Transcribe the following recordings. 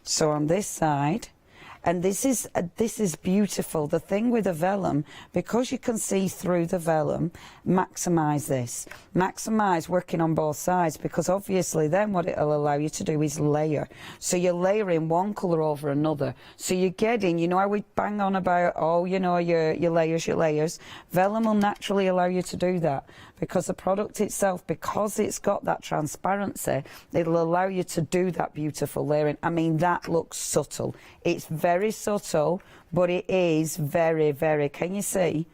So on this side, and this is beautiful. The thing with the vellum, because you can see through the vellum, maximise this. Maximise working on both sides, because obviously then what it'll allow you to do is layer. So you're layering one colour over another. So you're getting, you know how we bang on about, oh, you know, your layers. Vellum will naturally allow you to do that, because the product itself, because it's got that transparency, it'll allow you to do that beautiful layering. I mean, that looks subtle. It's very subtle, but it is very, very, can you see?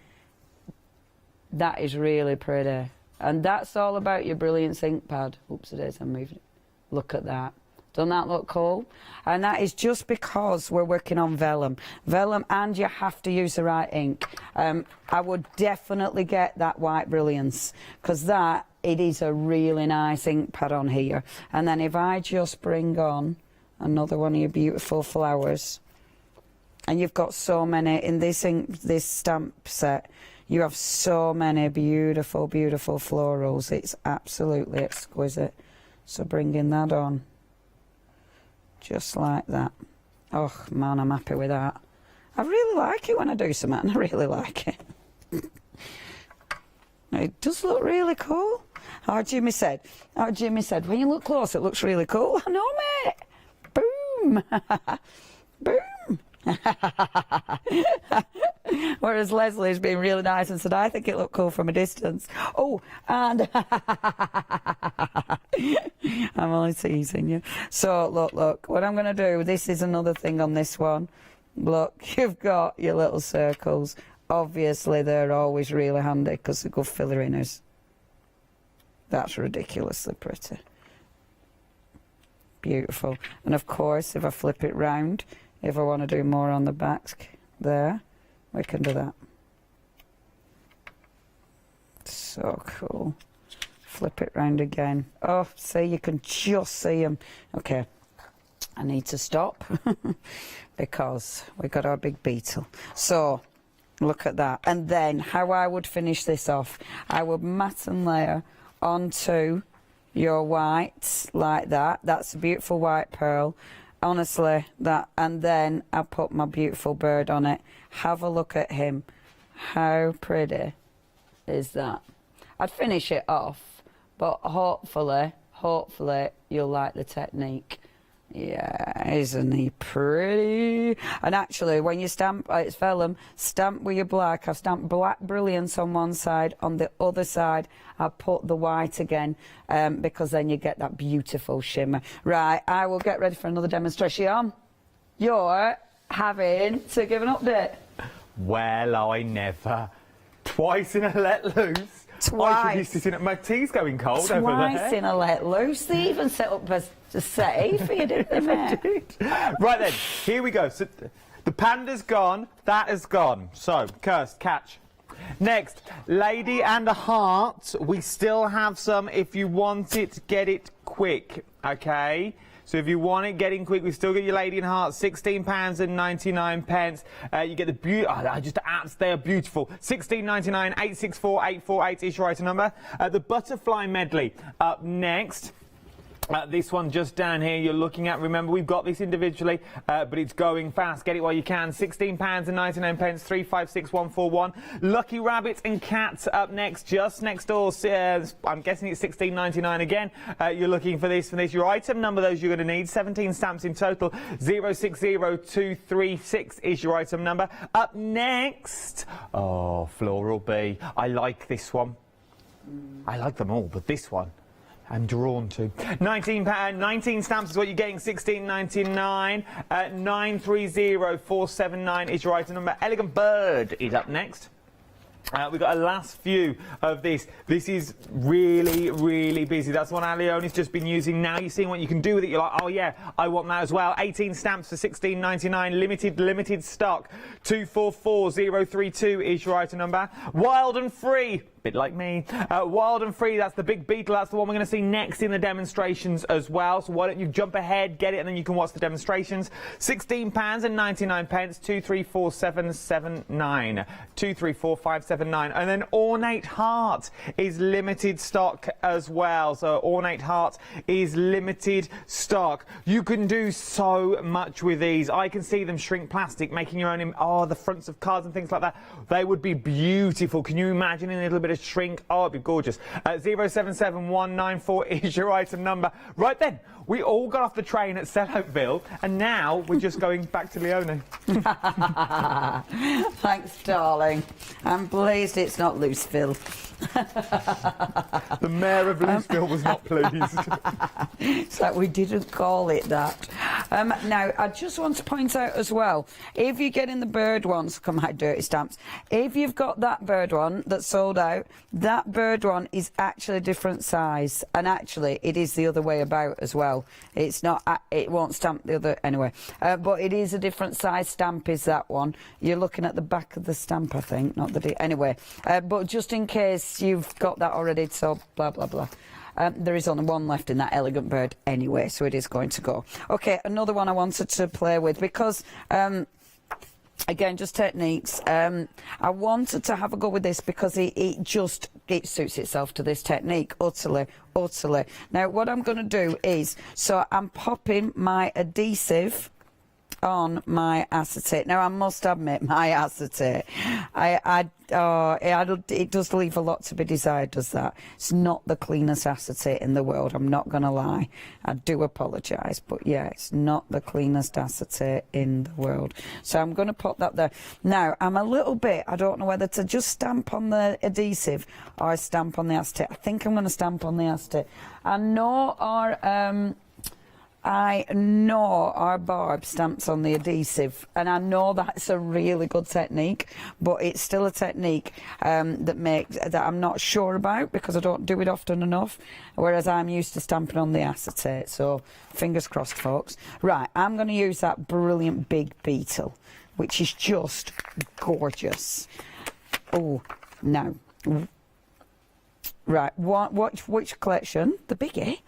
That is really pretty. And that's all about your Brilliance ink pad. Oops, it is, I'm moving it. Look at that. Doesn't that look cool? And that is just because we're working on vellum. Vellum, and you have to use the right ink. I would definitely get that white Brilliance, because that, it is a really nice ink pad on here. And then if I just bring on another one of your beautiful flowers, and you've got so many in this ink, this stamp set, you have so many beautiful, beautiful florals. It's absolutely exquisite. So bringing that on, just like that. Oh man, I'm happy with that. I really like it when I do something. I really like it. It does look really cool. Oh, Jimmy said, when you look close, it looks really cool. I know, mate. Boom. Boom. Whereas Leslie's been really nice and said, I think it looked cool from a distance. Oh, and I'm only teasing you. So, look, what I'm going to do, this is another thing on this one. Look, you've got your little circles. Obviously, they're always really handy because they're good filler inners. That's ridiculously pretty. Beautiful. And of course, if I flip it round, if I want to do more on the back there, we can do that. So cool. Flip it round again. Oh, see, you can just see them. Okay, I need to stop because we got our big beetle. So look at that. And then how I would finish this off, I would mat and layer onto your white like that. That's a beautiful white pearl. Honestly, that, and then I put my beautiful bird on it. Have a look at him. How pretty is that? I'd finish it off, but hopefully you'll like the technique. Yeah, isn't he pretty? And actually, when you stamp, it's vellum, stamp with your black. I've stamped black Brilliance on one side. On the other side, I put the white again, because then you get that beautiful shimmer. Right, I will get ready for another demonstration. You're having to give an update. Well, I never. Twice in a let loose. Twice. I should be sitting at my tea's going cold over there. Twice in a let loose. They even set up a say for you, didn't they, mate? Right then, here we go. So the panda's gone, that is gone. So, Kirst, catch. Next, Lady and a Heart. We still have some. If you want it, get it quick, okay? So if you want it, get in quick. We still get your Lady and Heart, £16.99. You get the apps, they are beautiful. £16.99, 864 848 is your item number. The Butterfly Medley up next. This one just down here you're looking at. Remember, we've got this individually, but it's going fast. Get it while you can. £16.99, 356141. Lucky Rabbit and Cats up next, just next door. I'm guessing it's £16.99 again. You're looking for this. Your item number, those you're going to need. 17 stamps in total. 060236 is your item number. Up next, oh, Floral Bee. I like this one. I like them all, but this one I'm drawn to. 19 stamps is what you're getting. £16.99. 930479 is your item number. Elegant Bird is up next. We've got a last few of this. This is really, really busy. That's one Leone's just been using. Now you're seeing what you can do with it. You're like, oh yeah, I want that as well. 18 stamps for £16.99. Limited stock. 244032 is your item number. Wild and Free. bit like me. Wild and Free, that's the big beetle. That's the one we're going to see next in the demonstrations as well. So why don't you jump ahead, get it, and then you can watch the demonstrations. £16.99, 234779. 234579. And then Ornate Heart is limited stock as well. So Ornate Heart is limited stock. You can do so much with these. I can see them shrink plastic, making your own, the fronts of cards and things like that. They would be beautiful. Can you imagine a little bit of shrink? Oh, it'd be gorgeous. 077194 is your item number. Right then, we all got off the train at Selloutville, and now we're just going back to Leone. Thanks, darling. I'm pleased it's not Looseville. The mayor of Looseville was not pleased. It's like we didn't call it that. Now, I just want to point out as well, if you're getting the bird ones, come my dirty stamps, if you've got that bird one that's sold out, that bird one is actually a different size, and actually it is the other way about as well. It's not, it won't stamp the other, anyway, but it is a different size stamp is that one. You're looking at the back of the stamp, I think, not the, anyway, but just in case you've got that already, so blah, blah, blah. There is only one left in that elegant bird anyway, so it is going to go. Okay, another one I wanted to play with because, again, just techniques. I wanted to have a go with this because it suits itself to this technique utterly. Now, what I'm going to do is, so I'm popping my adhesive on my acetate. Now, I must admit, my acetate, it does leave a lot to be desired, does that? It's not the cleanest acetate in the world, I'm not going to lie. I do apologise, but yeah, it's not the cleanest acetate in the world. So I'm going to pop that there. Now, I'm a little bit, I don't know whether to just stamp on the adhesive or stamp on the acetate. I think I'm going to stamp on the acetate. I know our barb stamps on the adhesive, and I know that's a really good technique, but it's still a technique that I'm not sure about because I don't do it often enough, whereas I'm used to stamping on the acetate. So fingers crossed, folks. Right, I'm going to use that brilliant big beetle, which is just gorgeous. Oh, no. Right, which collection? The biggie?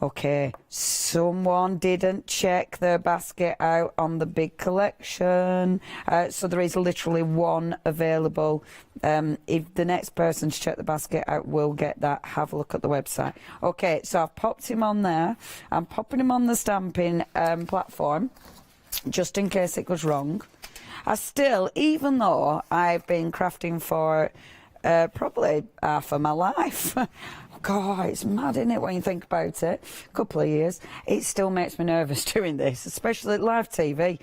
Okay, someone didn't check their basket out on the big collection. So there is literally one available. If the next person to check the basket out will get that, have a look at the website. Okay, so I've popped him on there. I'm popping him on the stamping platform, just in case it goes wrong. I still, even though I've been crafting for probably half of my life. God, it's mad, isn't it, when you think about it? A couple of years. It still makes me nervous doing this, especially at live TV.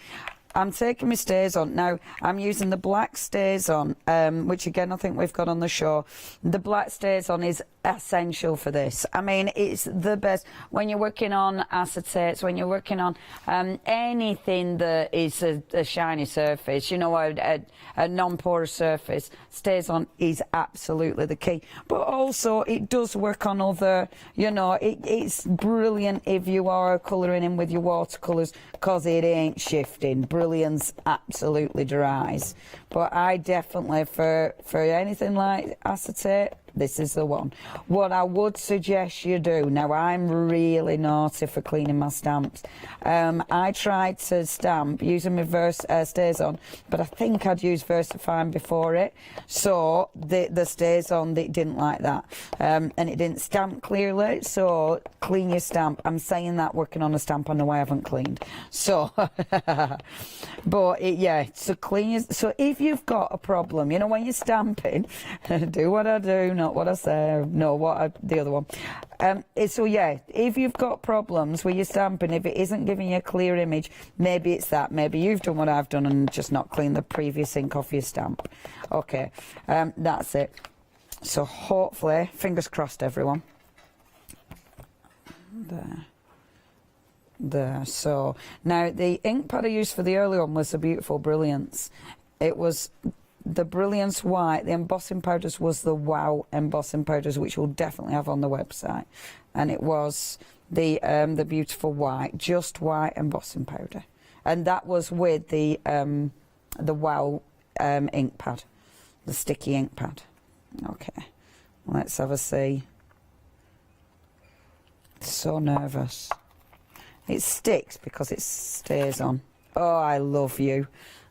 I'm taking my stays on. Now, I'm using the black stays on, which again I think we've got on the show. The black stays on is essential for this. I mean, it's the best when you're working on acetates, when you're working on anything that is a shiny surface, you know, a non-porous surface. Stays on is absolutely the key. But also, it does work on other, you know, it's brilliant if you are colouring in with your watercolours because it ain't shifting. Brilliance absolutely dries. But I definitely, for anything like acetate, this is the one. What I would suggest you do, now I'm really naughty for cleaning my stamps. I tried to stamp using my stays on, but I think I'd used VersaFine before it. So the stays on, it didn't like that. And it didn't stamp clearly, so clean your stamp. I'm saying that working on a stamp I know I haven't cleaned. So, but yeah, so clean so if you've got a problem, you know, when you're stamping, do what I do, not what I say, no, the other one. So yeah, if you've got problems with your stamping, if it isn't giving you a clear image, maybe it's that. Maybe you've done what I've done and just not cleaned the previous ink off your stamp. Okay, that's it. So hopefully, fingers crossed, everyone. There. So now the ink pad I used for the early one was the beautiful Brilliance. It was the Brilliance White. The embossing powders was the Wow embossing powders, which we'll definitely have on the website. And it was the beautiful white, just white embossing powder, and that was with the Wow ink pad, the sticky ink pad. Okay, let's have a see. So nervous. It sticks because it stays on. Oh, I love you.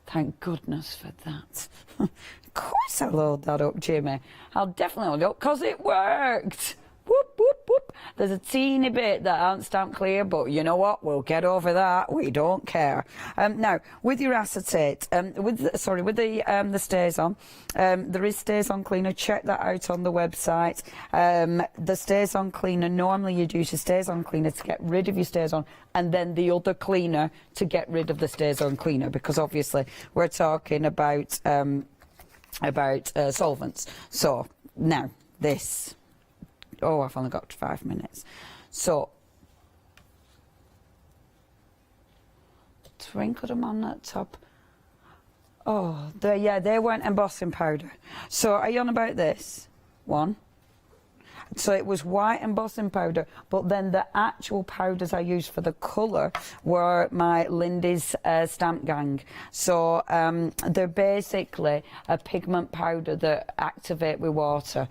Thank goodness for that. Of course I'll load that up, Jimmy. I'll definitely load it up because it worked. Whoop, whoop, whoop. There's a teeny bit that aren't stamped clear, but you know what? We'll get over that. We don't care. Now, with your acetate, with the stays on, there is stays on cleaner. Check that out on the website. The stays on cleaner, normally you'd use your stays on cleaner to get rid of your stays on, and then the other cleaner to get rid of the stays on cleaner, because obviously we're talking about solvents. So now this. Oh, I've only got 5 minutes. So, sprinkled them on that top. Oh, they weren't embossing powder. So, are you on about this? One. So it was white embossing powder, but then the actual powders I used for the colour were my Lindy's Stamp Gang. So they're basically a pigment powder that activate with water.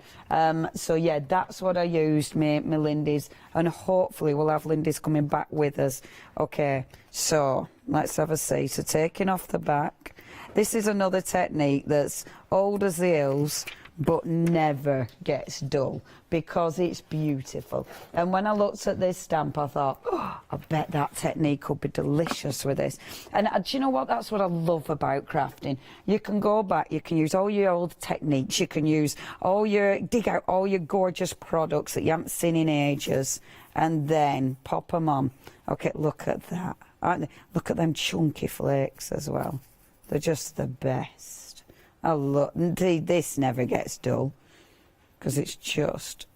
So yeah, that's what I used, my Lindy's, and hopefully we'll have Lindy's coming back with us. Okay, so let's have a see. So taking off the back. This is another technique that's old as the hills, but never gets dull because it's beautiful. And when I looked at this stamp, I thought, oh, I bet that technique could be delicious with this. And do you know what? That's what I love about crafting. You can go back, you can use all your old techniques, you can use dig out all your gorgeous products that you haven't seen in ages, and then pop them on. Okay, look at that. Aren't they? Look at them chunky flakes as well. They're just the best. I love this. Never gets dull because it's just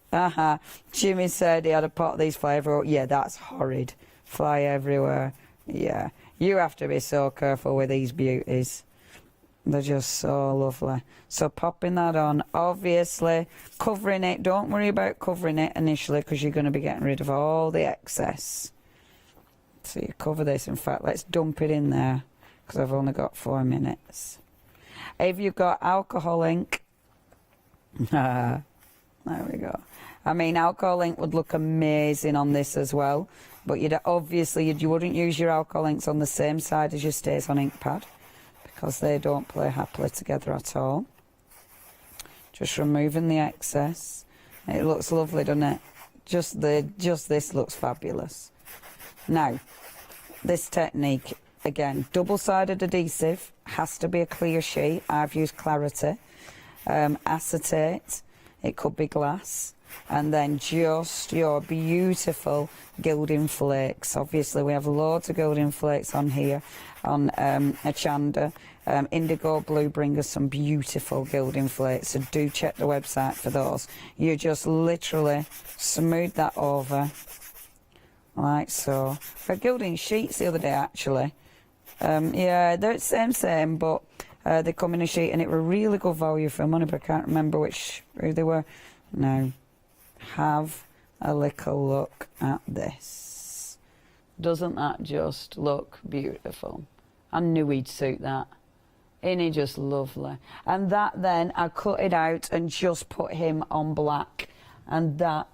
Jimmy said he had a pot of these fly everywhere. Yeah, that's horrid. Fly everywhere. Yeah, you have to be so careful with these beauties. They're just so lovely. So popping that on, obviously covering it. Don't worry about covering it initially because you're going to be getting rid of all the excess. So you cover this. In fact, let's dump it in there because I've only got 4 minutes. If you've got alcohol ink, there we go. I mean, alcohol ink would look amazing on this as well, but you wouldn't use your alcohol inks on the same side as your stays on ink pad because they don't play happily together at all. Just removing the excess. It looks lovely, doesn't it? Just this looks fabulous. Now, this technique, again, double-sided adhesive, has to be a clear sheet. I've used Clarity. Acetate, it could be glass. And then just your beautiful gilding flakes. Obviously, we have loads of gilding flakes on here, on Hochanda. Indigo Blue bring us some beautiful gilding flakes, so do check the website for those. You just literally smooth that over, like so. For gilding sheets the other day, actually. Yeah, they're same, but they come in a sheet, and it were really good value for money, but I can't remember who they were. Now, have a little look at this. Doesn't that just look beautiful? I knew he'd suit that. Isn't he just lovely? And that then, I cut it out and just put him on black. And that,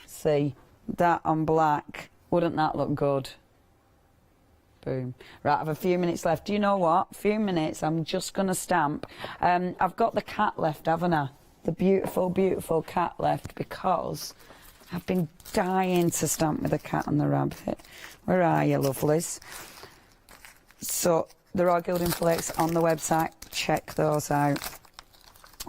see, that on black, wouldn't that look good? Boom. Right, I have a few minutes left. Do you know what? A few minutes, I'm just going to stamp. I've got the cat left, haven't I? The beautiful, beautiful cat left, because I've been dying to stamp with the cat and the rabbit. Where are you, lovelies? So, there are gilding flakes on the website. Check those out.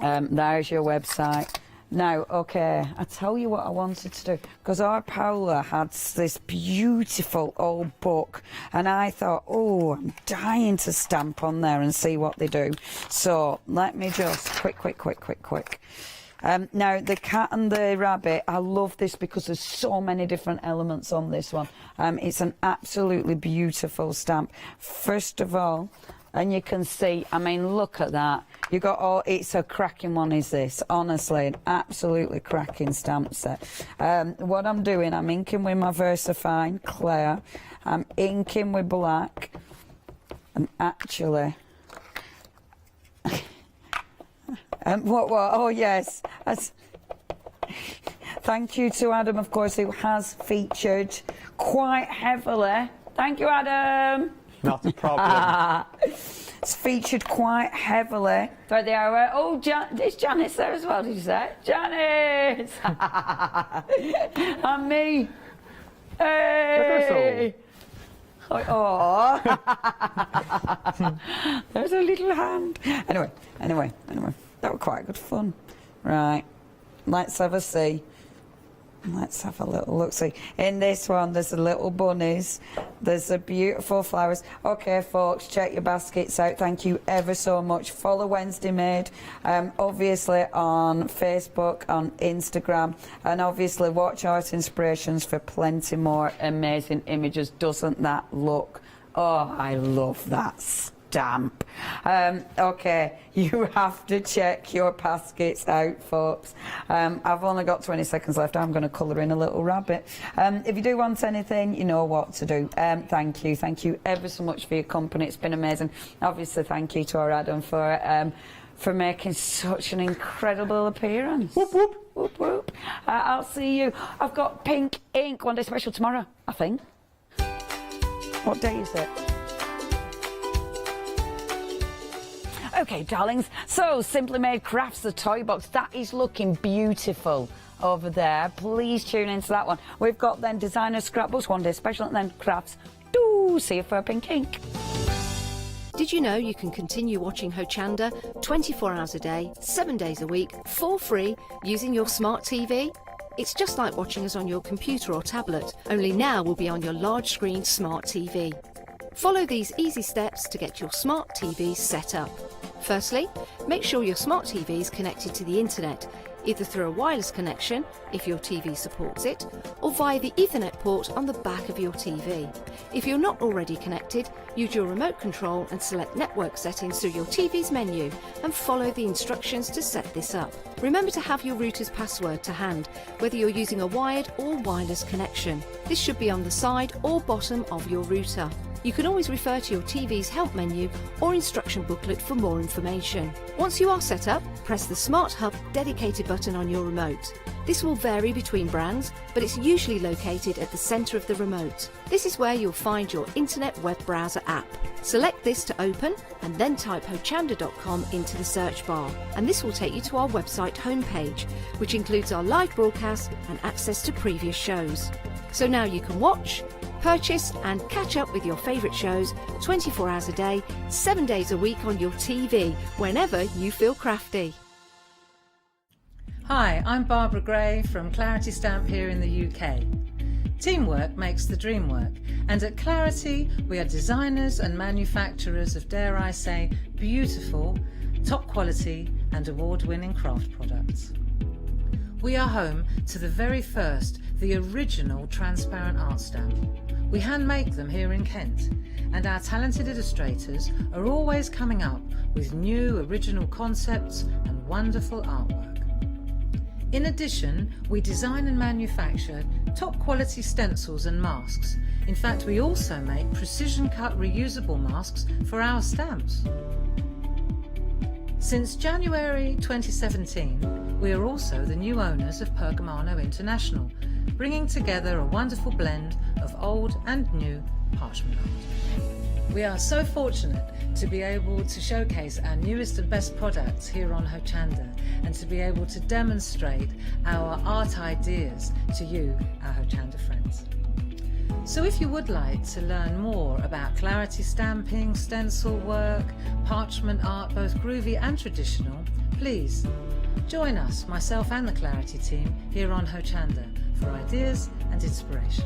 There's your website. Now, okay, I tell you what I wanted to do, because our Paula had this beautiful old book, and I thought, oh, I'm dying to stamp on there and see what they do. So let me just quick. Now, the cat and the rabbit, I love this because there's so many different elements on this one. It's an absolutely beautiful stamp. First of all, and you can see, I mean, look at that. You got all, it's a cracking one, is this. Honestly, an absolutely cracking stamp set. What I'm doing, I'm inking with my VersaFine Claire. I'm inking with black. And actually, What? Oh, yes. Thank you to Adam, of course, who has featured quite heavily. Thank you, Adam. Not a problem. It's featured quite heavily. Right there. Oh, is Janice there as well, did you say? Janice! And me. Hey! Oh. There's a little hand. Anyway. That was quite good fun. Right. Let's have a see. Let's have a little look-see. In this one, there's the little bunnies. There's the beautiful flowers. Okay, folks, check your baskets out. Thank you ever so much. Follow Wednesday Made, obviously on Facebook, on Instagram, and obviously watch Art Inspirations for plenty more amazing images. Doesn't that look? Oh, I love that stamp. Okay, you have to check your baskets out, folks. I've only got 20 seconds left. I'm going to colour in a little rabbit. If you do want anything, you know what to do. Thank you ever so much for your company. It's been amazing. Obviously, thank you to our Adam for making such an incredible appearance. Whoop, whoop. Whoop, whoop. I'll see you. I've got pink ink one day special tomorrow, I think. What day is it? Okay, darlings, so Simply Made Crafts, the toy box, that is looking beautiful over there. Please tune into that one. We've got then designer scrapbooks, one day special, and then crafts. Do see you for a pink ink. Did you know you can continue watching Hochanda 24 hours a day, 7 days a week, for free, using your smart TV? It's just like watching us on your computer or tablet, only now we'll be on your large screen smart TV. Follow these easy steps to get your smart TV set up. Firstly, make sure your smart TV is connected to the internet, either through a wireless connection, if your TV supports it, or via the Ethernet port on the back of your TV. If you're not already connected, use your remote control and select network settings through your TV's menu and follow the instructions to set this up. Remember to have your router's password to hand, whether you're using a wired or wireless connection. This should be on the side or bottom of your router. You can always refer to your TV's help menu or instruction booklet for more information. Once you are set up, press the Smart Hub dedicated button on your remote. This will vary between brands, but it's usually located at the centre of the remote. This is where you'll find your internet web browser app. Select this to open and then type hochanda.com into the search bar, and this will take you to our website homepage, which includes our live broadcasts and access to previous shows. So now you can watch, purchase and catch up with your favourite shows 24 hours a day, 7 days a week on your TV, whenever you feel crafty. Hi, I'm Barbara Gray from Clarity Stamp here in the UK. Teamwork makes the dream work, and at Clarity we are designers and manufacturers of, dare I say, beautiful, top quality and award-winning craft products. We are home to the very first, the original transparent art stamp. We hand make them here in Kent, and our talented illustrators are always coming up with new original concepts and wonderful artwork. In addition, we design and manufacture top quality stencils and masks. In fact, we also make precision cut reusable masks for our stamps. Since January 2017, we are also the new owners of Pergamano International, bringing together a wonderful blend of old and new parchment art. We are so fortunate to be able to showcase our newest and best products here on Hochanda, and to be able to demonstrate our art ideas to you, our Hochanda friends. So if you would like to learn more about Clarity stamping, stencil work, parchment art, both groovy and traditional, please join us, myself and the Clarity team, here on Hochanda for ideas and inspiration.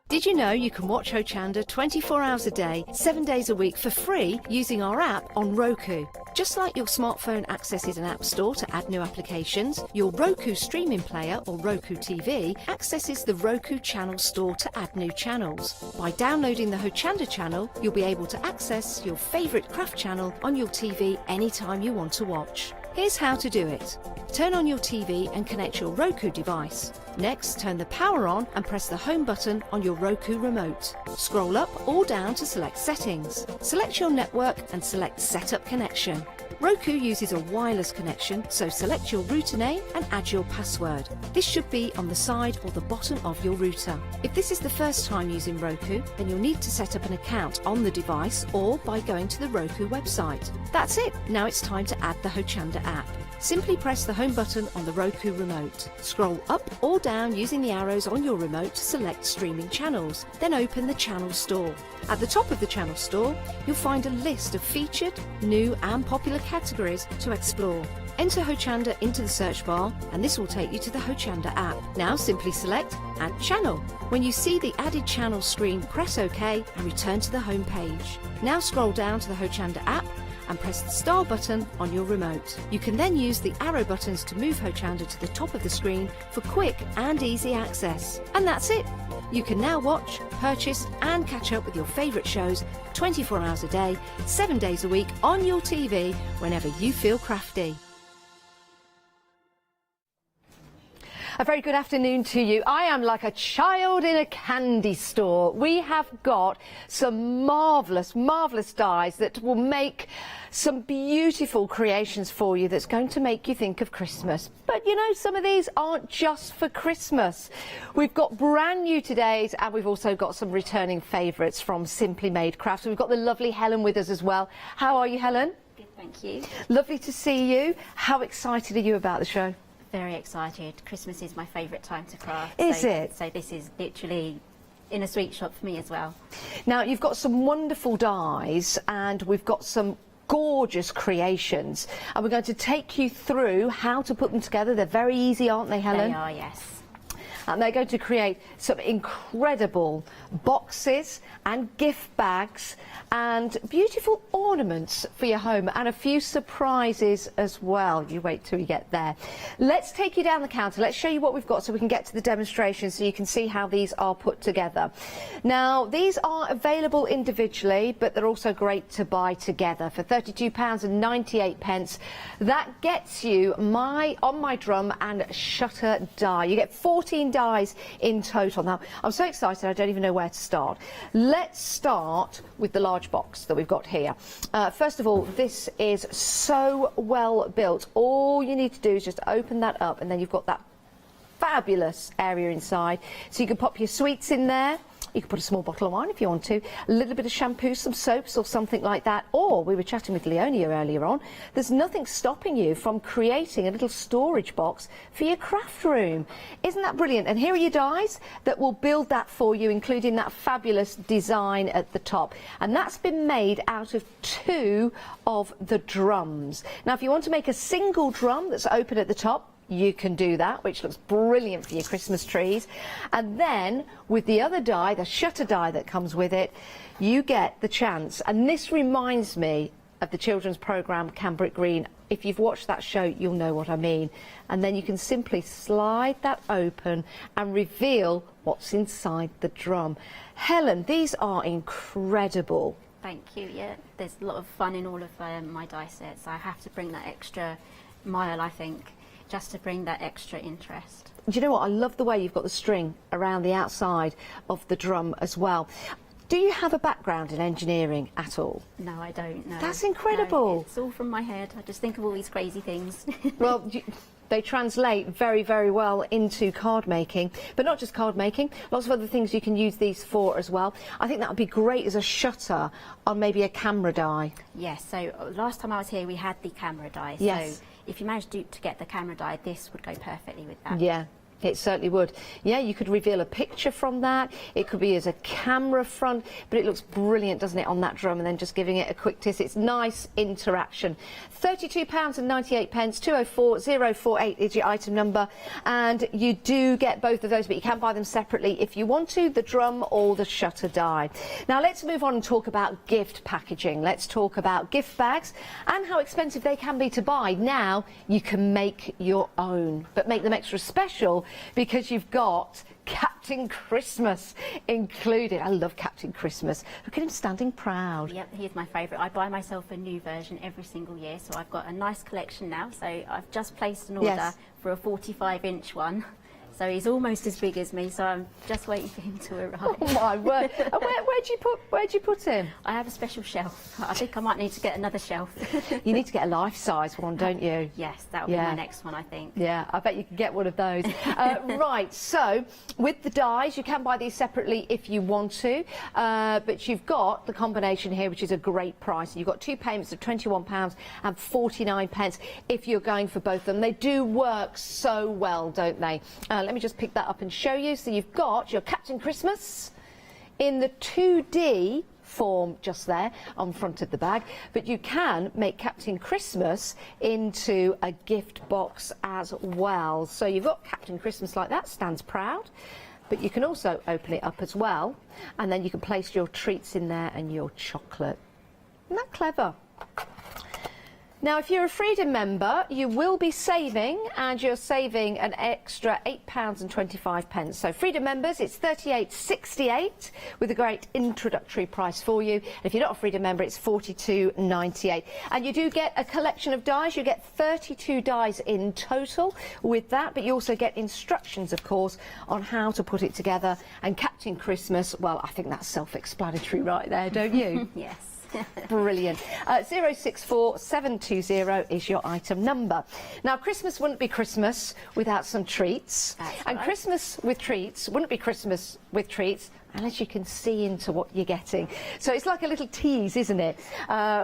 Did you know you can watch Hochanda 24 hours a day, 7 days a week for free using our app on Roku? Just like your smartphone accesses an app store to add new applications, your Roku streaming player or Roku TV accesses the Roku channel store to add new channels. By downloading the Hochanda channel, you'll be able to access your favourite craft channel on your TV anytime you want to watch. Here's how to do it. Turn on your TV and connect your Roku device. Next, turn the power on and press the home button on your Roku remote. Scroll up or down to select settings. Select your network and select Setup Connection. Roku uses a wireless connection, so select your router name and add your password. This should be on the side or the bottom of your router. If this is the first time using Roku, then you'll need to set up an account on the device or by going to the Roku website. That's it. Now it's time to add the Hochanda app. Simply press the home button on the Roku remote. Scroll up or down using the arrows on your remote to select streaming channels. Then open the channel store. At the top of the channel store, you'll find a list of featured, new and popular categories to explore. Enter Hochanda into the search bar and this will take you to the Hochanda app. Now simply select Add Channel. When you see the added channel screen, press OK and return to the home page. Now scroll down to the Hochanda app and press the star button on your remote. You can then use the arrow buttons to move Hochanda to the top of the screen for quick and easy access. And that's it. You can now watch, purchase and catch up with your favourite shows 24 hours a day, 7 days a week on your TV whenever you feel crafty. A very good afternoon to you. I am like a child in a candy store. We have got some marvellous, marvellous dies that will make some beautiful creations for you that's going to make you think of Christmas. But you know, some of these aren't just for Christmas. We've got brand new todays and we've also got some returning favourites from Simply Made Crafts. We've got the lovely Helen with us as well. How are you, Helen? Good, thank you. Lovely to see you. How excited are you about the show? Very excited. Christmas is my favourite time to craft. Is it? So this is literally in a sweet shop for me as well. Now, you've got some wonderful dies and we've got some gorgeous creations. And we're going to take you through how to put them together. They're very easy, aren't they, Helen? They are, yes. And they're going to create some incredible boxes and gift bags and beautiful ornaments for your home and a few surprises as well. You wait till you get there. Let's take you down the counter. Let's show you what we've got so we can get to the demonstration so you can see how these are put together. Now, these are available individually, but they're also great to buy together for £32.98. That gets you On My Drum and Shutter die. You get 14 dies in total. Now, I'm so excited I don't even know where to start. Let's start with the large box that we've got here. First of all, this is so well built. All you need to do is just open that up and then you've got that fabulous area inside. So you can pop your sweets in there. You can put a small bottle of wine if you want to, a little bit of shampoo, some soaps or something like that. Or, we were chatting with Leonia earlier on, there's nothing stopping you from creating a little storage box for your craft room. Isn't that brilliant? And here are your dies that will build that for you, including that fabulous design at the top. And that's been made out of 2 of the drums. Now, if you want to make a single drum that's open at the top, you can do that, which looks brilliant for your Christmas trees. And then with the other die, the shutter die that comes with it, you get the chance. And this reminds me of the children's programme Cambric Green. If you've watched that show, you'll know what I mean. And then you can simply slide that open and reveal what's inside the drum. Helen, these are incredible. Thank you, yeah. There's a lot of fun in all of my die sets. I have to bring that extra mile, I think, just to bring that extra interest. Do you know what? I love the way you've got the string around the outside of the drum as well. Do you have a background in engineering at all? No, I don't. No. That's incredible. No, it's all from my head. I just think of all these crazy things. Well, they translate very, very well into card making, but not just card making, lots of other things you can use these for as well. I think that would be great as a shutter on maybe a camera die. Yes, so last time I was here we had the camera die. Yes. So if you managed to get the camera die, this would go perfectly with that. Yeah. It certainly would. Yeah, you could reveal a picture from that. It could be as a camera front, but it looks brilliant, doesn't it, on that drum, and then just giving it a quick twist. It's nice interaction. £32.98, 204048 is your item number, and you do get both of those, but you can buy them separately if you want to, the drum or the shutter die. Now let's move on and talk about gift packaging. Let's talk about gift bags and how expensive they can be to buy. Now you can make your own, but make them extra special because you've got Captain Christmas included. I love Captain Christmas. Look at him standing proud. Yep, he's my favourite. I buy myself a new version every single year, so I've got a nice collection now. So I've just placed an order for a 45-inch one. So he's almost as big as me, so I'm just waiting for him to arrive. Oh my word. And where'd you put him? I have a special shelf. I think I might need to get another shelf. You need to get a life-size one, don't you? Yes, that'll be my next one, I think. Yeah, I bet you can get one of those. Right, so with the dies, you can buy these separately if you want to, but you've got the combination here, which is a great price. You've got 2 payments of £21.49 if you're going for both of them. They do work so well, don't they? Let me just pick that up and show you. So you've got your Captain Christmas in the 2D form just there on front of the bag, but you can make Captain Christmas into a gift box as well. So you've got Captain Christmas like that, stands proud, but you can also open it up as well, and then you can place your treats in there and your chocolate. Isn't that clever? Now, if you're a Freedom member, you will be saving, and you're saving an extra £8.25. So Freedom members, it's $38.68 with a great introductory price for you. And if you're not a Freedom member, it's $42.98. And you do get a collection of dies. You get 32 dies in total with that, but you also get instructions, of course, on how to put it together. And Captain Christmas, well, I think that's self-explanatory right there, don't you? Yes. Brilliant. 064720 is your item number. Now, Christmas wouldn't be Christmas without some treats. And right. Christmas with treats wouldn't be Christmas with treats unless you can see into what you're getting. So it's like a little tease, isn't it?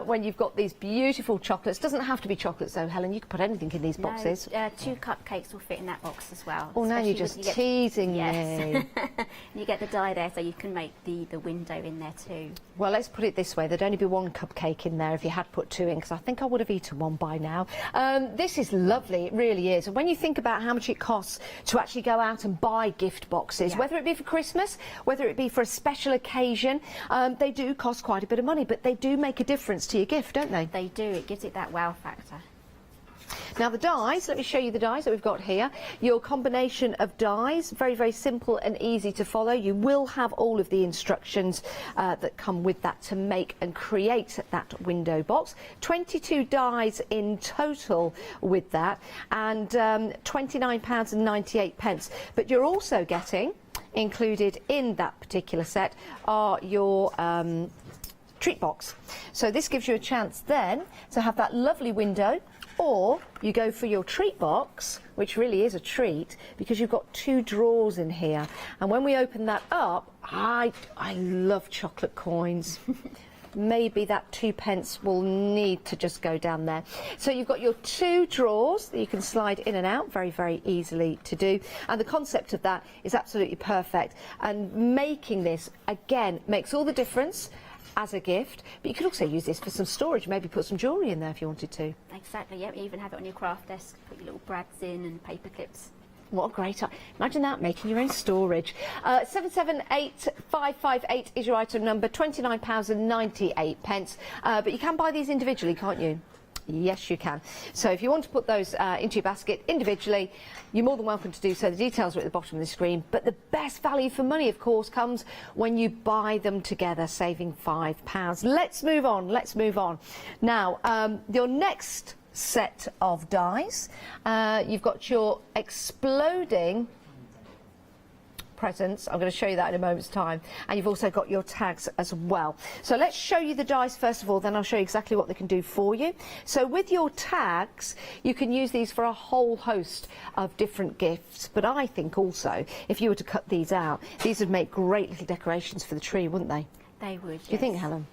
When you've got these beautiful chocolates. Doesn't have to be chocolates though, Helen. You can put anything in these boxes. 2 cupcakes will fit in that box as well. Oh, now you're just teasing me. Yes. You get the die there, so you can make the window in there too. Well, let's put it this way. There'd only be 1 cupcake in there if you had put 2 in, because I think I would have eaten 1 by now. This is lovely. It really is. And when you think about how much it costs to actually go out and buy gift boxes, whether it be for Christmas, whether it be for a special occasion, they do cost quite a bit of money, but they do make a difference to your gift, don't they? They do. It gives it that wow factor. Now the dies, let me show you the dies that we've got here. Your combination of dies, very, very simple and easy to follow. You will have all of the instructions that come with that to make and create that window box. 22 dies in total with that, and £29.98. But you're also getting, included in that particular set, are your treat box. So this gives you a chance then to have that lovely window, or you go for your treat box, which really is a treat because you've got 2 drawers in here. And when we open that up, I love chocolate coins. Maybe that 2p will need to just go down there. So you've got your 2 drawers that you can slide in and out, very, very easily to do. And the concept of that is absolutely perfect. And making this, again, makes all the difference as a gift, but you could also use this for some storage, maybe put some jewellery in there if you wanted to. Exactly, yeah, you even have it on your craft desk, put your little brads in and paper clips. What a great idea. Imagine that, making your own storage. 778558 is your item number, £29.98. But you can buy these individually, can't you? Yes, you can. So if you want to put those into your basket individually, you're more than welcome to do so. The details are at the bottom of the screen. But the best value for money, of course, comes when you buy them together, saving £5. Let's move on. Let's move on. Now, your next set of dies, you've got your exploding presents. I'm going to show you that in a moment's time, and you've also got your tags as well. So let's show you the dies first of all, then I'll show you exactly what they can do for you. So with your tags, you can use these for a whole host of different gifts, but I think also if you were to cut these out, these would make great little decorations for the tree, wouldn't they? They would, yes. Do you think, Helen?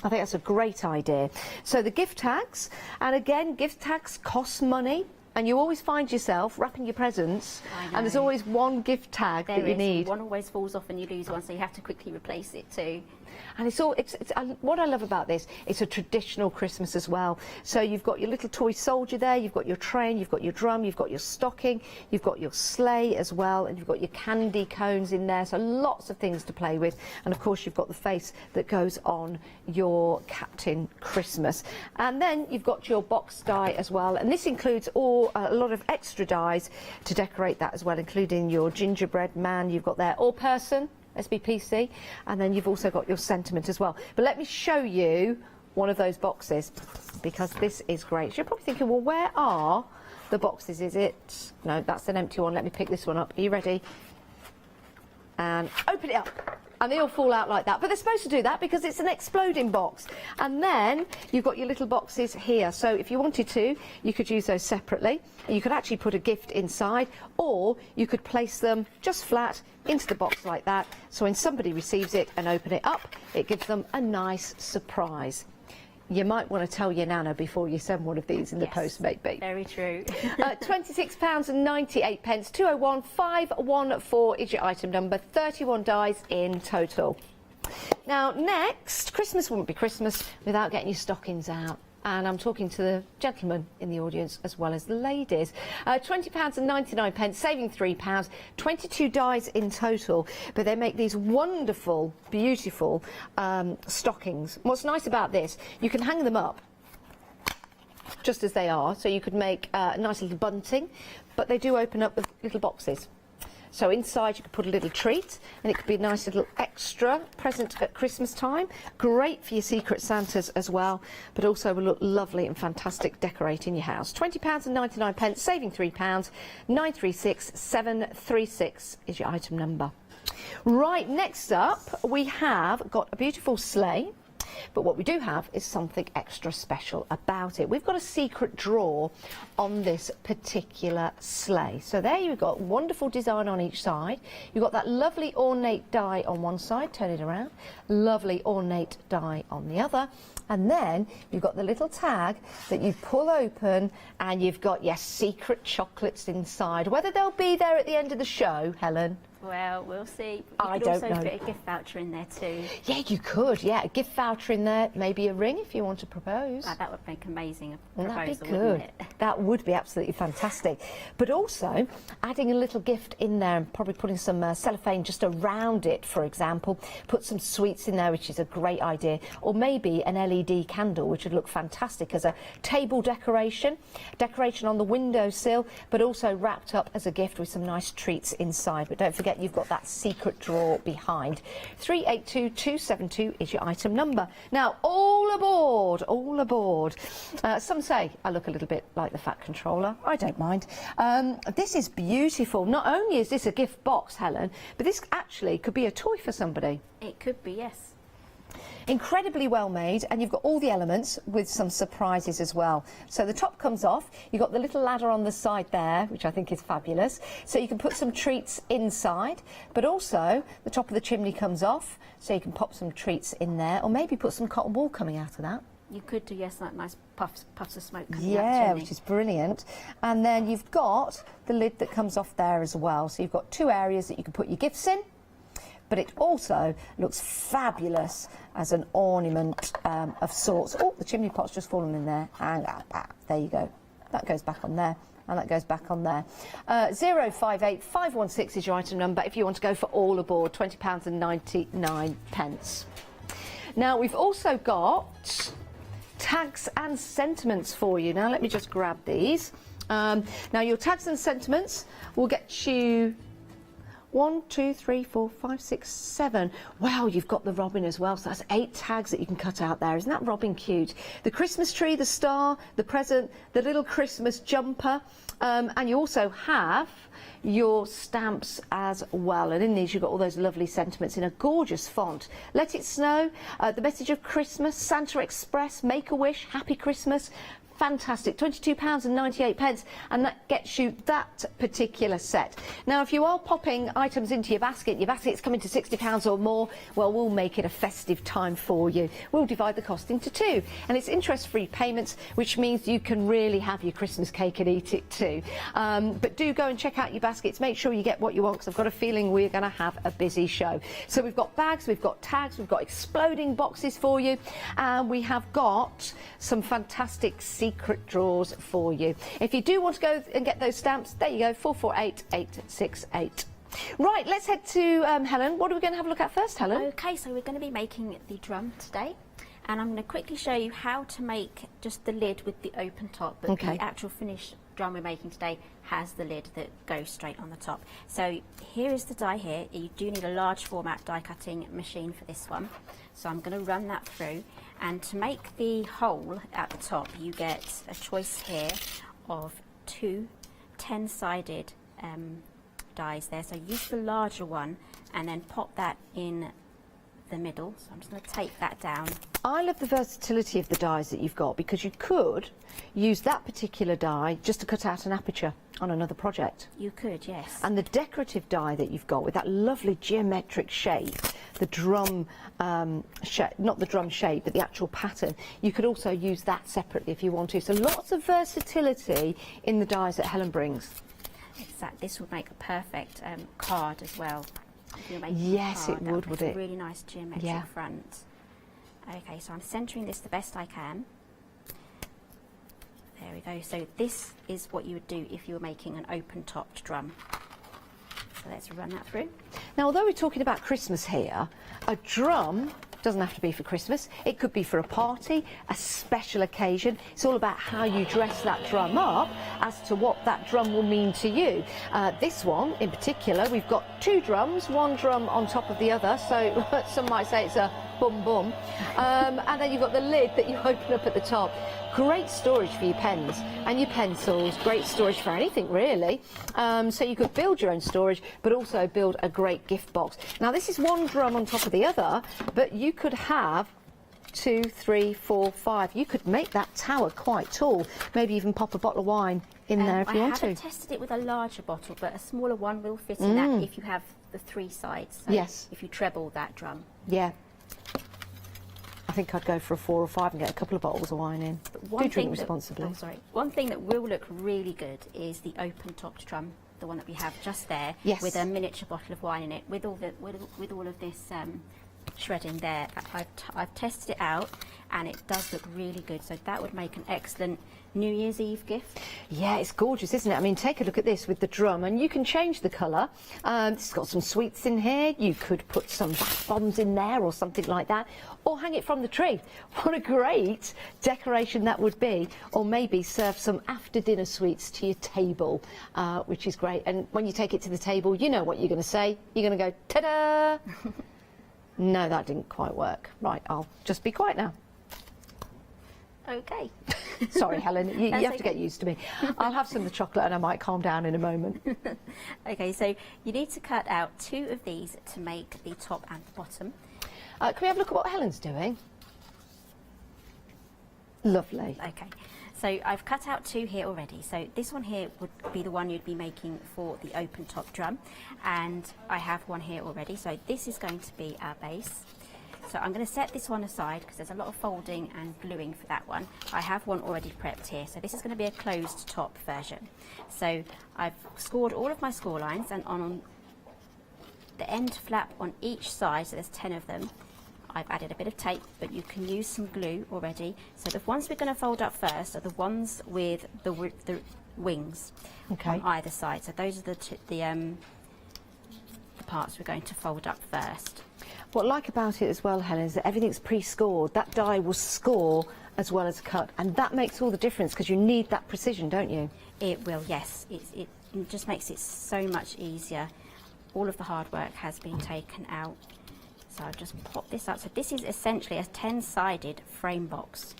I think that's a great idea. So the gift tags, and again, gift tags cost money. and you always find yourself wrapping your presents, I know. and there's always one gift tag that you need. One always falls off and you lose one, so you have to quickly replace it too. And what I love about this, it's a traditional Christmas as well. So you've got your little toy soldier there, you've got your train, you've got your drum, you've got your stocking, you've got your sleigh as well, and you've got your candy cones in there, so lots of things to play with. And of course you've got the face that goes on your Captain Christmas. And then you've got your box die as well, and this includes a lot of extra dies to decorate that as well, including your gingerbread man you've got there, or person, SBPC, and then you've also got your sentiment as well. But let me show you one of those boxes, because this is great. So you're probably thinking, well, where are the boxes? Is it? No, that's an empty one. Let me pick this one up. Are you ready? And open it up. And they all fall out like that. But they're supposed to do that because it's an exploding box. And then you've got your little boxes here. So if you wanted to, you could use those separately. You could actually put a gift inside, or you could place them just flat into the box like that. So when somebody receives it and open it up, it gives them a nice surprise. You might want to tell your nana before you send one of these in the post, maybe. Very true. £26.98, 201 514 is your item number, 31 dies in total. Now next, Christmas wouldn't be Christmas without getting your stockings out. And I'm talking to the gentlemen in the audience as well as the ladies. £20.99, saving £3, 22 dies in total. But they make these wonderful, beautiful stockings. What's nice about this, you can hang them up just as they are. So you could make a nice little bunting, but they do open up with little boxes. So inside you could put a little treat, and it could be a nice little extra present at Christmas time. Great for your Secret Santas as well, but also will look lovely and fantastic decorating your house. £20.99, saving £3, 936736 is your item number. Right, next up we have got a beautiful sleigh. But what we do have is something extra special about it. We've got a secret drawer on this particular sleigh. So there you've got wonderful design on each side. You've got that lovely ornate die on one side, turn it around. Lovely ornate die on the other. And then you've got the little tag that you pull open, and you've got your secret chocolates inside. Whether they'll be there at the end of the show, Helen? Well, we'll see. You I could don't also know. fit a gift voucher in there too. Yeah, you could. Yeah, a gift voucher in there, maybe a ring if you want to propose. That would make amazing proposal, That'd be wouldn't good. it? That would be absolutely fantastic. But also adding a little gift in there and probably putting some cellophane just around it, for example. Put some sweets in there, which is a great idea. Or maybe an LED candle, which would look fantastic as a table decoration. Decoration on the windowsill, but also wrapped up as a gift with some nice treats inside. But don't forget, you've got that secret drawer behind. 382272 is your item number. Now, all aboard, all aboard. Some say I look a little bit like the Fat Controller. I don't mind. This is beautiful. Not only is this a gift box, Helen, but this actually could be a toy for somebody. It could be, yes. Incredibly well made, and you've got all the elements with some surprises as well. So the top comes off, you've got the little ladder on the side there, which I think is fabulous. So you can put some treats inside, but also the top of the chimney comes off, so you can pop some treats in there, or maybe put some cotton wool coming out of that. You could do, yes, like nice puffs of smoke coming out the Yeah, chimney. which is brilliant. And then you've got the lid that comes off there as well. So you've got two areas that you can put your gifts in, but it also looks fabulous as an ornament of sorts. Oh, the chimney pot's just fallen in there. And there you go. That goes back on there. And that goes back on there. 058516 is your item number if you want to go for all aboard, £20.99. Now, we've also got tags and sentiments for you. Now, let me just grab these. Now, your tags and sentiments will get you 1, 2, 3, 4, 5, 6, 7. Wow, you've got the robin as well, so that's 8 tags that you can cut out there. Isn't that robin cute? The Christmas tree, the star, the present, the little Christmas jumper, and you also have your stamps as well. And in these you've got all those lovely sentiments in a gorgeous font. Let it snow, the message of Christmas, Santa Express, Make-A-Wish, Happy Christmas. fantastic. £22.98, and that gets you that particular set. Now, if you are popping items into your basket's coming to £60 or more, well, we'll make it a festive time for you. We'll divide the cost into two, and it's interest-free payments, which means you can really have your Christmas cake and eat it too. But do go and check out your baskets. Make sure you get what you want, because I've got a feeling we're going to have a busy show. So we've got bags, we've got tags, we've got exploding boxes for you, and we have got some fantastic secret drawers for you. If you do want to go and get those stamps, there you go, 448868. Right, let's head to Helen. What are we going to have a look at first, Helen? Okay, so we're going to be making the drum today, and I'm going to quickly show you how to make just the lid with the open top, but the actual finished drum we're making today has the lid that goes straight on the top. So here is the die here. You do need a large format die cutting machine for this one, so I'm going to run that through, and to make the hole at the top you get a choice here of two 10-sided dies there, so use the larger one and then pop that in the middle. So I'm just going to take that down. I love the versatility of the dies that you've got, because you could use that particular die just to cut out an aperture on another project. You could, yes. And the decorative die that you've got with that lovely geometric shape, the drum not the drum shape but the actual pattern, you could also use that separately if you want to. So lots of versatility in the dies that Helen brings. Exactly. This would make a perfect card as well. If you're making yes, a card, it would it? A really nice geometric front. Okay, so I'm centering this the best I can. There we go. So this is what you would do if you were making an open-topped drum. So let's run that through. Now, although we're talking about Christmas here, a drum doesn't have to be for Christmas. It could be for a party, a special occasion. It's all about how you dress that drum up as to what that drum will mean to you. This one in particular, we've got two drums, one drum on top of the other, so some might say it's a bum bum. And then you've got the lid that you open up at the top. Great storage for your pens and your pencils, great storage for anything really. So you could build your own storage, but also build a great gift box. Now this is one drum on top of the other, but you could have 2, 3, 4, 5. You could make that tower quite tall, maybe even pop a bottle of wine in there if you want to. I haven't tested it with a larger bottle, but a smaller one will fit in that if you have the 3 sides. So yes. If you treble that drum. Yeah. I think I'd go for a 4 or 5 and get a couple of bottles of wine in. Do drink responsibly. One thing that will look really good is the open-topped drum, the one that we have just there, with a miniature bottle of wine in it, with all of this shredding there. I've tested it out, and it does look really good. So that would make an excellent New Year's Eve gift. Yeah, it's gorgeous, isn't it? I mean, take a look at this with the drum, and you can change the colour. It's got some sweets in here. You could put some bath bombs in there or something like that, or hang it from the tree. What a great decoration that would be. Or maybe serve some after-dinner sweets to your table, which is great. And when you take it to the table, you know what you're going to say. You're going to go, ta-da! No, that didn't quite work. Right, I'll just be quiet now. Okay. Sorry, Helen, you have to get used to me. I'll have some of the chocolate and I might calm down in a moment. Okay, so you need to cut out 2 of these to make the top and bottom. Can we have a look at what Helen's doing? Lovely. Okay, so I've cut out 2 here already. So this one here would be the one you'd be making for the open top drum, and I have one here already. So this is going to be our base. So I'm going to set this one aside because there's a lot of folding and gluing for that one. I have one already prepped here. So this is going to be a closed top version. So I've scored all of my score lines, and on the end flap on each side, so there's 10 of them, I've added a bit of tape, but you can use some glue already. So the ones we're going to fold up first are the ones with the wings on either side. So those are the parts we're going to fold up first. What I like about it as well, Helen, is that everything's pre-scored. That die will score as well as cut, and that makes all the difference because you need that precision, don't you? It will, yes. It just makes it so much easier. All of the hard work has been taken out. So I'll just pop this up. So this is essentially a 10-sided frame box.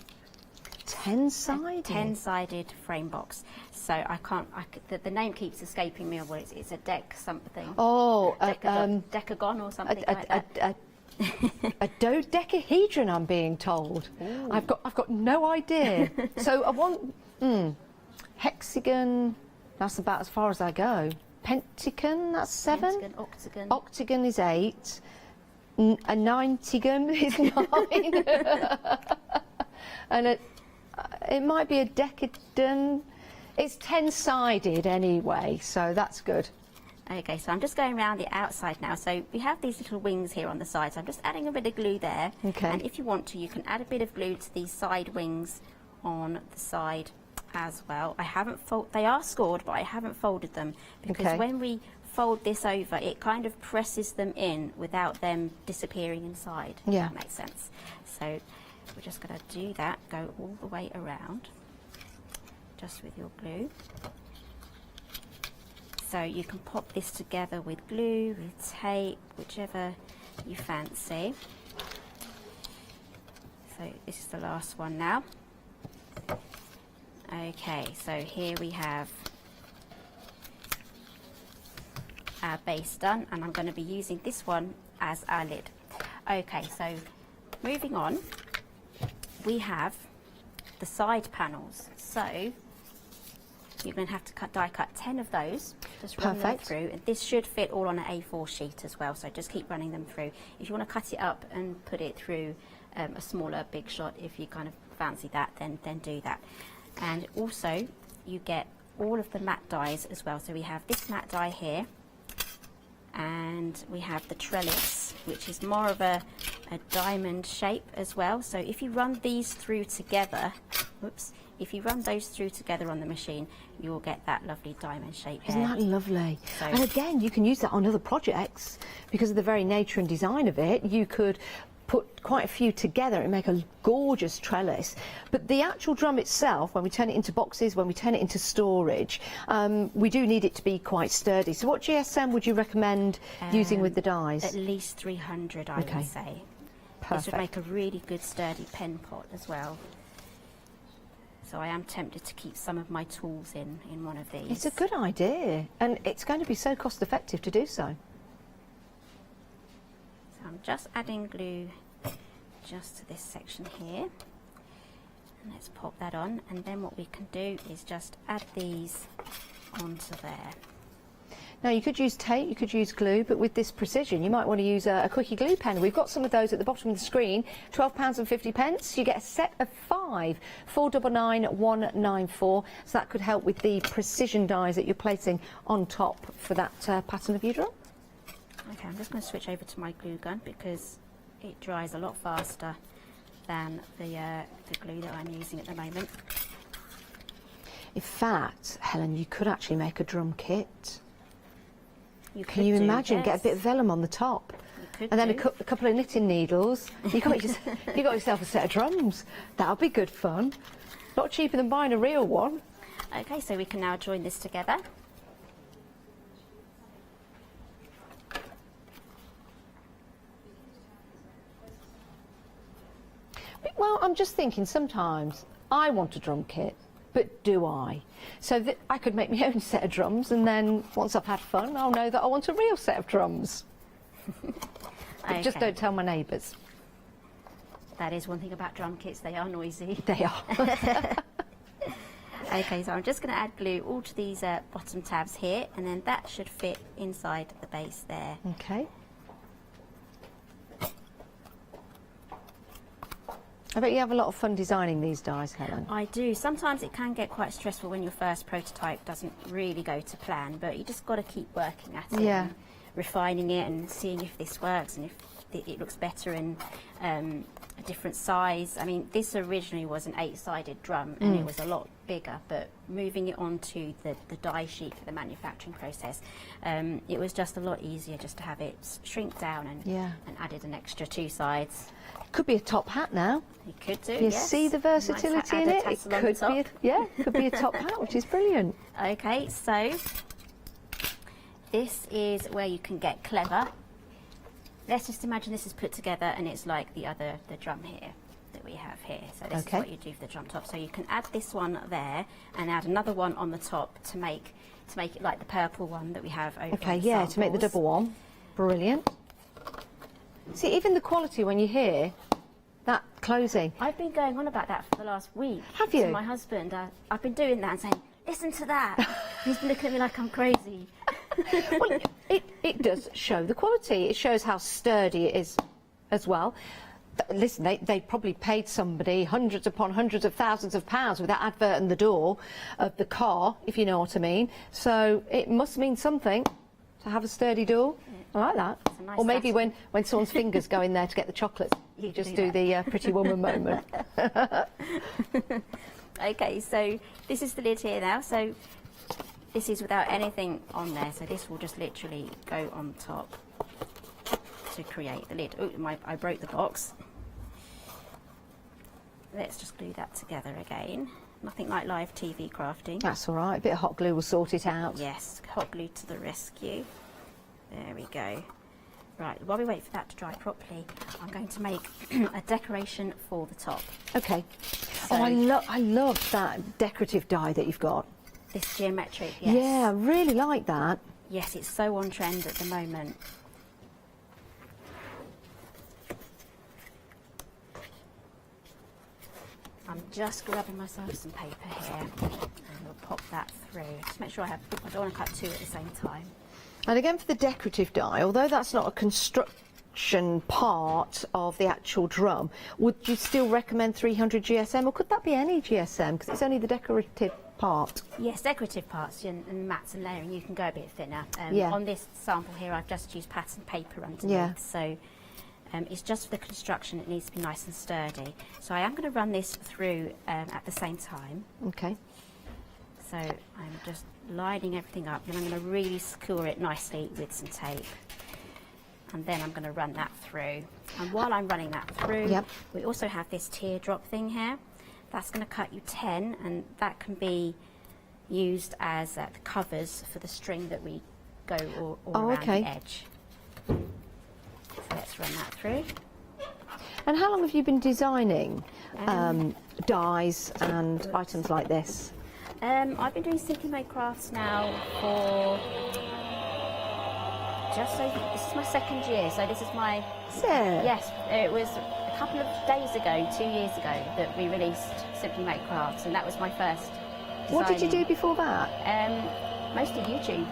10-sided? 10-sided frame box. So the name keeps escaping me. Well, it's a deck something. Oh, decagon or something like that. A dodecahedron, I'm being told. I've got no idea. So I want hexagon. That's about as far as I go. Pentagon, that's 7. Pentagon, octagon. Octagon is 8. A ninetagon is 9. And it might be a decagon. It's 10-sided anyway, so that's good. Okay, so I'm just going around the outside now. So we have these little wings here on the side. So I'm just adding a bit of glue there. Okay. And if you want to, you can add a bit of glue to these side wings on the side as well. They are scored, but I haven't folded them because when we fold this over, it kind of presses them in without them disappearing inside. Yeah. If that makes sense. So we're just going to do that, go all the way around, just with your glue. So you can pop this together with glue, with tape, whichever you fancy. So this is the last one now. Okay, so here we have our base done, and I'm going to be using this one as our lid. Okay, so moving on, we have the side panels. So you're going to have to die cut 10 of those. Just run them through, and this should fit all on an A4 sheet as well, so just keep running them through. If you want to cut it up and put it through a smaller big shot, if you kind of fancy that, then do that. And also you get all of the matte dies as well. So we have this matte die here, and we have the trellis, which is more of a diamond shape as well. So if you run these through together, if you run those through together on the machine, you'll get that lovely diamond shape here. Isn't that lovely? So, and again, you can use that on other projects because of the very nature and design of it. You could put quite a few together and make a gorgeous trellis. But the actual drum itself, when we turn it into boxes, when we turn it into storage, we do need it to be quite sturdy. So what GSM would you recommend using with the dies? At least 300, I would say. Perfect. This would make a really good sturdy pen pot as well. So I am tempted to keep some of my tools in one of these. It's a good idea, and it's going to be so cost effective to do so. So I'm just adding glue just to this section here. And let's pop that on, and then what we can do is just add these onto there. Now you could use tape, you could use glue, but with this precision you might want to use a quickie glue pen. We've got some of those at the bottom of the screen, £12.50. You get a set of 5, 499194, so that could help with the precision dies that you're placing on top for that pattern of your drum. Okay, I'm just going to switch over to my glue gun because it dries a lot faster than the glue that I'm using at the moment. In fact, Helen, you could actually make a drum kit. Can you imagine? Get a bit of vellum on the top, and then a couple of knitting needles. You got yourself a set of drums. That'll be good fun. A lot cheaper than buying a real one. Okay, so we can now join this together. Well, I'm just thinking sometimes I want a drum kit, but do I? So that I could make my own set of drums, and then once I've had fun, I'll know that I want a real set of drums. Okay. Just don't tell my neighbours. That is one thing about drum kits, they are noisy. They are. Okay, so I'm just going to add glue all to these bottom tabs here, and then that should fit inside the base there. Okay. I bet you have a lot of fun designing these dies, Helen. I do. Sometimes it can get quite stressful when your first prototype doesn't really go to plan, but you just got to keep working at it, and refining it and seeing if this works and if it looks better in a different size. I mean, this originally was an 8-sided drum and it was a lot bigger, but moving it onto the die sheet for the manufacturing process, it was just a lot easier just to have it shrink down and added an extra 2 sides. Could be a top hat now. You could do, You see the versatility in it? It could be could be a top hat, which is brilliant. Okay, so this is where you can get clever. Let's just imagine this is put together and it's like the drum here that we have here. So this is what you do for the drum top. So you can add this one there and add another one on the top to make it like the purple one that we have over. Okay, yeah, to make the double one. Brilliant. See, even the quality when you hear that closing. I've been going on about that for the last week. Have you? To my husband. I've been doing that and saying, listen to that. He's been looking at me like I'm crazy. Well, it does show the quality. It shows how sturdy it is as well. Listen, they probably paid somebody hundreds upon hundreds of thousands of pounds with that advert in the door of the car, if you know what I mean. So it must mean something to have a sturdy door. I like that. It's a nice Or maybe satin. when someone's fingers go in there to get the chocolates, you just do the Pretty Woman moment. Okay, so this is the lid here now. So this is without anything on there. So this will just literally go on top to create the lid. Oh, I broke the box. Let's just glue that together again. Nothing like live TV crafting. That's all right. A bit of hot glue will sort it out. Yes, hot glue to the rescue. There we go. Right, while we wait for that to dry properly, I'm going to make a decoration for the top. Okay. So- Oh, I love that decorative die that you've got. This geometric, yes. Yeah, I really like that. Yes, it's so on trend at the moment. I'm just grabbing myself some paper here and we'll pop that through. Just make sure I don't want to cut two at the same time. And again, for the decorative die, although that's not a construction part of the actual drum, would you still recommend 300 GSM, or could that be any GSM, because it's only the decorative part? Yes, decorative parts and mats and layering, you can go a bit thinner. Yeah. On this sample here, I've just used pattern paper underneath, Yeah. so it's just for the construction, it needs to be nice and sturdy. So I am going to run this through at the same time. Okay. So I'm just lining everything up, then I'm going to really secure it nicely with some tape. And then I'm going to run that through. And while I'm running that through, Yep. we also have this teardrop thing here. That's going to cut you 10, and that can be used as the covers for the string that we go all around okay. the edge. So let's run that through. And how long have you been designing dies and items like this? I've been doing Simply Made Crafts now for just over, this is my second year, so this is my, yes, it was a couple of days ago, 2 years ago, that we released Simply Made Crafts, and that was my first designing. What did you do before that? Mostly YouTube.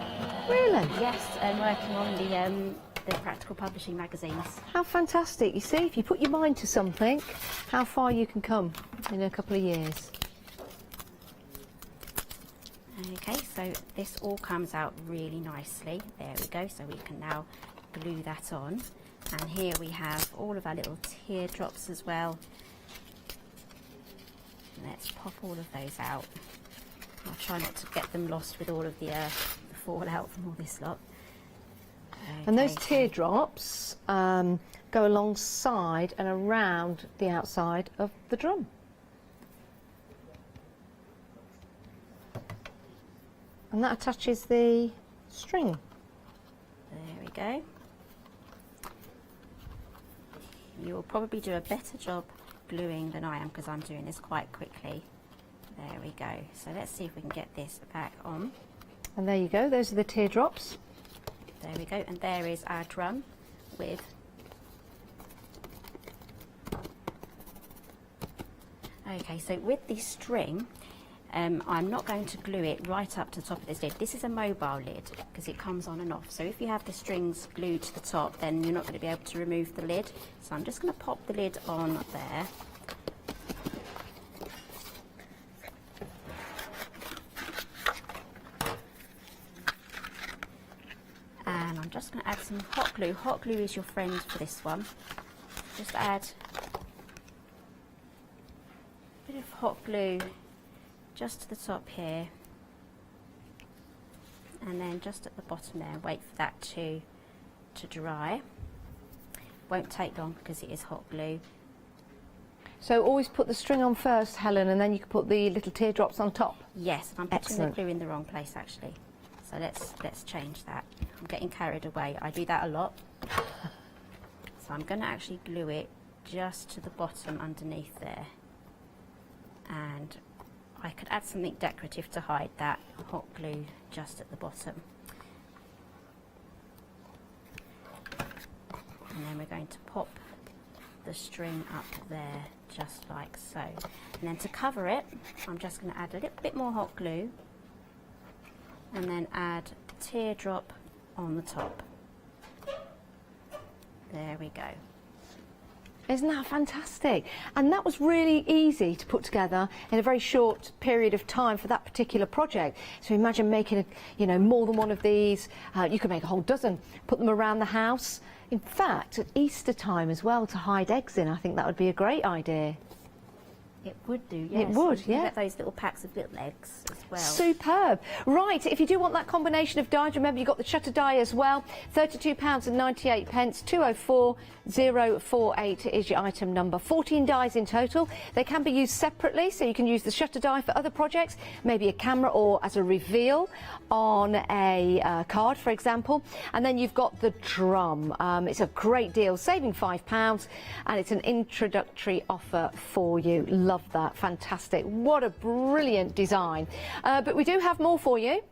Really? Yes, and working on the practical publishing magazines. How fantastic. You see, if you put your mind to something, how far you can come in a couple of years. Okay, so this all comes out really nicely. There we go, so we can now glue that on. And here we have all of our little teardrops as well. Let's pop all of those out. I'll try not to get them lost with all of the fallout from all this lot. Okay, And those so- teardrops go alongside and around the outside of the drum. And that attaches the string. There we go. You'll probably do a better job gluing than I am, because I'm doing this quite quickly. There we go. So let's see if we can get this back on. And there you go, those are the teardrops. There we go, and there is our drum with okay, so with the string, I'm not going to glue it right up to the top of this lid. This is a mobile lid because it comes on and off. So if you have the strings glued to the top, then you're not going to be able to remove the lid. So I'm just going to pop the lid on there. And I'm just going to add some hot glue. Hot glue is your friend for this one. Just add a bit of hot glue just to the top here, and then just at the bottom there. Wait for that to dry. Won't take long because it is hot glue. So always put the string on first, Helen, and then you can put the little teardrops on top. Yes, and I'm putting Excellent. the glue in the wrong place actually. So let's change that. I'm getting carried away. I do that a lot. So I'm going to actually glue it just to the bottom underneath there. And I could add something decorative to hide that hot glue just at the bottom. And then then we're going to pop the string up there, just like so. And then to cover it, I'm just going to add a little bit more hot glue, and then add a teardrop on the top. There we go. Isn't that fantastic? And that was really easy to put together in a very short period of time for that particular project. So imagine making, more than one of these. You could make a whole dozen, put them around the house. In fact, at Easter time as well, to hide eggs in, I think that would be a great idea. It would do, yes. It would, you can yeah. get those little packs of little eggs as well. Superb. Right, if you do want that combination of dies, remember you've got the shutter die as well. £32.98, 204048 is your item number. 14 dies in total. They can be used separately, so you can use the shutter die for other projects, maybe a camera or as a reveal on a card, for example. And then you've got the drum. It's a great deal, saving £5, and it's an introductory offer for you. Love that, fantastic. What a brilliant design. But we do have more for you.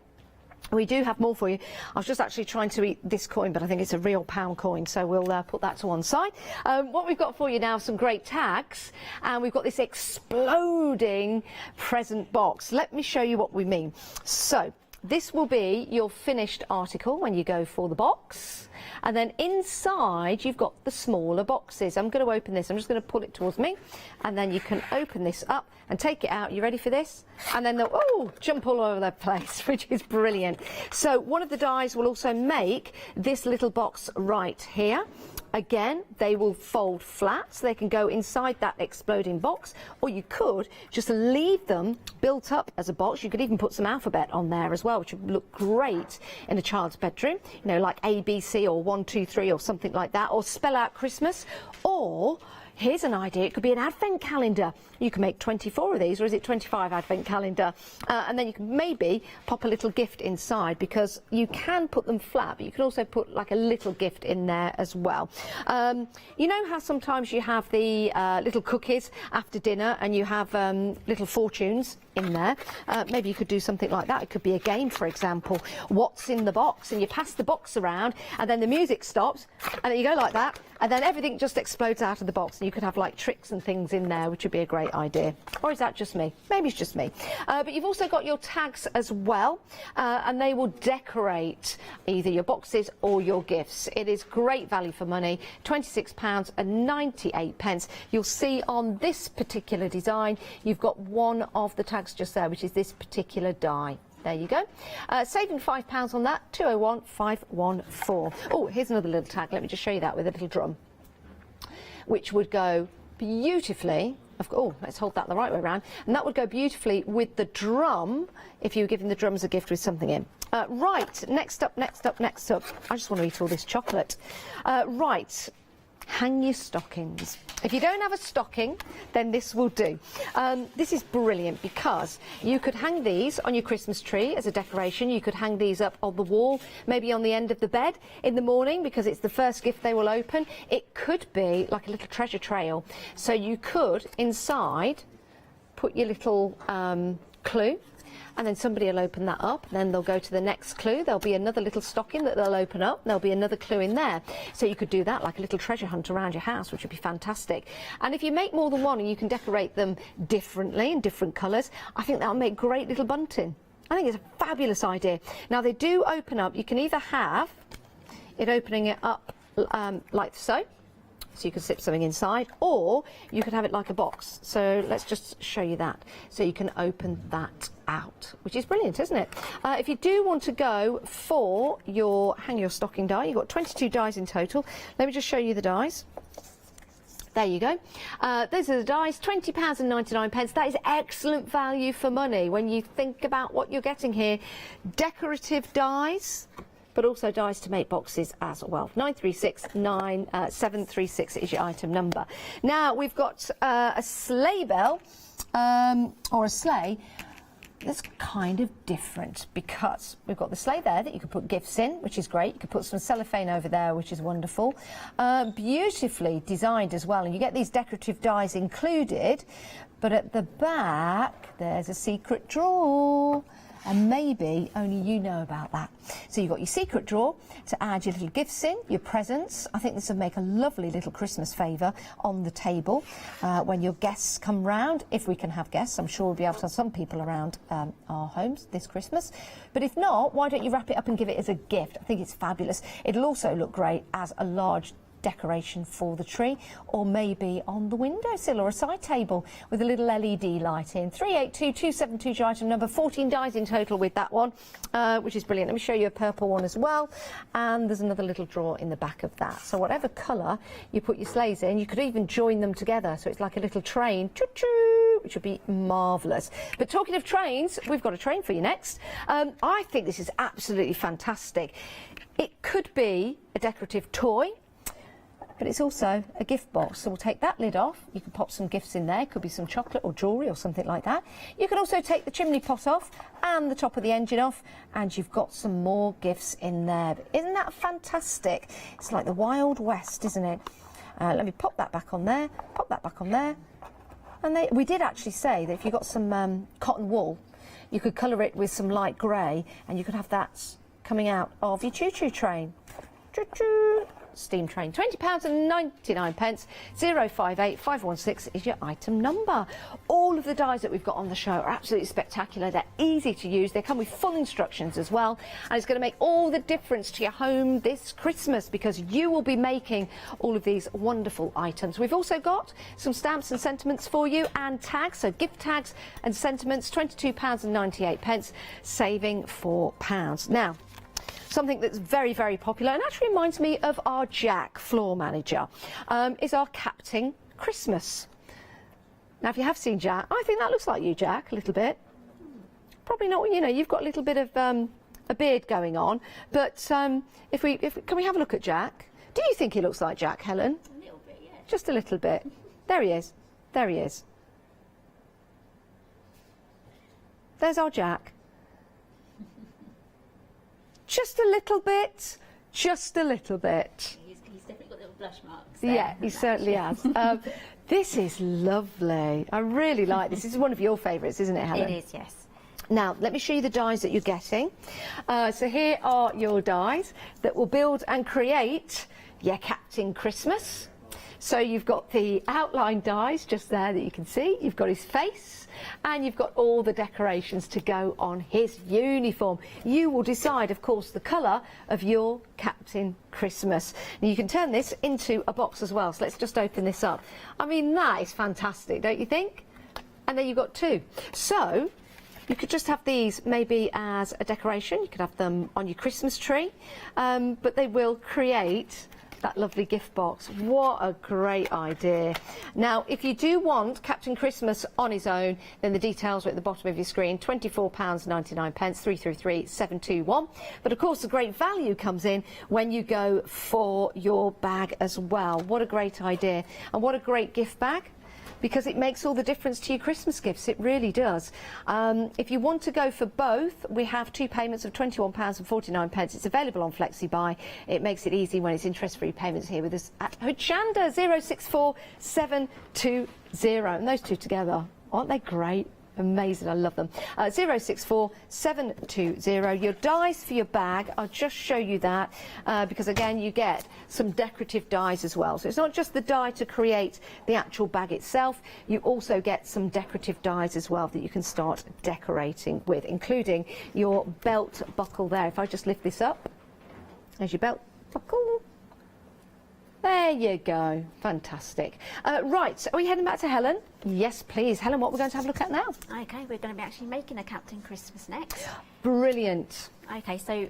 We do have more for you. I was just actually trying to eat this coin, but I think it's a real pound coin, so we'll put that to one side. What we've got for you now, some great tags, and we've got this exploding present box. Let me show you what we mean. So this will be your finished article when you go for the box. And then inside you've got the smaller boxes. I'm going to open this. I'm just going to pull it towards me, and then you can open this up and take it out. You ready for this? And then they'll jump all over the place, which is brilliant. So one of the dies will also make this little box right here. Again, they will fold flat, so they can go inside that exploding box, or you could just leave them built up as a box. You could even put some alphabet on there as well, which would look great in a child's bedroom, like ABC or 1, 2, 3 or something like that, or spell out Christmas. Or here's an idea, it could be an advent calendar. You can make 24 of these, or is it 25 advent calendar? And then you can maybe pop a little gift inside, because you can put them flat, but you can also put like a little gift in there as well. You know how sometimes you have the little cookies after dinner, and you have little fortunes in there? Maybe you could do something like that. It could be a game, for example. What's in the box? And you pass the box around, and then the music stops, and then you go like that, and then everything just explodes out of the box, and you could have like tricks and things in there, which would be a great idea. Or is that just me? Maybe it's just me. But you've also got your tags as well, and they will decorate either your boxes or your gifts. It is great value for money, £26.98. You'll see on this particular design, you've got one of the tags just there, which is this particular die. There you go. Saving £5 on that, 201514. Oh, here's another little tag. Let me just show you that with a little drum, which would go beautifully. Oh, let's hold that the right way around. And that would go beautifully with the drum if you were giving the drums a gift with something in. Right, next up. I just want to eat all this chocolate. Right. Hang your stockings. If you don't have a stocking, then this will do. This is brilliant, because you could hang these on your Christmas tree as a decoration. You could hang these up on the wall, maybe on the end of the bed in the morning, because it's the first gift they will open. It could be like a little treasure trail. So you could, inside, put your little clue, and then somebody will open that up, and then they'll go to the next clue. There'll be another little stocking that they'll open up, and there'll be another clue in there. So you could do that like a little treasure hunt around your house, which would be fantastic. And if you make more than one and you can decorate them differently in different colours, I think that'll make great little bunting. I think it's a fabulous idea. Now, they do open up. You can either have it opening it up like so, so you can slip something inside, or you could have it like a box. So let's just show you that. So you can open that out, which is brilliant, isn't it? If you do want to go for your hang your stocking die, you've got 22 dies in total. Let me just show you the dies. There you go. Those are the dies, £20.99. That is excellent value for money when you think about what you're getting here. Decorative dies, but also dies to make boxes as well. 9369 is your item number. Now we've got a sleigh bell, or a sleigh that's kind of different, because we've got the sleigh there that you could put gifts in, which is great. You could put some cellophane over there, which is wonderful. Beautifully designed as well, and you get these decorative dies included, but at the back there's a secret drawer. and maybe only you know about that. So you've got your secret drawer to add your little gifts in, your presents. I think this would make a lovely little Christmas favour on the table when your guests come round. If we can have guests, I'm sure we'll be able to have some people around our homes this Christmas. But if not, why don't you wrap it up and give it as a gift? I think it's fabulous. It'll also look great as a large decoration for the tree, or maybe on the windowsill or a side table with a little LED light in. 382272 is your item number. 14 dies in total with that one, which is brilliant. Let me show you a purple one as well, and there's another little drawer in the back of that. So whatever colour you put your sleighs in, you could even join them together, so it's like a little train, choo-choo, which would be marvellous. But talking of trains, we've got a train for you next. I think this is absolutely fantastic. It could be a decorative toy, but it's also a gift box. So we'll take that lid off. You can pop some gifts in there. Could be some chocolate or jewellery or something like that. You can also take the chimney pot off and the top of the engine off, and you've got some more gifts in there. But isn't that fantastic? It's like the Wild West, isn't it? Let me pop that back on there, pop that back on there. And we did actually say that if you got some cotton wool, you could colour it with some light grey, and you could have that coming out of your choo-choo train. Choo-choo! Steam train. £20.99. 058 516 is your item number. All of the dies that we've got on the show are absolutely spectacular. They're easy to use. They come with full instructions as well, and it's going to make all the difference to your home this Christmas, because you will be making all of these wonderful items. We've also got some stamps and sentiments for you, and tags, so gift tags and sentiments, £22.98, saving £4. Now, something that's very, very popular and actually reminds me of our Jack floor manager is our Captain Christmas. Now, if you have seen Jack, I think that looks like you, Jack, a little bit. Probably not, you know, you've got a little bit of a beard going on, but can we have a look at Jack? Do you think he looks like Jack, Helen? A little bit, yeah. Just a little bit. There he is. There he is. There's our Jack. Just a little bit, just a little bit. He's definitely got little blush marks there. Yeah, he certainly has. This is lovely. I really like this. This is one of your favourites, isn't it, Helen? It is, yes. Now, let me show you the dies that you're getting. So here are your dies that will build and create your Captain Christmas. So you've got the outline dies just there that you can see. You've got his face, and you've got all the decorations to go on his uniform. You will decide, of course, the colour of your Captain Christmas. Now, you can turn this into a box as well. So let's just open this up. I mean, that is fantastic, don't you think? And then you've got two. So you could just have these maybe as a decoration. You could have them on your Christmas tree, but they will create that lovely gift box. What a great idea. Now, if you do want Captain Christmas on his own, then the details are at the bottom of your screen. £24.99, 333 721. But of course, the great value comes in when you go for your bag as well. What a great idea. And what a great gift bag, because it makes all the difference to your Christmas gifts. It really does. If you want to go for both, we have two payments of £21.49. It's available on FlexiBuy. It makes it easy when it's interest-free payments here with us at Hochanda. 064720. And those two together, aren't they great? Amazing, I love them. 064720. Your dies for your bag, I'll just show you that because again you get some decorative dies as well. So it's not just the die to create the actual bag itself, you also get some decorative dies as well that you can start decorating with, including your belt buckle there. If I just lift this up, there's your belt buckle. There you go. Fantastic. Right, are we heading back to Helen? Yes, please. Helen, what we're going to have a look at now? Okay, we're going to be actually making a Captain Christmas next. Brilliant. Okay, so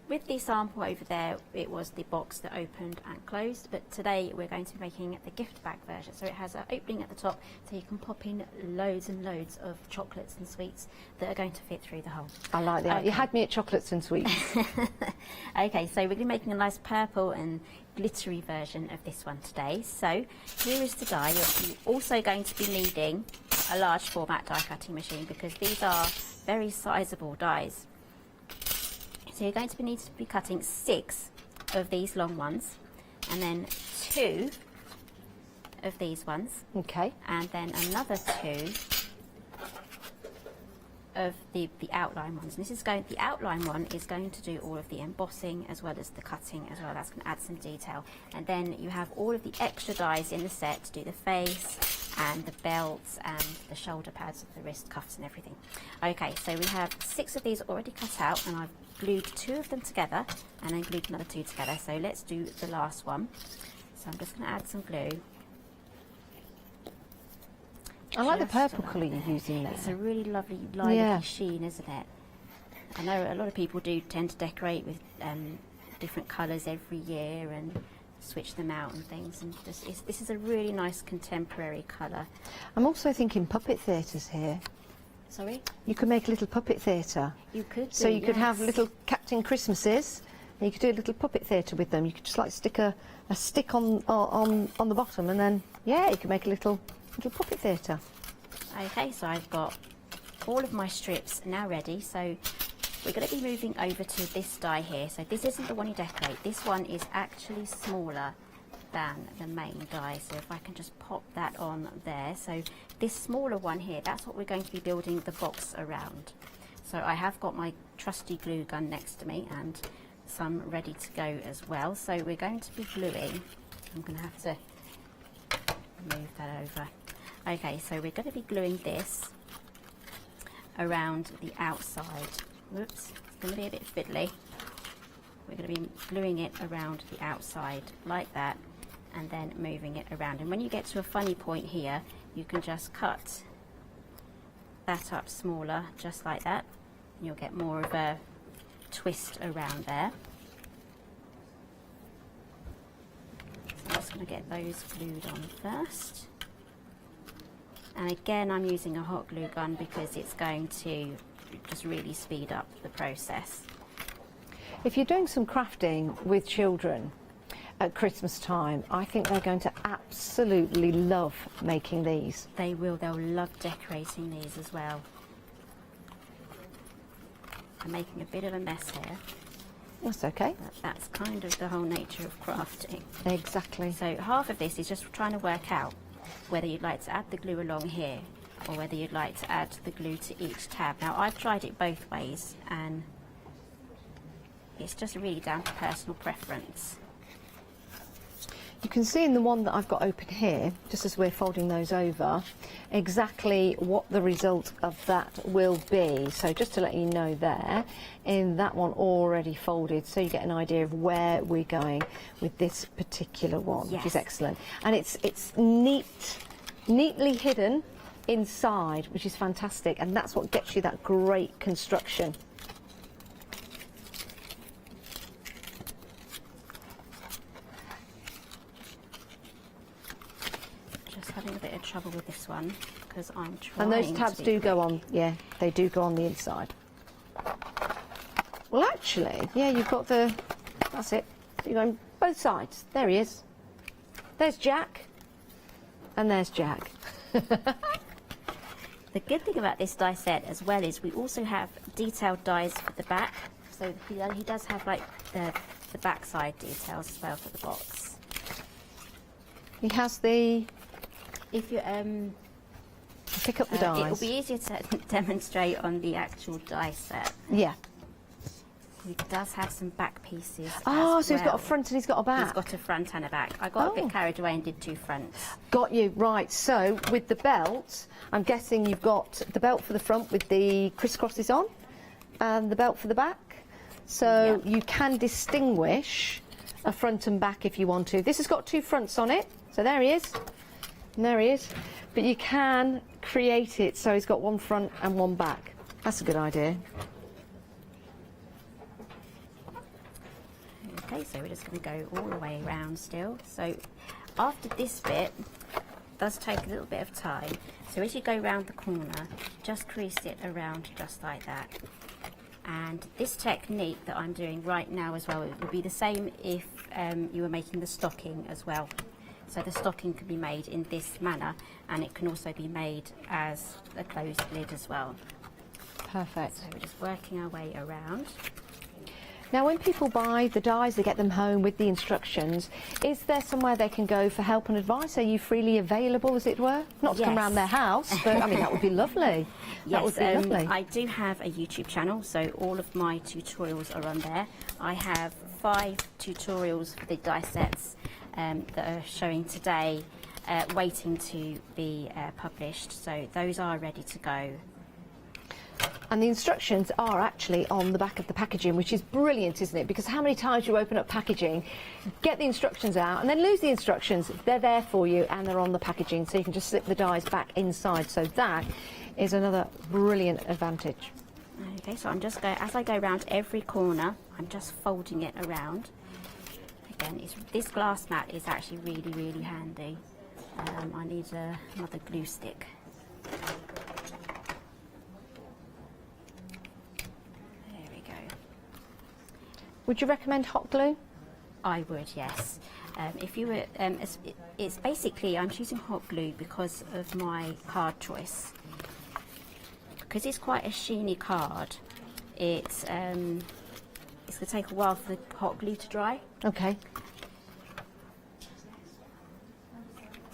with the sample over there, it was the box that opened and closed, but today we're going to be making the gift bag version. So it has an opening at the top, so you can pop in loads and loads of chocolates and sweets that are going to fit through the hole. I like that. Okay. You had me at chocolates and sweets. Okay, so we're going to be making a nice purple and glittery version of this one today. So here is the die. You're also going to be needing a large format die cutting machine because these are very sizable dies. So you're going to need to be cutting 6 of these long ones, and then 2 of these ones. Okay. And then another 2 of the outline ones. And the outline one is going to do all of the embossing as well as the cutting as well. That's going to add some detail. And then you have all of the extra dies in the set to do the face and the belts and the shoulder pads, the wrist cuffs and everything. Okay, so we have 6 of these already cut out, and I've glued 2 of them together and then glued another 2 together. So let's do the last one. So I'm just going to add some glue. I like the purple colour you're using there. It's a really lovely lilac sheen, isn't it? I know a lot of people do tend to decorate with different colours every year and switch them out and things, and this is a really nice contemporary colour. I'm also thinking puppet theatres here. Sorry? You could make a little puppet theatre. You could. So you could have little Captain Christmases, and you could do a little puppet theatre with them. You could just like stick a stick on the bottom, and then you could make a little puppet theatre. Okay, so I've got all of my strips now ready. So we're going to be moving over to this die here. So this isn't the one you decorate. This one is actually smaller than the main die. So if I can just pop that on there. So this smaller one here, that's what we're going to be building the box around. So I have got my trusty glue gun next to me and some ready to go as well. So we're going to be gluing. I'm going to have to move that over. Okay, so we're going to be gluing this around the outside. Whoops, it's going to be a bit fiddly. We're going to be gluing it around the outside like that, and then moving it around. And when you get to a funny point here, you can just cut that up smaller, just like that. And you'll get more of a twist around there. So I'm just going to get those glued on first. And again, I'm using a hot glue gun because it's going to just really speed up the process. If you're doing some crafting with children at Christmas time, I think they're going to absolutely love making these. They will. They'll love decorating these as well. I'm making a bit of a mess here. That's okay. But that's kind of the whole nature of crafting. Exactly. So half of this is just trying to work out whether you'd like to add the glue along here or whether you'd like to add the glue to each tab. Now I've tried it both ways and it's just really down to personal preference. You can see in the one that I've got open here, just as we're folding those over, exactly what the result of that will be. So just to let you know there, in that one already folded, so you get an idea of where we're going with this particular one, which is excellent. And it's neatly hidden inside, which is fantastic, and that's what gets you that great construction. Having a bit of trouble with this one because I'm trying. And those tabs do go on, they do go on the inside. Well, actually, you've got that's it. You're going both sides. There he is. There's Jack, and there's Jack. The good thing about this die set as well is we also have detailed dies for the back. So he does have like the backside details as well for the box. He has the. If you pick up the dies. It will be easier to demonstrate on the actual die set. Yeah. He does have some back pieces. Oh, so he's got a front and he's got a back. He's got a front and a back. I got a bit carried away and did 2 fronts. Got you, right. So with the belt, I'm guessing you've got the belt for the front with the crisscrosses on and the belt for the back. So you can distinguish a front and back if you want to. This has got 2 fronts on it. So there he is. And there he is. But you can create it so he's got 1 front and 1 back. That's a good idea. Okay, so we're just going to go all the way around still. So after this bit, it does take a little bit of time. So as you go round the corner, just crease it around just like that. And this technique that I'm doing right now as well, it would be the same if you were making the stocking as well. So the stocking can be made in this manner, and it can also be made as a closed lid as well. Perfect. So we're just working our way around. Now, when people buy the dies, they get them home with the instructions. Is there somewhere they can go for help and advice? Are you freely available, as it were? Not to come round their house, but I mean, that would be lovely. That would be lovely. I do have a YouTube channel, so all of my tutorials are on there. I have 5 tutorials for the die sets that are showing today, waiting to be published. So those are ready to go. And the instructions are actually on the back of the packaging, which is brilliant, isn't it? Because how many times you open up packaging, get the instructions out, and then lose the instructions? They're there for you, and they're on the packaging, so you can just slip the dies back inside. So that is another brilliant advantage. Okay, so I'm just going, as I go around every corner, I'm just folding it around. Again, this glass mat is actually really, really handy. I need another glue stick. Would you recommend hot glue? I would, yes. If you were, it's basically, I'm choosing hot glue because of my card choice. Because it's quite a sheeny card, it's going to take a while for the hot glue to dry. Okay.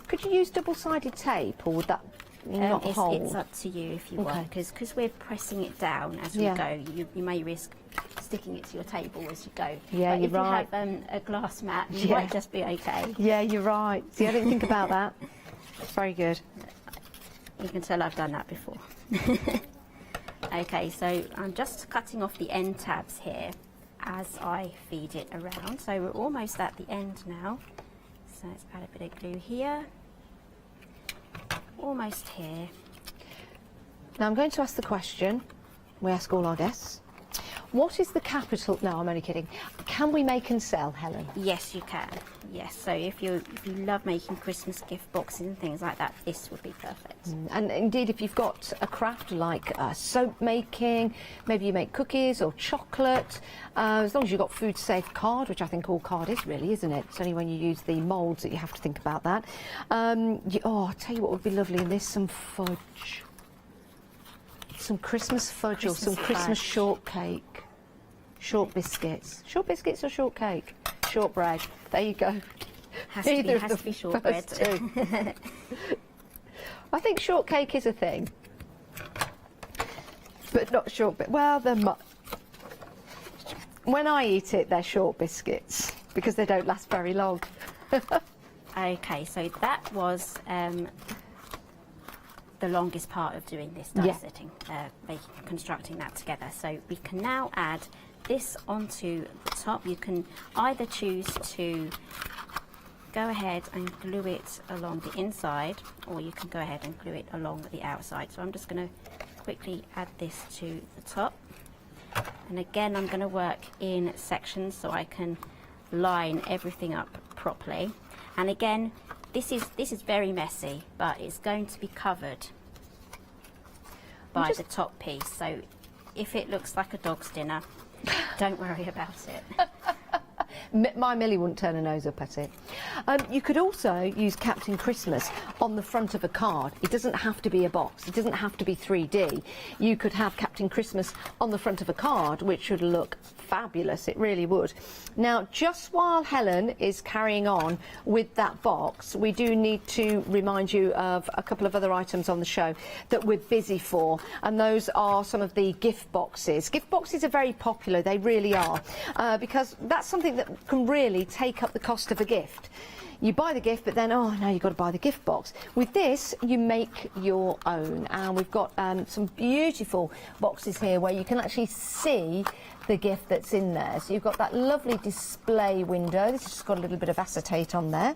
Could you use double-sided tape, or would that not hold? It's up to you if you want, because we're pressing it down as we go. You may risk sticking it to your table as you go. Yeah, but you're right. If you have a glass mat, you might just be okay. Yeah, you're right. See, I didn't think about that. Very good. You can tell I've done that before. Okay, so I'm just cutting off the end tabs here as I feed it around. So we're almost at the end now. So let's add a bit of glue here. Almost here. Now I'm going to ask the question we ask all our guests. What is the capital? No, I'm only kidding. Can we make and sell, Helen? Yes, you can. Yes, so if you love making Christmas gift boxes and things like that, this would be perfect. And indeed, if you've got a craft like soap making, maybe you make cookies or chocolate, as long as you've got food safe card, which I think all card is really, isn't it? It's only when you use the moulds that you have to think about that. I'll tell you what would be lovely in this, some fudge. Some Christmas fudge or some Christmas shortcake. Short biscuits. Short biscuits or shortcake? Shortbread. There you go. Has to be shortbread. I think shortcake is a thing. But not shortbread. Well, when I eat it, they're short biscuits because they don't last very long. Okay, so that was the longest part of doing this die setting, constructing that together. So we can now add this onto the top. You can either choose to go ahead and glue it along the inside, or you can go ahead and glue it along the outside. So I'm just going to quickly add this to the top. And again, I'm going to work in sections so I can line everything up properly. And again, this is very messy, but it's going to be covered by the top piece. So if it looks like a dog's dinner, don't worry about it. My Millie wouldn't turn her nose up at it. You could also use Captain Christmas on the front of a card. It doesn't have to be a box. It doesn't have to be 3D. You could have Captain Christmas on the front of a card, which would look fabulous. It really would. Now, just while Helen is carrying on with that box, we do need to remind you of a couple of other items on the show that we're busy for, and those are some of the gift boxes. Gift boxes are very popular, they really are, because that's something that can really take up the cost of a gift. You buy the gift, but then, oh, now you've got to buy the gift box. With this, you make your own, and we've got some beautiful boxes here where you can actually see the gift that's in there. So you've got that lovely display window. This has just got a little bit of acetate on there,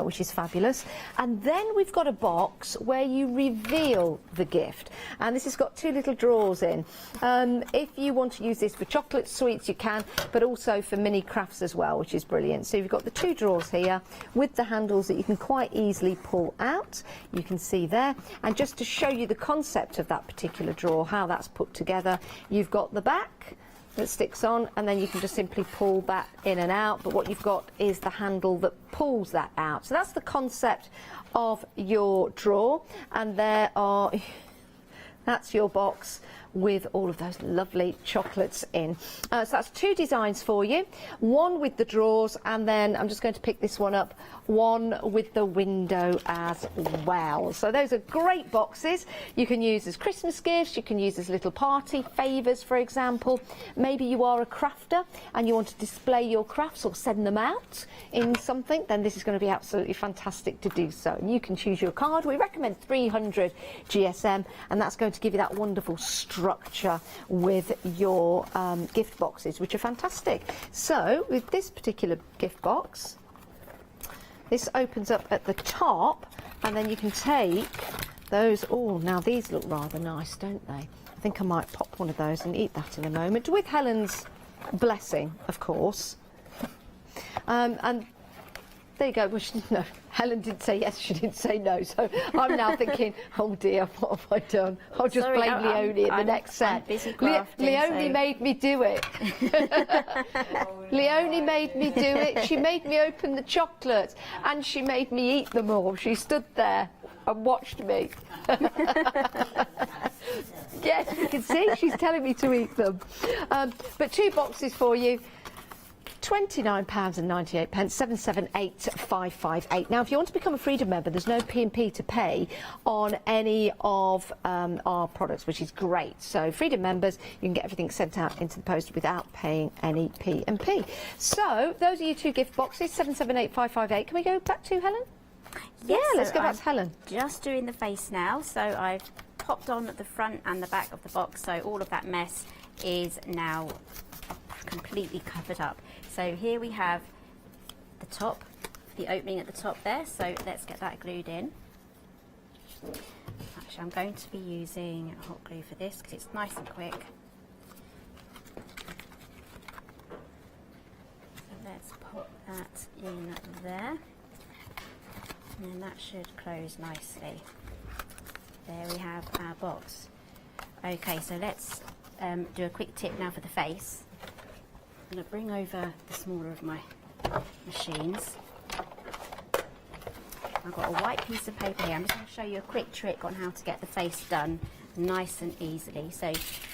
which is fabulous. And then we've got a box where you reveal the gift. And this has got 2 little drawers in. If you want to use this for chocolate sweets, you can, but also for mini crafts as well, which is brilliant. So you've got the 2 drawers here with the handles that you can quite easily pull out. You can see there. And just to show you the concept of that particular drawer, how that's put together, you've got the back that sticks on, and then you can just simply pull that in and out, but what you've got is the handle that pulls that out. So that's the concept of your drawer, and that's your box with all of those lovely chocolates in. So that's 2 designs for you. One with the drawers, and then I'm just going to pick this one up, one with the window as well. So those are great boxes. You can use as Christmas gifts, you can use as little party favours, for example. Maybe you are a crafter and you want to display your crafts or send them out in something, then this is going to be absolutely fantastic to do so. And you can choose your card. We recommend 300 GSM, and that's going to give you that wonderful structure with your gift boxes, which are fantastic. So with this particular gift box, this opens up at the top, and then you can take those. Oh, now these look rather nice, don't they? I think I might pop one of those and eat that in a moment, with Helen's blessing, of course. And there you go. Well, no, Helen did say yes, she didn't say no. So I'm now thinking, oh dear, what have I done? I'll just blame Leonie in the next set. Leonie made me do it. Leonie made me do it. She made me open the chocolates and she made me eat them all. She stood there and watched me. Yes, you can see she's telling me to eat them. But 2 boxes for you. £29.98, 778558. Now, if you want to become a Freedom member, there's no P&P to pay on any of our products, which is great. So, Freedom members, you can get everything sent out into the post without paying any P&P. So, those are your 2 gift boxes, 778558. Can we go back to Helen? Yes, yeah, let's go back to Helen. Just doing the face now. So, I've popped on the front and the back of the box, so all of that mess is now completely covered up. So here we have the top, the opening at the top there, so let's get that glued in. Actually, I'm going to be using hot glue for this because it's nice and quick. So let's pop that in there, and then that should close nicely. There we have our box. Okay, so let's do a quick tip now for the face. I'm going to bring over the smaller of my machines. I've got a white piece of paper here. I'm just going to show you a quick trick on how to get the face done nice and easily. So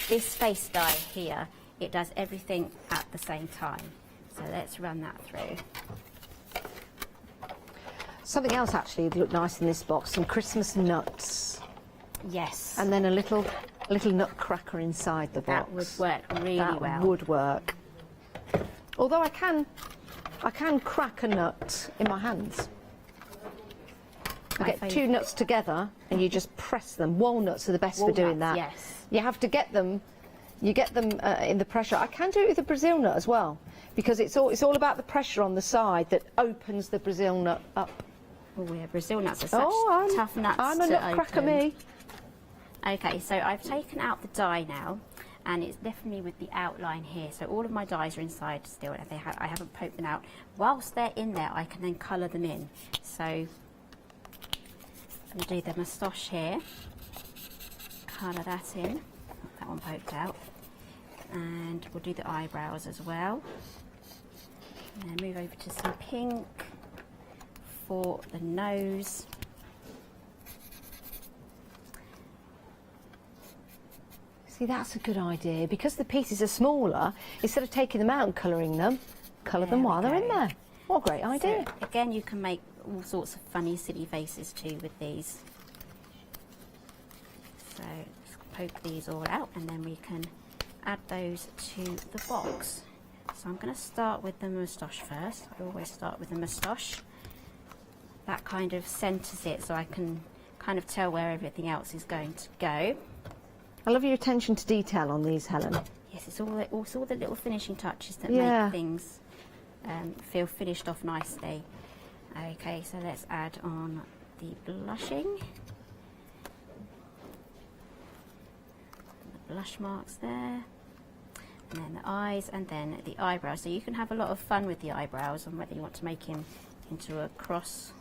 this face die here, it does everything at the same time. So let's run that through. Something else actually would look nice in this box, some Christmas nuts. Yes. And then a little nutcracker inside the box. That would work really well. That would work. Although I can crack a nut in my hands. I get 2 nuts together and you just press them. Walnuts are the best for doing that. Yes. You have to get them. You get them in the pressure. I can do it with a Brazil nut as well, because it's all about the pressure on the side that opens the Brazil nut up. Oh yeah, Brazil nuts are such tough nuts to open. I'm a nutcracker, me. Okay, so I've taken out the die now, and it's definitely with the outline here. So all of my dies are inside still, and I haven't poked them out. Whilst they're in there, I can then colour them in. So I'm going to do the moustache here, colour that in, that one poked out, and we'll do the eyebrows as well. And then move over to some pink for the nose. See, that's a good idea. Because the pieces are smaller, instead of taking them out and colouring them, colour them while they're in there. What a great idea. So, again, you can make all sorts of funny, silly faces too with these. So just poke these all out, and then we can add those to the box. So I'm going to start with the moustache first. I always start with the moustache. That kind of centres it, so I can kind of tell where everything else is going to go. I love your attention to detail on these, Helen. Yes, it's all the little finishing touches that make things feel finished off nicely. Okay, so let's add on the blushing. The blush marks there. And then the eyes, and then the eyebrows. So you can have a lot of fun with the eyebrows, on whether you want to make him into a cross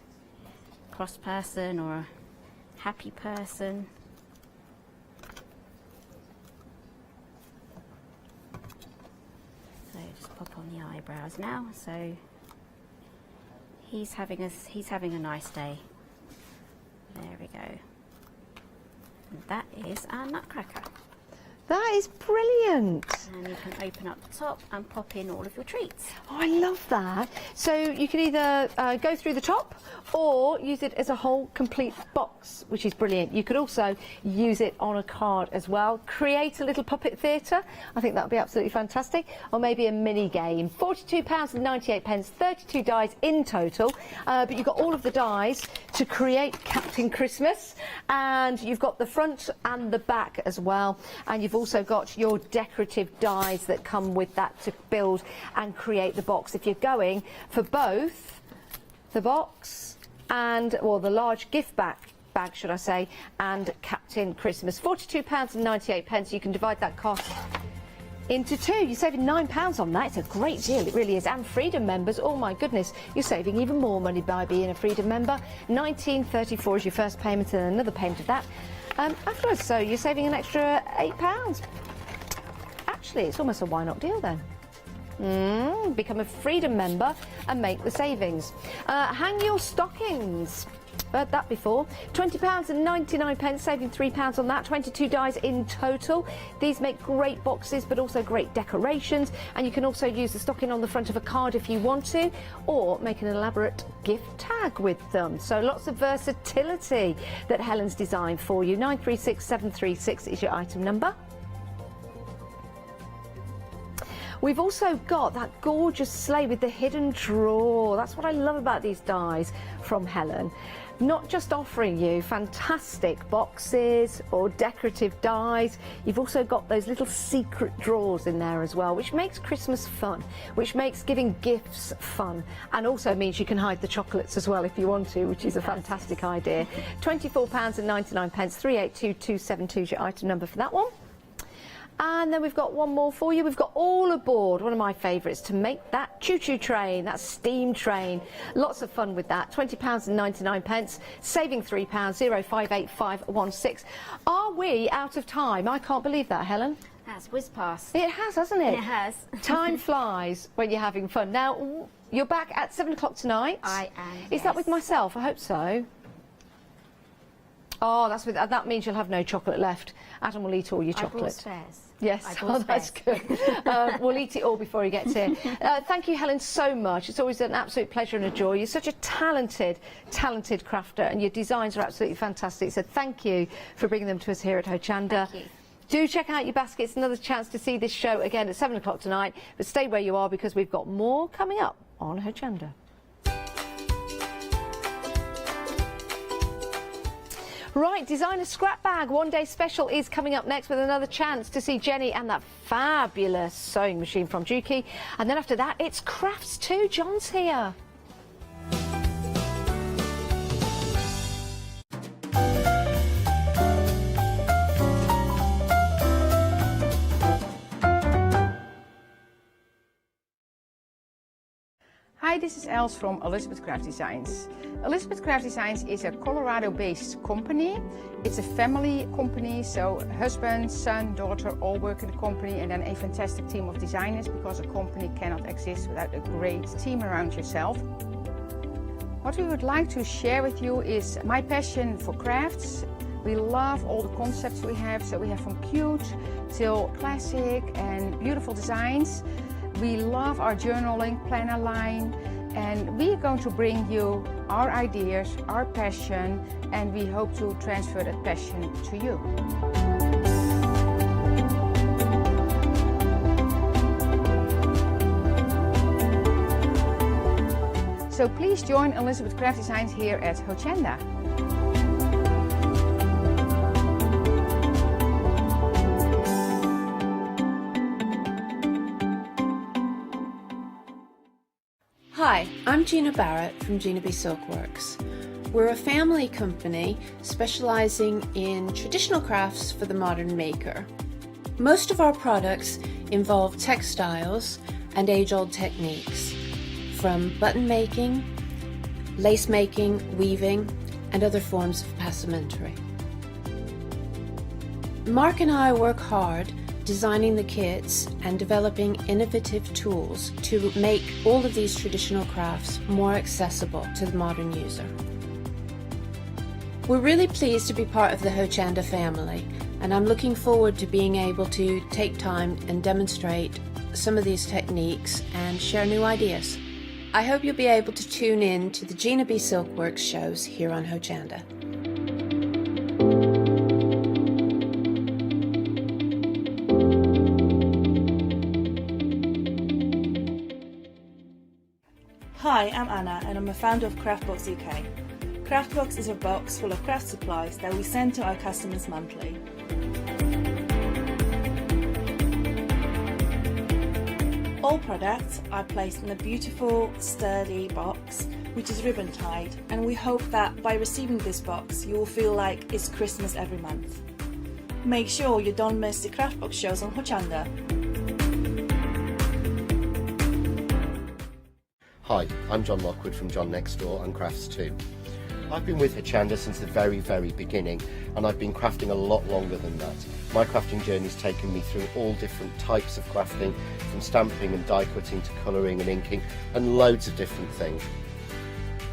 person or a happy person. So just pop on the eyebrows now. So he's having a nice day. There we go. And that is our nutcracker. That is brilliant. And you can open up the top and pop in all of your treats. Oh, I love that. So you can either go through the top or use it as a whole complete box, which is brilliant. You could also use it on a card as well. Create a little puppet theatre. I think that would be absolutely fantastic. Or maybe a mini game. £42.98, 32 dies in total. But you've got all of the dies to create Captain Christmas. And you've got the front and the back as well. And you've also got your decorative dies that come with that to build and create the box. If you're going for both the box and, well, the large gift bag should I say, and Captain Christmas, £42.98. You can divide that cost into two. You're saving £9 on that. It's a great deal, it really is. And Freedom members, oh my goodness, you're saving even more money by being a Freedom member. £19.34 is your first payment and another payment of that afterwards, so you're saving an extra £8. Actually, it's almost a why not deal then. Become a Freedom member and make the savings. Hang your stockings. Heard that before. £20.99, saving £3 on that. 22 dies in total. These make great boxes but also great decorations, and you can also use the stocking on the front of a card if you want to, or make an elaborate gift tag with them. So lots of versatility that Helen's designed for you. 936736 is your item number. We've also got that gorgeous sleigh with the hidden drawer. That's what I love about these dies from Helen. Not just offering you fantastic boxes or decorative dies, you've also got those little secret drawers in there as well, which makes Christmas fun, which makes giving gifts fun, and also means you can hide the chocolates as well if you want to, which is a fantastic idea. £24.99, 382272 is your item number for that one. And then we've got one more for you. We've got All Aboard, one of my favourites, to make that choo-choo train, that steam train. Lots of fun with that. £20.99, saving £3, 058516. Are we out of time? I can't believe that, Helen. That's whiz past. It has, hasn't it? It has. Time flies when you're having fun. Now, you're back at 7 o'clock tonight. I am, Is that with myself? I hope so. Oh, that's with, that means you'll have no chocolate left. Adam will eat all your chocolate. I brought spares. Yes, oh, that's good. We'll eat it all before he gets here. Thank you, Helen, so much. It's always an absolute pleasure and a joy. You're such a talented crafter, and your designs are absolutely fantastic. So thank you for bringing them to us here at Hochanda. Thank you. Do check out your baskets. Another chance to see this show again at 7 o'clock tonight. But stay where you are, because we've got more coming up on Hochanda. Right, designer scrap bag one day special is coming up next, with another chance to see Jenny and that fabulous sewing machine from Juki. And then after that, it's crafts too. John's here. Hi, this is Els from Elizabeth Craft Designs. Elizabeth Craft Designs is a Colorado-based company. It's a family company, so husband, son, daughter all work in the company, and then a fantastic team of designers, because a company cannot exist without a great team around yourself. What we would like to share with you is my passion for crafts. We love all the concepts we have, so we have from cute till classic and beautiful designs. We love our journaling planner line, and we are going to bring you our ideas, our passion, and we hope to transfer that passion to you. So please join Elizabeth Craft Designs here at Hochanda. Hi, I'm Gina Barrett from Gina B Silkworks. We're a family company specializing in traditional crafts for the modern maker. Most of our products involve textiles and age-old techniques, from button making, lace making, weaving, and other forms of passementerie. Mark and I work hard designing the kits and developing innovative tools to make all of these traditional crafts more accessible to the modern user. We're really pleased to be part of the Hochanda family, and I'm looking forward to being able to take time and demonstrate some of these techniques and share new ideas. I hope you'll be able to tune in to the Gina B Silkworks shows here on Hochanda. Hi, I'm Anna and I'm a founder of Craftbox UK. Craftbox is a box full of craft supplies that we send to our customers monthly. All products are placed in a beautiful, sturdy box, which is ribbon tied, and we hope that by receiving this box, you will feel like it's Christmas every month. Make sure you don't miss the Craftbox shows on Hochanda. Hi, I'm John Lockwood from John Next Door and Crafts 2. I've been with Hochanda since the very beginning, and I've been crafting a lot longer than that. My crafting journey's taken me through all different types of crafting, from stamping and die cutting to colouring and inking, and loads of different things.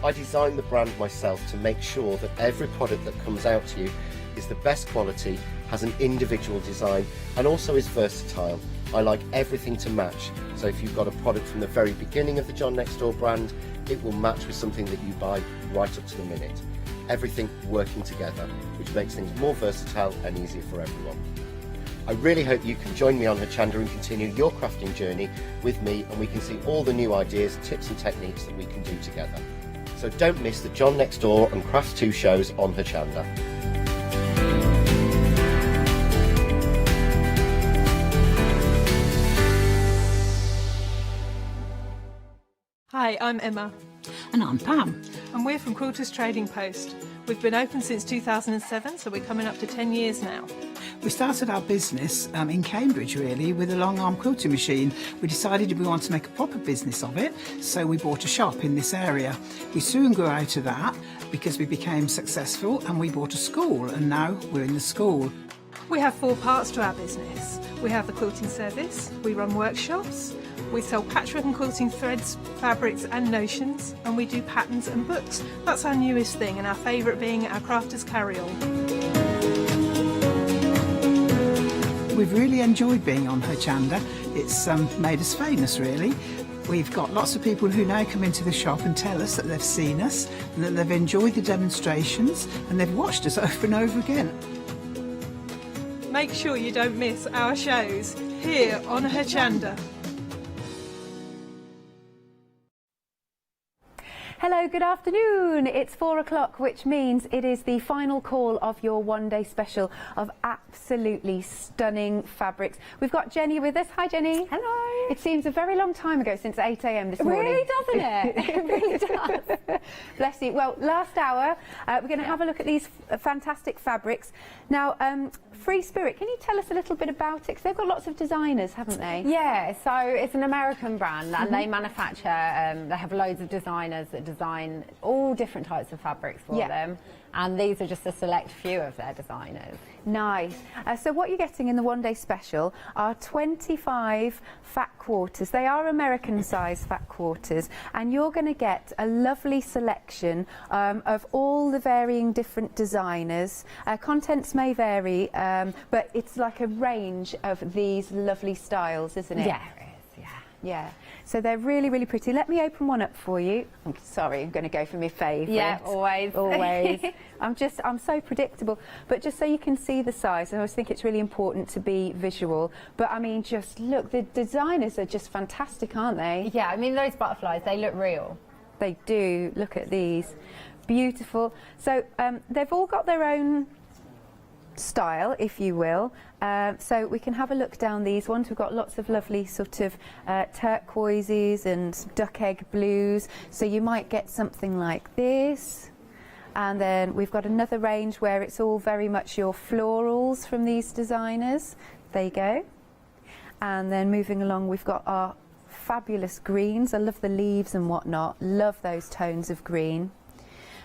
I designed the brand myself to make sure that every product that comes out to you is the best quality, has an individual design, and also is versatile. I like everything to match, so if you've got a product from the very beginning of the John Next Door brand, it will match with something that you buy right up to the minute. Everything working together, which makes things more versatile and easier for everyone. I really hope you can join me on Hochanda and continue your crafting journey with me, and we can see all the new ideas, tips and techniques that we can do together. So don't miss the John Next Door and Crafts 2 shows on Hochanda. Hi, I'm Emma. And I'm Pam. And we're from Quilters Trading Post. We've been open since 2007, so we're coming up to 10 years now. We started our business in Cambridge, really, with a long arm quilting machine. We decided we wanted to make a proper business of it, so we bought a shop in this area. We soon grew out of that because we became successful, and we bought a school, and now we're in the school. We have 4 parts to our business. We have the quilting service, we run workshops, we sell patchwork and quilting threads, fabrics and notions, and we do patterns and books. That's our newest thing, and our favourite being our crafters carry-all. We've really enjoyed being on Hochanda. It's made us famous, really. We've got lots of people who now come into the shop and tell us that they've seen us, and that they've enjoyed the demonstrations, and they've watched us over and over again. Make sure you don't miss our shows here on Hochanda. Hello, good afternoon. It's 4 o'clock, which means it is the final call of your one-day special of absolutely stunning fabrics. We've got Jenny with us. Hi, Jenny. Hello. It seems a very long time ago since 8 a.m. this morning. It really doesn't it? It really does. Bless you. Well, last hour, we're going to have a look at these fantastic fabrics. Now, Free Spirit, can you tell us a little bit about it? Because they've got lots of designers, haven't they? Yeah, so it's an American brand, and they manufacture, they have loads of designers that design all different types of fabrics for them, and these are just a select few of their designers. Nice. So what you're getting in the one-day special are 25 fat quarters. They are American-sized fat quarters, and you're going to get a lovely selection of all the varying different designers. Contents may vary, but it's like a range of these lovely styles, isn't it? Yeah, it is, yeah. Yeah. So they're really, really pretty. Let me open one up for you. I'm sorry, I'm going to go for my favourite. Yeah, always. Always. I'm so predictable. But just so you can see the size, I always think it's really important to be visual. But I mean, just look, the designers are just fantastic, aren't they? Yeah, I mean, those butterflies, they look real. They do. Look at these. Beautiful. So they've all got their own style, if you will. So we can have a look down these ones. We've got lots of lovely sort of turquoises and duck egg blues. So you might get something like this. And then we've got another range where it's all very much your florals from these designers. There you go. And then moving along, we've got our fabulous greens. I love the leaves and whatnot. Love those tones of green.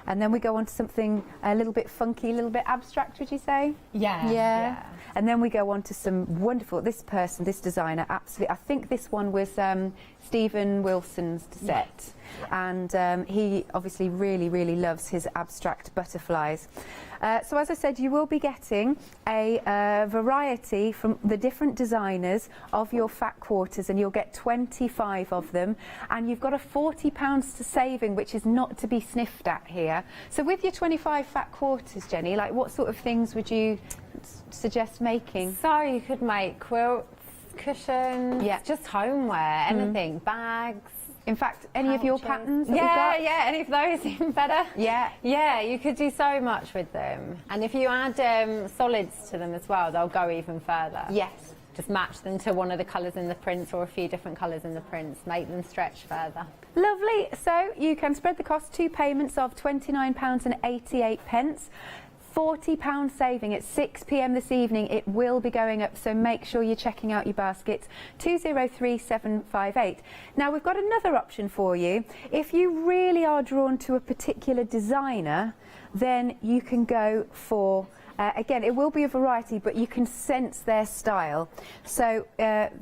And then we go on to something a little bit funky, a little bit abstract, would you say? Yeah. And then we go on to some wonderful, this designer, absolutely, I think this one was Stephen Wilson's set. and he obviously really loves his abstract butterflies. So as I said, you will be getting a variety from the different designers of your fat quarters, and you'll get 25 of them, and you've got a £40 to saving, which is not to be sniffed at here. So with your 25 fat quarters, Jenny, like what sort of things would you suggest making? So you could make quilts, cushions, just homeware, anything, bags. In fact, any of your patterns that yeah, we've got? Yeah, any of those even better. Yeah. Yeah, you could do so much with them. And if you add solids to them as well, they'll go even further. Yes. Just match them to one of the colours in the prints or a few different colours in the prints, make them stretch further. Lovely. So you can spread the cost, 2 payments of £29.88. £40 saving at 6 p.m. this evening. It will be going up, so make sure you're checking out your baskets. 203758. Now we've got another option for you. If you really are drawn to a particular designer, then you can go for again, it will be a variety, but you can sense their style. So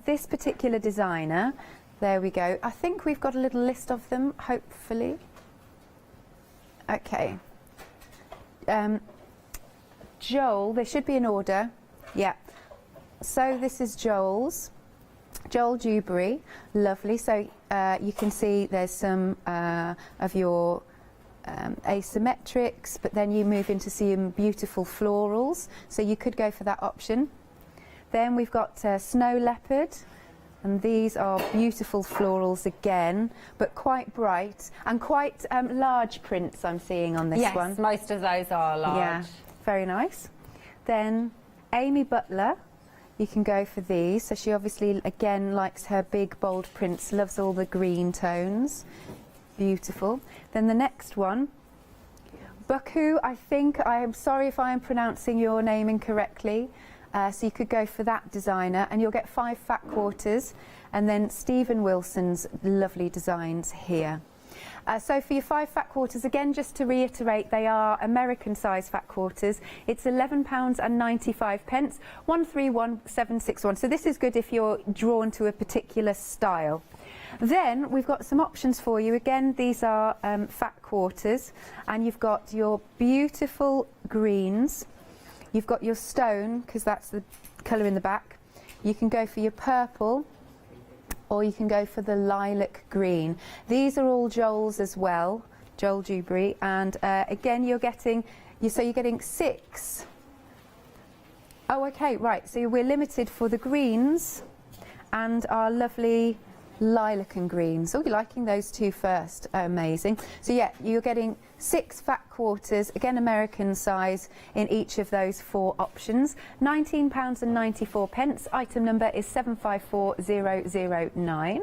this particular designer, there we go. I think we've got a little list of them, hopefully. Okay. Joel, there should be an order. Yeah. So this is Joel's. Joel Dewberry. Lovely. So you can see there's some of your asymmetrics, but then you move into some beautiful florals. So you could go for that option. Then we've got Snow Leopard. And these are beautiful florals again, but quite bright and quite large prints I'm seeing on this one. Yes, most of those are large. Yeah. Very nice. Then Amy Butler, you can go for these. So she obviously, again, likes her big, bold prints, loves all the green tones. Beautiful. Then the next one, Baku, I think, I am sorry if I am pronouncing your name incorrectly. So you could go for that designer, and you'll get 5 fat quarters. And then Stephen Wilson's lovely designs here. So for your 5 fat quarters, again, just to reiterate, they are American size fat quarters. It's £11.95, 131761. So this is good if you're drawn to a particular style. Then we've got some options for you. Again, these are fat quarters, and you've got your beautiful greens. You've got your stone, because that's the colour in the back. You can go for your purple, or you can go for the lilac green. These are all Joel's as well, Joel Dewberry, and again you're getting 6. Oh, okay, right, so we're limited for the greens and our lovely lilac and greens. Oh, you're liking those two first. Amazing. So yeah, you're getting 6 fat quarters, again American size, in each of those 4 options. £19.94. Item number is 754009.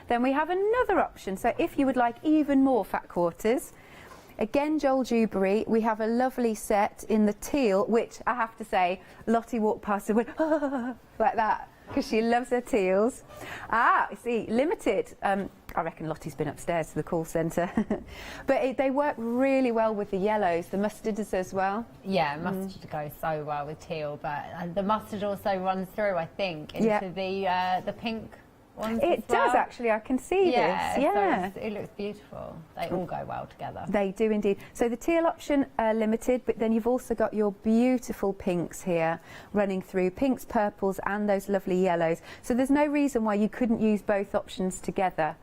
Then we have another option. So if you would like even more fat quarters, again Joel Dewberry, we have a lovely set in the teal, which I have to say, Lottie walked past and went, like that, because she loves her teals. Ah, see, limited. I reckon Lottie's been upstairs to the call centre. But they work really well with the yellows, the mustards as well. Yeah, mustard goes so well with teal, but the mustard also runs through, I think, into the pink ones It as well. does actually, I can see this. Yeah, so it looks beautiful. They all go well together. They do indeed. So the teal option limited, but then you've also got your beautiful pinks here running through, pinks, purples and those lovely yellows. So there's no reason why you couldn't use both options together.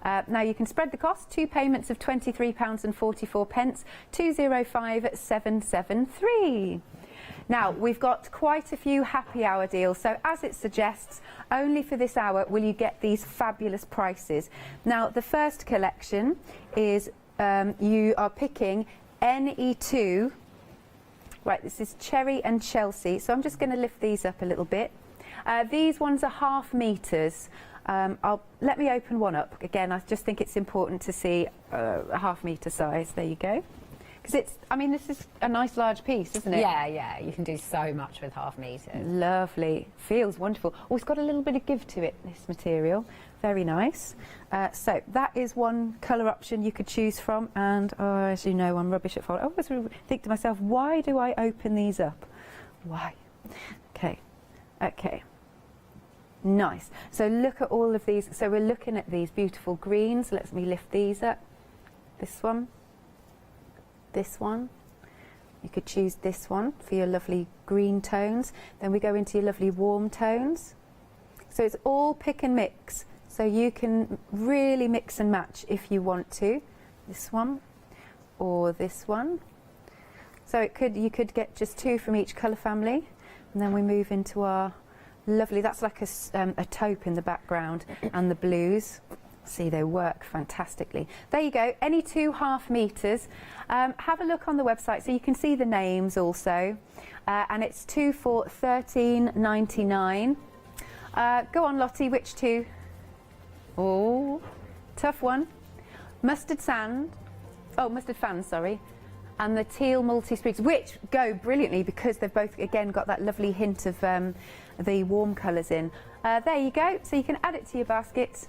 Now you can spread the cost, 2 payments of £23.44, 205773. Now, we've got quite a few happy hour deals, so as it suggests, only for this hour will you get these fabulous prices. Now, the first collection is you are picking NE2. Right, this is Cherry and Chelsea, so I'm just going to lift these up a little bit. These ones are ½ meters. Let me open one up. Again, I just think it's important to see a ½ meter size. There you go. Because it's, I mean, this is a nice large piece, isn't it? Yeah, yeah, you can do so much with ½ meters. Lovely. Feels wonderful. Oh, it's got a little bit of give to it, this material. Very nice. So that is one colour option you could choose from. And as you know, I'm rubbish at folding. I always think to myself, why do I open these up? Why? Okay. Okay. Nice. So look at all of these. So we're looking at these beautiful greens. Let me lift these up. This one. This one. You could choose this one for your lovely green tones. Then we go into your lovely warm tones. So it's all pick and mix. So you can really mix and match if you want to. This one or this one. So you could get just 2 from each colour family. And then we move into our lovely, that's like a taupe in the background, and the blues. See, they work fantastically. There you go, any 2 half meters. Have a look on the website so you can see the names also. And it's 2 for $13.99. Go on, Lottie, which 2? Oh, tough one. Mustard sand. Oh, mustard fan, sorry. And the teal multi-sprigs, which go brilliantly because they've both, again, got that lovely hint of the warm colours in. There you go, so you can add it to your basket.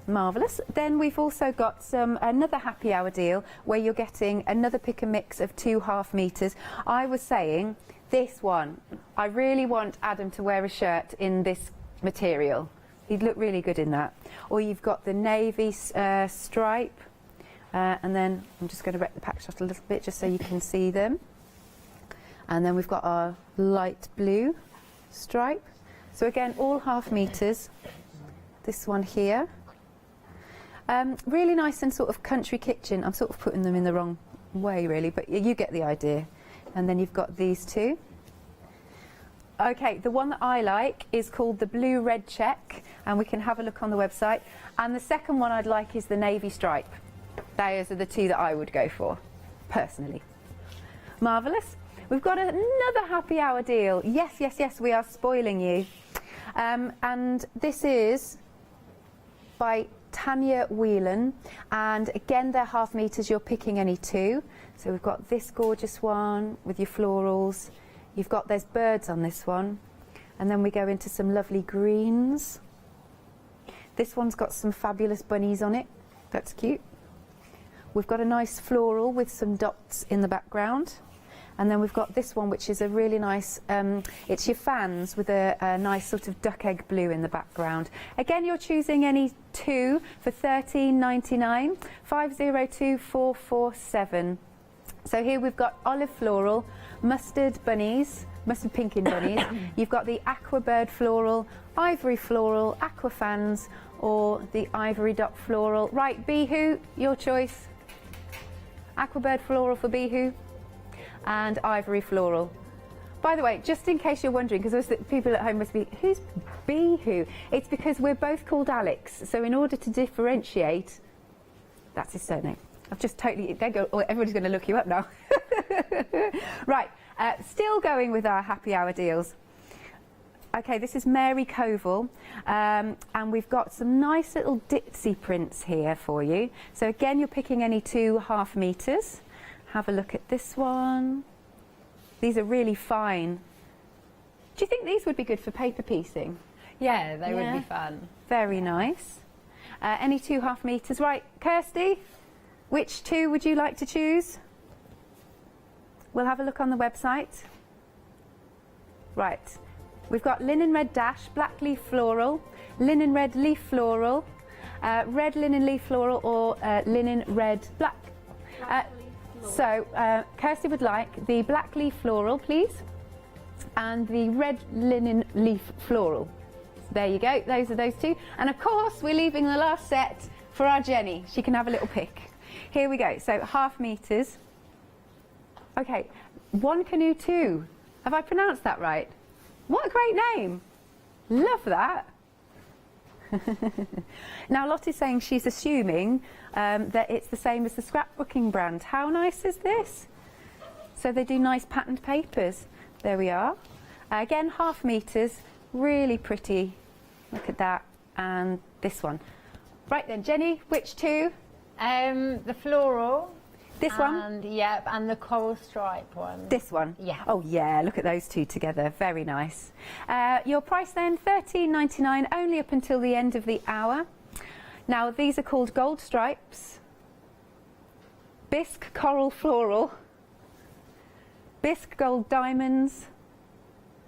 Marvellous. Then we've also got another happy hour deal where you're getting another pick and mix of 2 half meters. I was saying, this one, I really want Adam to wear a shirt in this material. He'd look really good in that. Or you've got the navy stripe. And then I'm just going to wreck the pack shot a little bit just so you can see them. And then we've got our light blue stripe. So again, all half meters. This one here. Really nice and sort of country kitchen. I'm sort of putting them in the wrong way really, but you get the idea. And then you've got these 2. Okay, the one that I like is called the blue red check, and we can have a look on the website. And the second one I'd like is the navy stripe. Those are the 2 that I would go for, personally. Marvellous. We've got another happy hour deal. Yes, yes, yes, we are spoiling you. And this is by Tanya Whelan. And again, they're half meters. You're picking any 2. So we've got this gorgeous one with your florals. You've got, there's birds on this one. And then we go into some lovely greens. This one's got some fabulous bunnies on it. That's cute. We've got a nice floral with some dots in the background. And then we've got this one, which is a really nice, it's your fans with a nice sort of duck egg blue in the background. Again, you're choosing any 2 for $13.99, 502447. So here we've got olive floral, mustard bunnies, mustard pinkin bunnies. You've got the aqua bird floral, ivory floral, aqua fans, or the ivory dot floral. Right, Bihu, your choice. Aquabird floral for Bihu and ivory floral. By the way, just in case you're wondering, because people at home must be, who's Bihu? It's because we're both called Alex, so in order to differentiate, that's his surname. I've just totally, everybody's going to look you up now. Right, still going with our happy hour deals. Okay, this is Mary Koval, and we've got some nice little ditzy prints here for you. So again, you're picking any 2 half meters. Have a look at this one. These are really fine. Do you think these would be good for paper piecing? Yeah, they would be fun. Very nice. Any 2 half meters. Right, Kirsty, which 2 would you like to choose? We'll have a look on the website. Right. We've got linen red dash, black leaf floral, linen red leaf floral, red linen leaf floral, or linen red black. So Kirsty would like the black leaf floral, please, and the red linen leaf floral. There you go, those are those 2. And of course, we're leaving the last set for our Jenny. She can have a little pick. Here we go, so half meters. Okay, 1 canoe 2. Have I pronounced that right? What a great name. Love that. Now Lottie's saying she's assuming that it's the same as the scrapbooking brand. How nice is this? So they do nice patterned papers. There we are. Again, half meters, really pretty. Look at that. And this one. Right then, Jenny, which 2? The floral. This one? Yep, and the coral stripe one. This one? Yeah. Oh yeah, look at those 2 together, very nice. Your price then, $13.99, only up until the end of the hour. Now these are called gold stripes, bisque coral floral, bisque gold diamonds,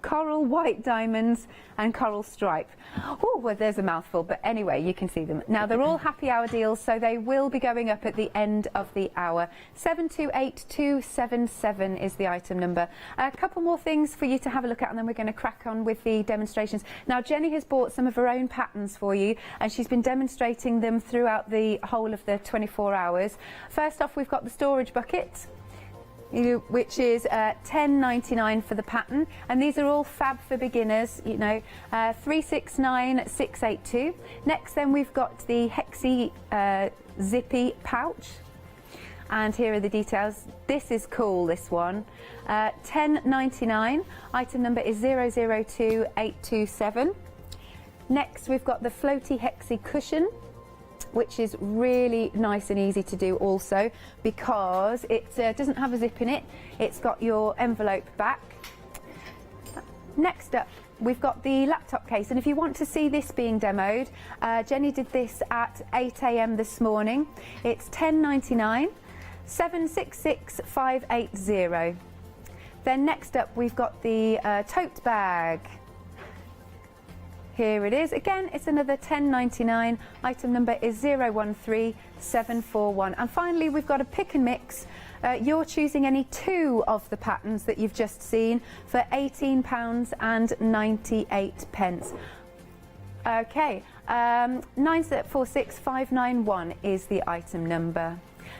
coral, white diamonds and coral stripe. Oh, well, there's a mouthful, but anyway, you can see them. Now, they're all happy hour deals, so they will be going up at the end of the hour. 728277 is the item number. A couple more things for you to have a look at, and then we're going to crack on with the demonstrations. Now, Jenny has bought some of her own patterns for you, and she's been demonstrating them throughout the whole of the 24 hours. First off, we've got the storage bucket, which is $10.99 for the pattern, and these are all fab for beginners, you know, 369682. Next, then we've got the hexy zippy pouch, and here are the details. This is cool, this one. $10.99. Item number is 002827. Next, we've got the floaty hexy cushion, which is really nice and easy to do also, because it doesn't have a zip in it. It's got your envelope back. Next up, we've got the laptop case, and if you want to see this being demoed, Jenny did this at 8 AM this morning. It's $10.99, 766580. Then next up, we've got the tote bag. Here it is. Again, it's another $10.99. Item number is 013741. And finally, we've got a pick and mix. You're choosing any two of the patterns that you've just seen for £18.98. Okay, 946591 is the item number.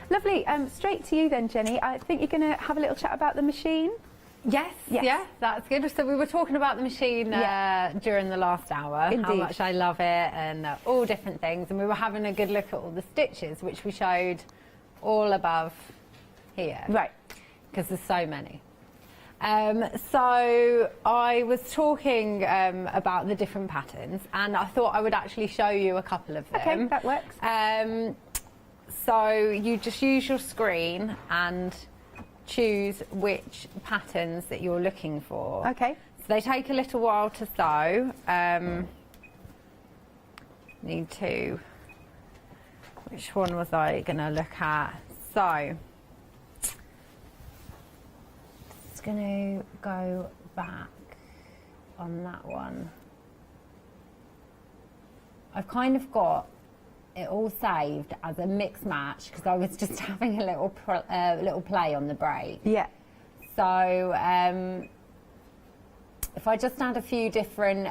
Lovely. Straight to you then, Jenny. I think you're going to have a little chat about the machine. Yes, yeah, that's good. So we were talking about the machine during the last hour, Indeed. how much I love it and all different things, and we were having a good look at all the stitches, which we showed all above here. Right. Because there's so many. So I was talking about the different patterns, and I thought I would actually show you a couple of them. Okay, that works. So you just use your screen and choose which patterns that you're looking for. Okay. So they take a little while to sew. Need to. Which one was I going to look at? So, just going to go back on that one. I've kind of got it all saved as a mix match because I was just having a little play on the break. Yeah. So if I just add a few different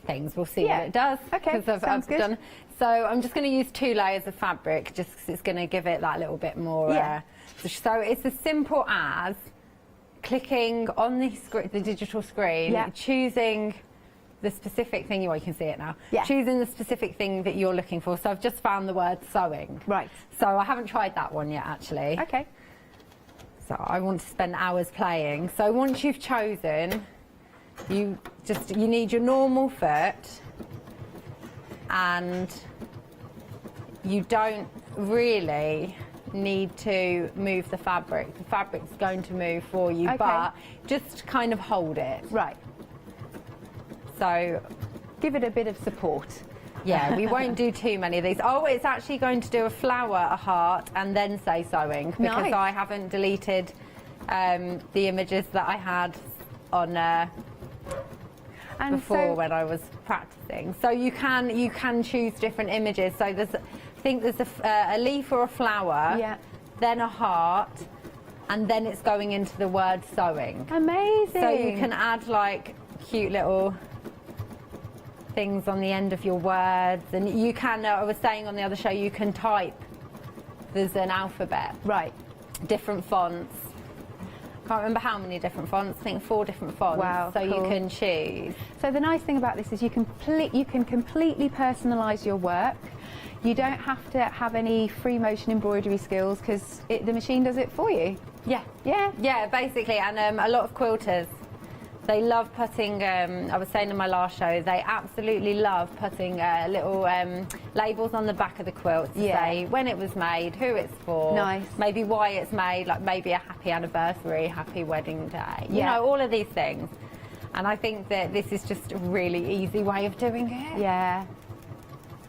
things, we'll see what it does. Okay, sounds good. So I'm just going to use 2 layers of fabric just because it's going to give it that little bit more. So it's as simple as clicking on the digital screen, choosing the specific thing, you can see it now, choosing the specific thing that you're looking for. So I've just found the word sewing. Right. So I haven't tried that one yet, actually. Okay. So I want to spend hours playing. So once you've chosen, you need your normal foot, and you don't really need to move the fabric. The fabric's going to move for you, but just kind of hold it. Right. So give it a bit of support. Yeah, we won't do too many of these. Oh, it's actually going to do a flower, a heart, and then say sewing, because I haven't deleted the images that I had on before when I was practicing. So you can choose different images. So I think there's a leaf or a flower, then a heart, and then it's going into the word sewing. Amazing. So you can add like cute little things on the end of your words, and you can, I was saying on the other show, you can type. There's an alphabet. Right. Different fonts. Can't remember how many different fonts. I think 4 different fonts. Wow, so cool. you can choose. So the nice thing about this is you can completely personalise your work. You don't have to have any free motion embroidery skills because the machine does it for you. Yeah. Yeah. Yeah, basically, and a lot of quilters, they love putting, I was saying in my last show, they absolutely love putting little labels on the back of the quilt to say when it was made, who it's for, maybe why it's made, like maybe a happy anniversary, happy wedding day, you know, all of these things. And I think that this is just a really easy way of doing it. Yeah.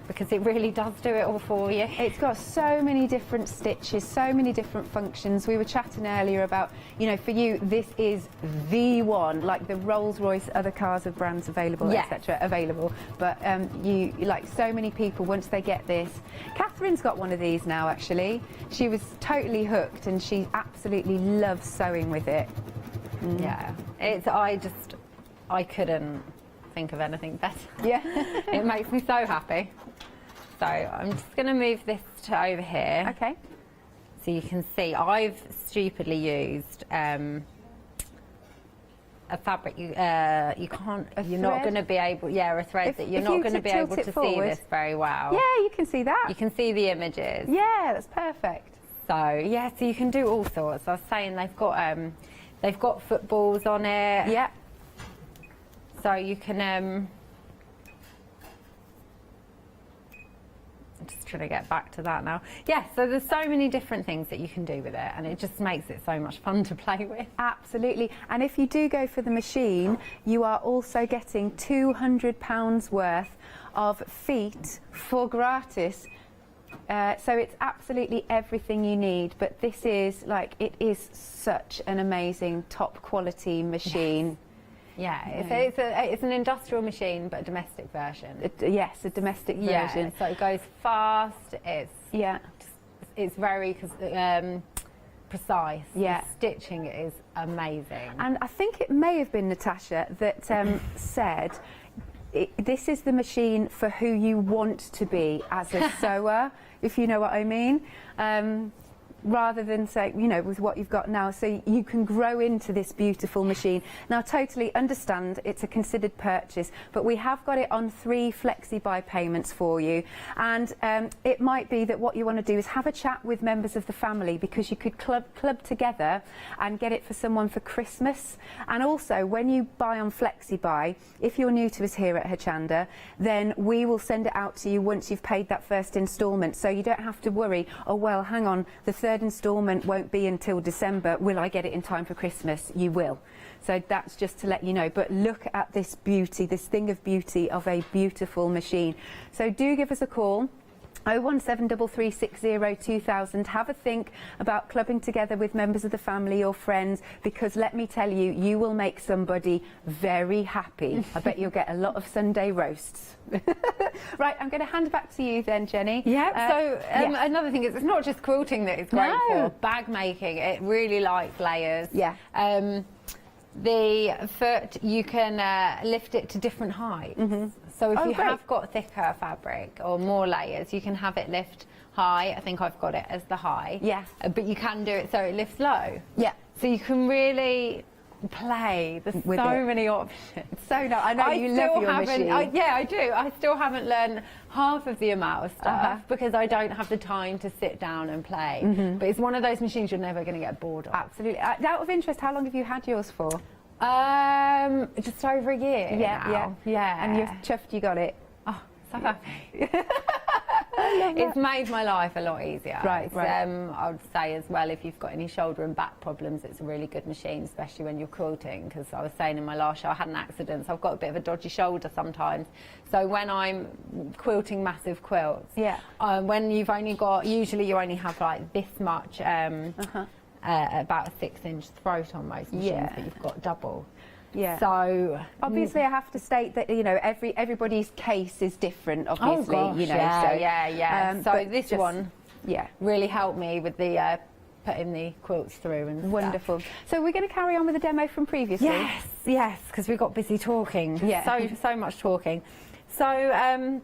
because it really does do it all for you. It's got so many different stitches, so many different functions. We were chatting earlier about, you know, for you, this is the one, like the Rolls-Royce, other cars of brands available, Yes. etc. available. But you, like so many people, once they get this, Catherine's got one of these now, actually. She was totally hooked and she absolutely loves sewing with it. Yeah, I couldn't think of anything better. Yeah. It makes me so happy. So I'm just going to move this to over here. Okay. So you can see I've stupidly used a fabric you're not going to be able, a thread that you're not going to be able to see this very well. Yeah, you can see that. You can see the images. Yeah, that's perfect. So yeah, so you can do all sorts. I was saying they've got footballs on it. Yeah. So you can I'm just trying to get back to that now. Yeah, so there's so many different things that you can do with it, and it just makes it so much fun to play with. Absolutely. And if you do go for the machine, you are also getting £200 worth of feet for gratis. So it's absolutely everything you need, but this is it is such an amazing top quality machine. Yeah, it's an industrial machine, but a domestic version. Yes, a domestic version. Yeah, so it goes fast. It's very precise. Yeah, the stitching is amazing. And I think it may have been Natasha that said, this is the machine for who you want to be as a sewer, if you know what I mean. Rather than say, you know, with what you've got now, so you can grow into this beautiful machine. Now, totally understand it's a considered purchase, but we have got it on 3 flexi-buy payments for you. And it might be that what you want to do is have a chat with members of the family, because you could club together and get it for someone for Christmas. And also, when you buy on flexi-buy, if you're new to us here at Hochanda, then we will send it out to you once you've paid that first instalment. So you don't have to worry, oh, well, hang on, the third instalment won't be until December. Will I get it in time for Christmas? You will. So that's just to let you know. But look at this beauty, this thing of beauty of a beautiful machine. So do give us a call. 01733602000. Have a think about clubbing together with members of the family or friends, because let me tell you, you will make somebody very happy. I bet you'll get a lot of Sunday roasts. Right, I'm going to hand back to you then, Jenny. Yeah, another thing is, it's not just quilting that it's great for. Bag making, it really likes layers. Yeah. The foot, you can lift it to different heights. So if you have got thicker fabric or more layers, you can have it lift high. I think I've got it as the high. Yeah. But you can do it so it lifts low. Yeah. So you can really play. There's so many options. So no, I know you love your machine. Yeah, I do. I still haven't learned half of the amount of stuff because I don't have the time to sit down and play. But it's one of those machines you're never going to get bored of. Absolutely. Out of interest, how long have you had yours for? Just over a year now. Yeah. And you're chuffed you got it? Oh, so happy. It's made my life a lot easier. Right. I would say as well, if you've got any shoulder and back problems, it's a really good machine, especially when you're quilting, because I was saying in my last show I had an accident, so I've got a bit of a dodgy shoulder sometimes. So when I'm quilting massive quilts, when you've only got, usually you only have like this much, about a 6-inch throat on most machines, but you've got double. Yeah. So obviously, I have to state that everybody's case is different. Obviously, oh gosh, so this one, really helped me with the putting the quilts through and wonderful. stuff. So we're going to carry on with the demo from previously. Yes, because we got busy talking. Yeah. So much talking. So I'd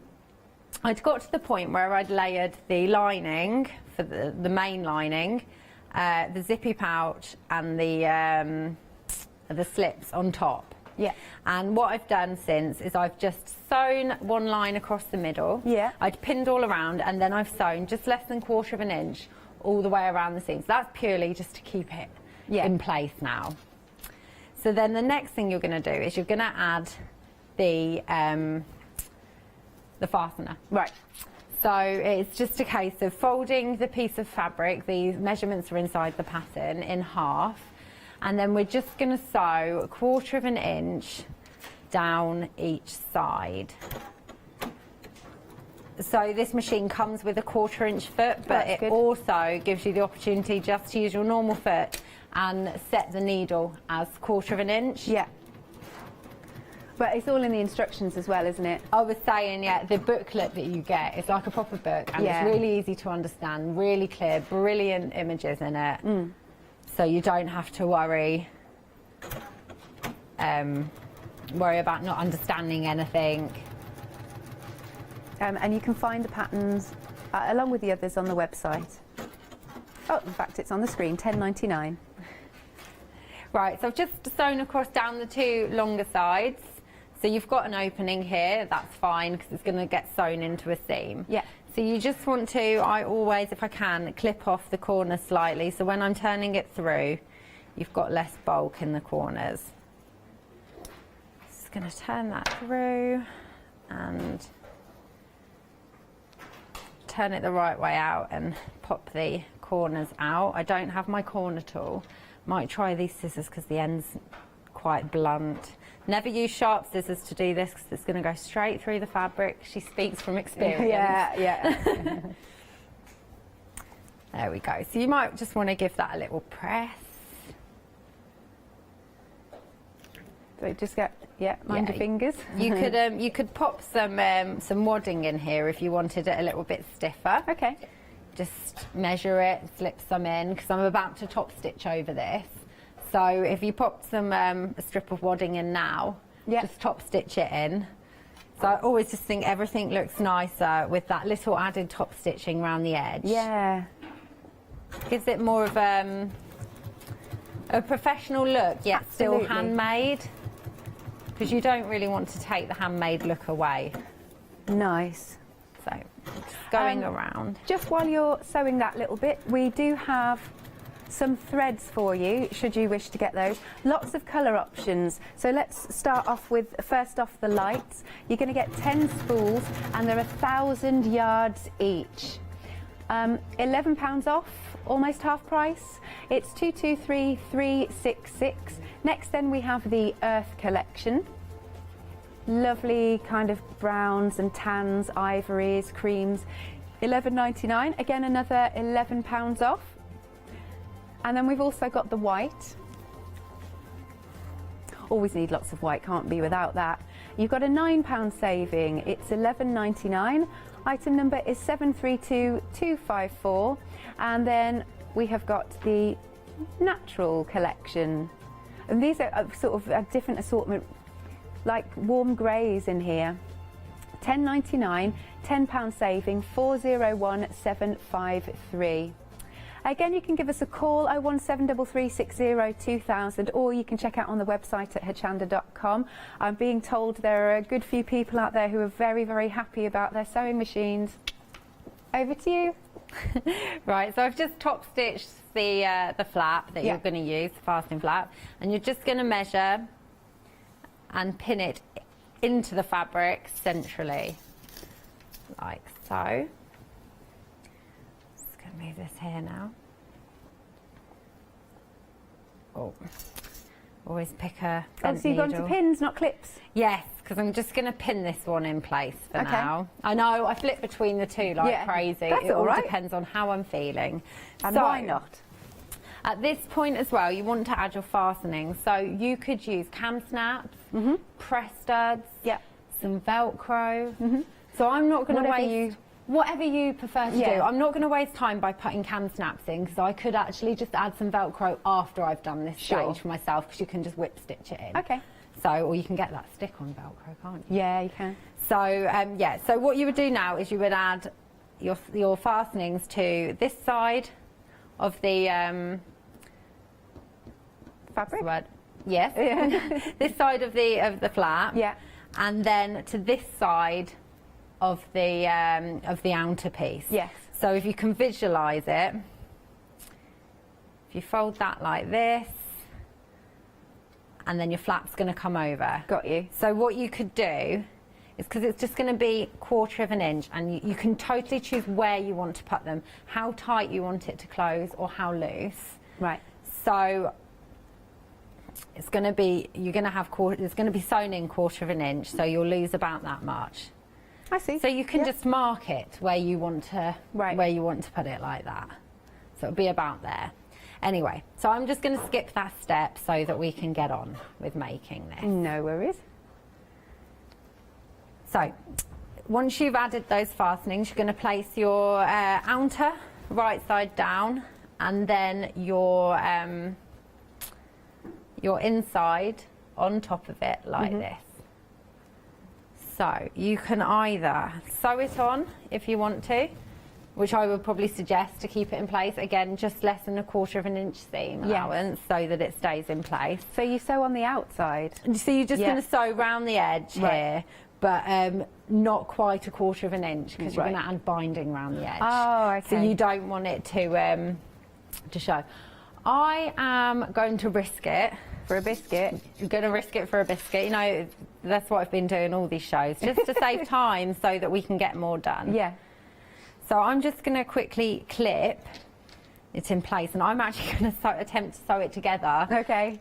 got to the point where I'd layered the lining for the main lining, the zippy pouch, and the slips on top. Yeah. And what I've done since is I've just sewn one line across the middle. Yeah. I'd pinned all around, and then I've sewn just less than 1/4 of an inch all the way around the seams. That's purely just to keep it in place now. So then the next thing you're going to do is you're going to add the fastener. Right. So it's just a case of folding the piece of fabric, the measurements are inside the pattern, in half. And then we're just going to sew 1/4 of an inch down each side. So this machine comes with a 1/4 inch foot, but it also gives you the opportunity just to use your normal foot and set the needle as 1/4 inch. Yeah. But it's all in the instructions as well, isn't it? I was saying, yeah, the booklet that you get is like a proper book, and it's really easy to understand, really clear, brilliant images in it. So you don't have to worry about not understanding anything. And you can find the patterns along with the others on the website. Oh, in fact, it's on the screen, $10.99. Right, so I've just sewn across down the 2 longer sides. So you've got an opening here, that's fine because it's going to get sewn into a seam. Yeah. So you just want to, I always, if I can, clip off the corner slightly, so when I'm turning it through, you've got less bulk in the corners. Just going to turn that through and turn it the right way out and pop the corners out. I don't have my corner tool. Might try these scissors because the end's quite blunt. Never use sharp scissors to do this because it's going to go straight through the fabric. She speaks from experience. Yeah. There we go. So you might just want to give that a little press. So just get, mind your fingers. You could pop some wadding in here if you wanted it a little bit stiffer. Okay. Just measure it, slip some in because I'm about to top stitch over this. So if you popped some a strip of wadding in now, just top stitch it in. So I always just think everything looks nicer with that little added top stitching around the edge. Yeah. Gives it more of a professional look, yet still handmade. Because you don't really want to take the handmade look away. Nice. So just going around. Just while you're sewing that little bit, we do have some threads for you, should you wish to get those. Lots of colour options. So let's start off with, first off, the lights. You're going to get 10 spools and they're 1,000 yards each. £11 off, almost half price. It's 223366. Next then we have the Earth collection. Lovely kind of browns and tans, ivories, creams. £11.99, again another £11 off. And then we've also got the white. Always need lots of white, can't be without that. You've got a £9 saving, it's £11.99. Item number is 732254. And then we have got the natural collection. And these are sort of a different assortment, like warm greys in here. £10.99, £10 saving, 401753. Again, you can give us a call, 01733602000, or you can check out on the website at hochanda.com. I'm being told there are a good few people out there who are very, very happy about their sewing machines. Over to you. Right, so I've just top stitched the flap that you're going to use, the fastening flap, and you're just going to measure and pin it into the fabric centrally, like so. Just going to move this here now. Oh, always pick a bent so you've gone to needle. pins, not clips? Yes, because I'm just going to pin this one in place for now. I know, I flip between the two like crazy. That's it all right. depends on how I'm feeling. And so, why not? At this point as well, you want to add your fastening. So you could use cam snaps, press studs, some Velcro. So I'm not going to waste... Whatever you prefer to do. I'm not going to waste time by putting cam snaps in because I could actually just add some Velcro after I've done this stage for myself because you can just whip stitch it in. Okay. So, or you can get that stick on Velcro, can't you? Yeah, you can. So, so what you would do now is you would add your fastenings to this side of the fabric. Yes. This side of the flap. Yeah. And then to this side of the outer piece. Yes. So if you can visualise it, if you fold that like this, and then your flap's going to come over. Got you. So what you could do is, because it's just going to be 1/4 inch, and you can totally choose where you want to put them, how tight you want it to close or how loose. Right. So it's going to be, it's going to be sewn in 1/4 inch, so you'll lose about that much. I see. So you can just mark it where you want to put it like that. So it'll be about there. Anyway, so I'm just going to skip that step so that we can get on with making this. No worries. So once you've added those fastenings, you're going to place your outer right side down, and then your inside on top of it like this. So you can either sew it on if you want to, which I would probably suggest to keep it in place. Again, just less than 1/4 of an inch seam allowance so that it stays in place. So you sew on the outside? So you're just going to sew round the edge here, but not quite 1/4 of an inch, because you're going to add binding round the edge. Oh, okay. So you don't want it to show. I am going to risk it. For a biscuit? You're going to risk it for a biscuit. You know, that's what I've been doing all these shows, just to save time so that we can get more done. Yeah. So I'm just going to quickly clip it in place, and I'm actually going to attempt to sew it together. Okay.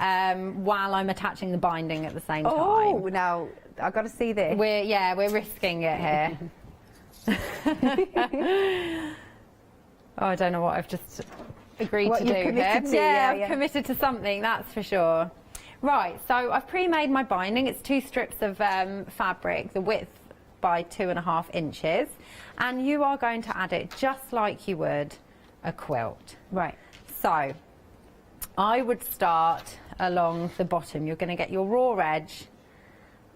While I'm attaching the binding at the same time. Oh, now I've got to see this. We're risking it here. Oh, I don't know what I've just agreed to do here. I've committed to something, that's for sure. Right, so I've pre-made my binding. It's 2 strips of fabric, the width by 2.5 inches, and you are going to add it just like you would a quilt. Right. So I would start along the bottom. You're going to get your raw edge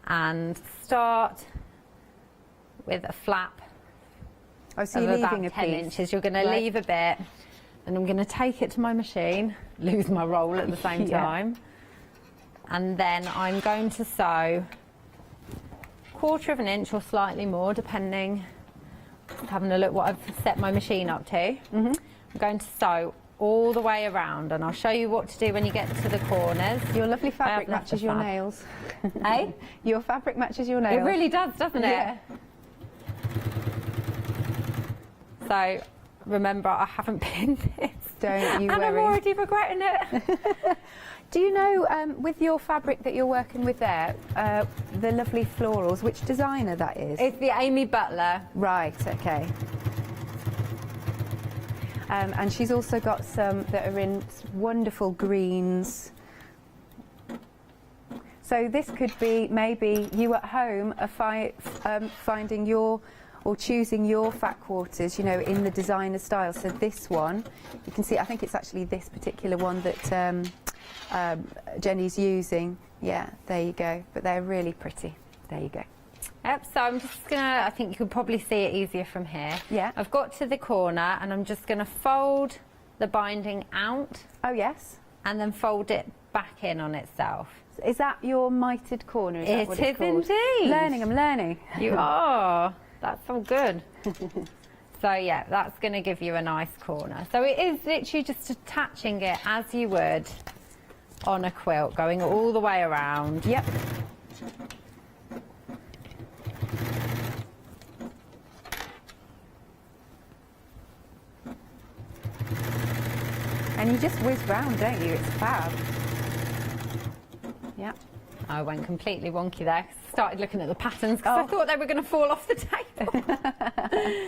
and start with a flap so of you're about leaving a 10 piece. inches. You're going to leave a bit, and I'm going to take it to my machine, lose my roll at the same time, and then I'm going to sew 1/4 of an inch or slightly more, depending. Having a look what I've set my machine up to. I'm going to sew all the way around, and I'll show you what to do when you get to the corners. Your lovely fabric matches your nails. Eh? Your fabric matches your nails. It really does, doesn't it? Yeah. So remember, I haven't pinned this. Don't you and worry. I'm already regretting it. Do you know, with your fabric that you're working with there, the lovely florals, which designer that is? It's the Amy Butler. Right, okay. And she's also got some that are in wonderful greens. So this could be maybe you at home are finding your, or choosing your fat quarters, you know, in the designer style. So this one, you can see, I think it's actually this particular one that Jenny's using. Yeah, there you go. But they're really pretty. There you go. Yep, so I'm just gonna, I think you could probably see it easier from here. Yeah. I've got to the corner, and I'm just gonna fold the binding out. Oh, yes. And then fold it back in on itself. Is that your mitered corner? Is that what it's called? Indeed. Learning, I'm learning. You are. That's all good. So yeah, that's going to give you a nice corner. So it is literally just attaching it as you would on a quilt, going all the way around. Yep. And you just whiz round, don't you? It's fab. Yep. I went completely wonky there. Started looking at the patterns because I thought they were going to fall off the table.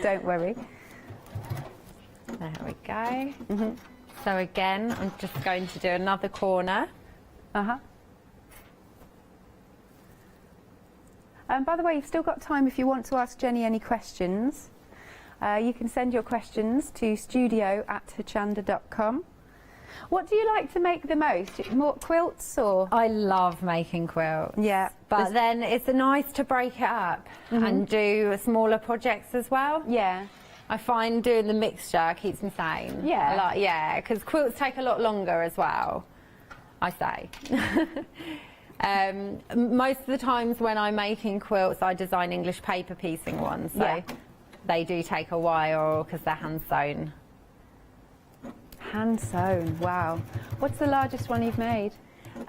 Don't worry. There we go. So again, I'm just going to do another corner. By the way, you've still got time if you want to ask Jenny any questions. You can send your questions to studio@hochanda.com. What do you like to make the most? More quilts or? I love making quilts. Yeah. But then it's nice to break it up and do smaller projects as well. Yeah. I find doing the mixture keeps me sane. Yeah. Yeah, because quilts take a lot longer as well, I say. Most of the times when I'm making quilts, I design English paper piecing ones. So they do take a while because they're hand sewn. Hand sewn, wow. What's the largest one you've made?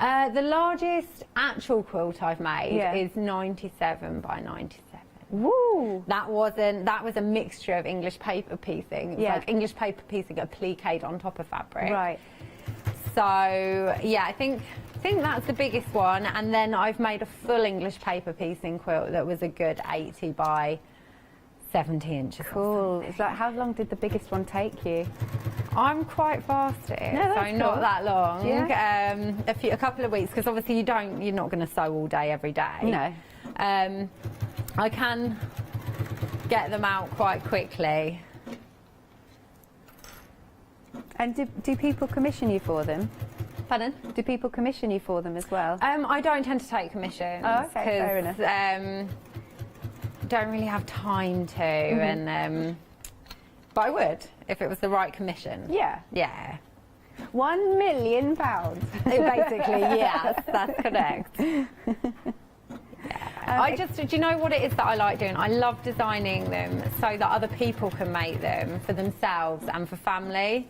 The largest actual quilt I've made is 97 by 97. Woo! That was a mixture of English paper piecing. It was like English paper piecing appliqued on top of fabric. Right. So yeah, I think that's the biggest one, and then I've made a full English paper piecing quilt that was a good 80 by 70 inches. Cool. Is that, how long did the biggest one take you? I'm quite fast at it, No, so that's not cool. that long. Yeah. A couple of weeks, because obviously you're not going to sew all day every day. No. I can get them out quite quickly. And do people commission you for them? Pardon? Do people commission you for them as well? I don't tend to take commissions. Oh, okay, fair enough. Don't really have time to, and but I would if it was the right commission. Yeah. Yeah. £1 million. Basically, yes, that's correct. Do you know what it is that I like doing? I love designing them so that other people can make them for themselves and for family.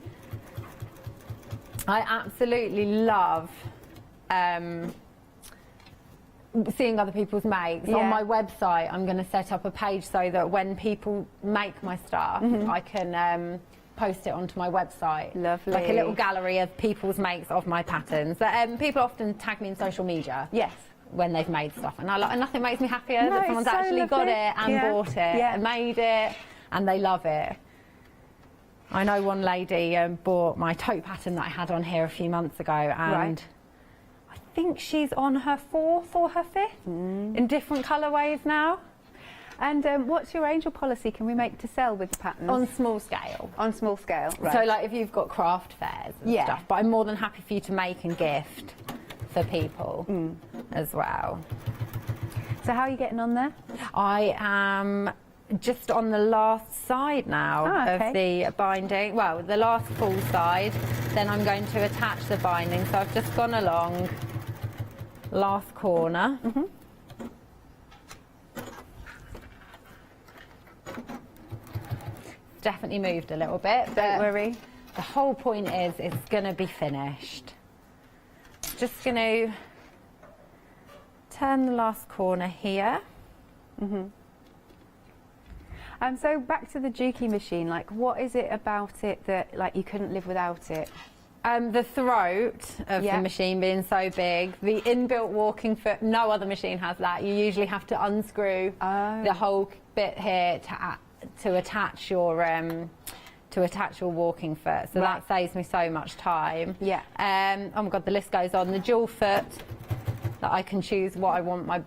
I absolutely love seeing other people's makes. Yeah. On my website, I'm going to set up a page so that when people make my stuff, I can post it onto my website. Lovely. Like a little gallery of people's makes of my patterns. People often tag me in social media. Yes. When they've made stuff, and nothing makes me happier that someone's so actually got lovely. it and bought it and made it, and they love it. I know one lady bought my tote pattern that I had on here a few months ago, and I think she's on her 4th or her 5th in different colourways now. And what's your angel policy? Can we make to sell with the patterns? On small scale. On small scale, right. So like if you've got craft fairs and stuff, but I'm more than happy for you to make and gift for people as well. So how are you getting on there? I am just on the last side now of the binding. Well, the last full side. Then I'm going to attach the binding. So I've just gone along last corner. Definitely moved a little bit. Don't worry. The whole point is it's going to be finished. Just going to turn the last corner here. So back to the Juki machine, like what is it about it that like you couldn't live without it? The throat of the machine being so big, the inbuilt walking foot, no other machine has that. You usually have to unscrew the whole bit here to attach your walking foot, so that saves me so much time. Yeah. Oh my God, the list goes on. The dual foot, that I can choose what I want my